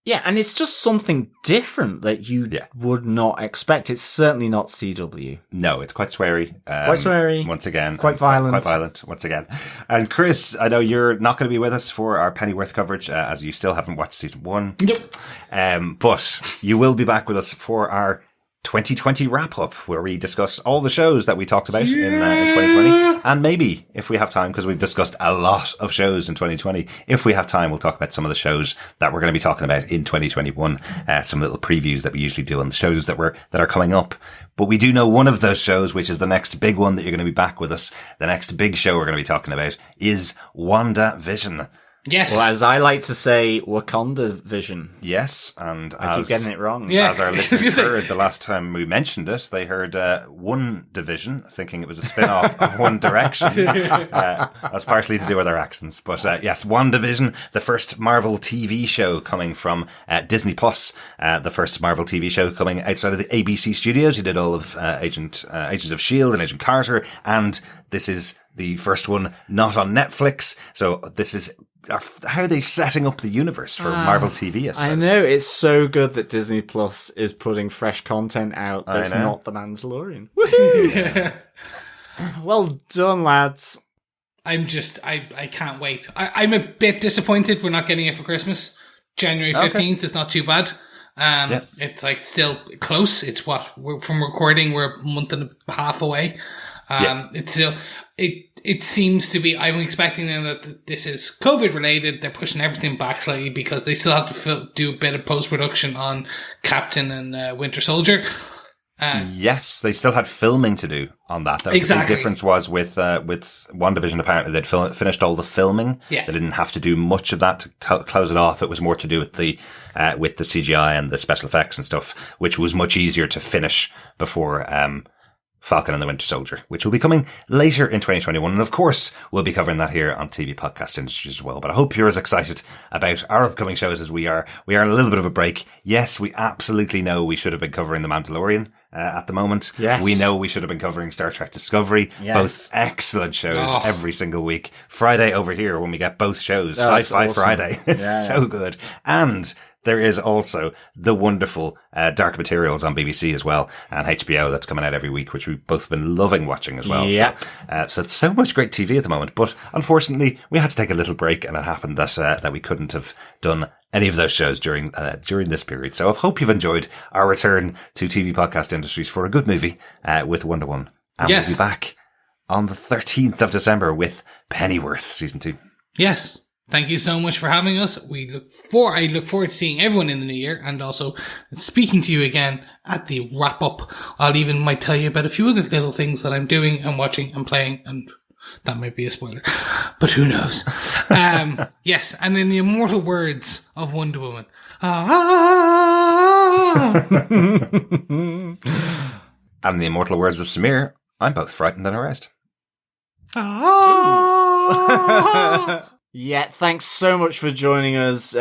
Yeah, and it's just something different that you would not expect. It's certainly not CW. No, it's quite sweary. Quite sweary. Once again. Quite violent. Quite violent, once again. And Chris, I know you're not going to be with us for our Pennyworth coverage, as you still haven't watched season 1. Nope. But you will be back with us for our 2020 wrap-up, where we discuss all the shows that we talked about in 2020. And maybe, if we have time, because we've discussed a lot of shows in 2020, if we have time, we'll talk about some of the shows that we're going to be talking about in 2021. Some little previews that we usually do on the shows that are coming up. But we do know one of those shows, which is the next big one that you're going to be back with us. The next big show we're going to be talking about is WandaVision. Yes. Well, as I like to say, Wakanda Vision. Yes, and I keep getting it wrong. Yeah. As our listeners heard the last time we mentioned it, they heard One Division, thinking it was a spin-off of One Direction. That's partially to do with our accents. But yes, WandaVision, the first Marvel TV show coming from Disney Plus, the first Marvel TV show coming outside of the ABC studios. He did all of Agents of S.H.I.E.L.D. and Agent Carter, and this is the first one not on Netflix. So this is... How are they setting up the universe for Marvel TV, I suppose? I know, it's so good that Disney Plus is putting fresh content out that's not The Mandalorian. Woohoo! Well done, lads. I can't wait. I'm a bit disappointed we're not getting it for Christmas. January 15th is not too bad. It's like still close. It's from recording, we're a month and a half away. It's still, it seems to be, I'm expecting them that this is COVID related. They're pushing everything back slightly because they still have to do a bit of post-production on Captain and Winter Soldier. Yes, they still had filming to do on that. The big difference was with WandaVision, apparently they'd finished all the filming. Yeah. They didn't have to do much of that to close it off. It was more to do with the CGI and the special effects and stuff, which was much easier to finish before, Falcon and the Winter Soldier, which will be coming later in 2021. And of course, we'll be covering that here on TV Podcast Industries as well. But I hope you're as excited about our upcoming shows as we are. We are in a little bit of a break. Yes, we absolutely know we should have been covering The Mandalorian at the moment. Yes. We know we should have been covering Star Trek Discovery. Yes. Both excellent shows every single week. Friday over here when we get both shows. Sci-Fi awesome. Friday. It's so good. And there is also the wonderful Dark Materials on BBC as well, and HBO that's coming out every week, which we've both been loving watching as well. Yep. So it's so much great TV at the moment. But unfortunately, we had to take a little break, and it happened that we couldn't have done any of those shows during this period. So I hope you've enjoyed our return to TV Podcast Industries for a good movie with Wonder Woman. And we'll be back on the 13th of December with Pennyworth Season 2. Yes. Thank you so much for having us. I look forward to seeing everyone in the new year and also speaking to you again at the wrap up. I'll even might tell you about a few other little things that I'm doing and watching and playing, and that might be a spoiler, but who knows? Yes. And in the immortal words of Wonder Woman, and the immortal words of Samir, I'm both frightened and harassed. Yeah, thanks so much for joining us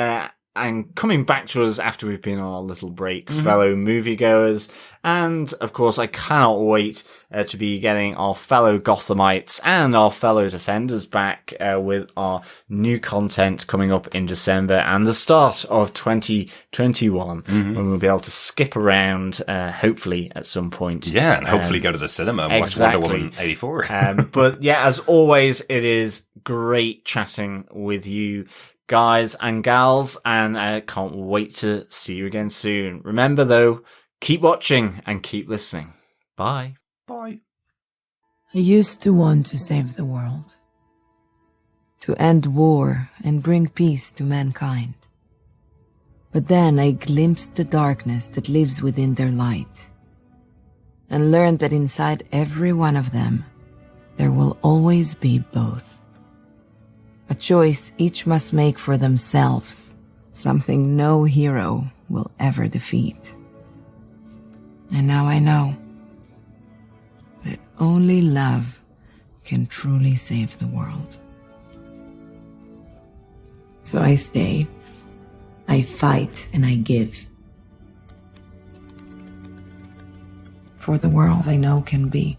and coming back to us after we've been on our little break, fellow moviegoers. And, of course, I cannot wait to be getting our fellow Gothamites and our fellow Defenders back with our new content coming up in December and the start of 2021, when we'll be able to skip around, hopefully, at some point. Yeah, and hopefully go to the cinema and watch Wonder Woman 84. But, yeah, as always, it is great chatting with you guys and gals, and I can't wait to see you again soon. Remember, though, keep watching and keep listening. Bye. Bye. I used to want to save the world, to end war and bring peace to mankind. But then I glimpsed the darkness that lives within their light, and learned that inside every one of them, there will always be both. A choice each must make for themselves, something no hero will ever defeat. And now I know that only love can truly save the world. So I stay, I fight, and I give. For the world I know can be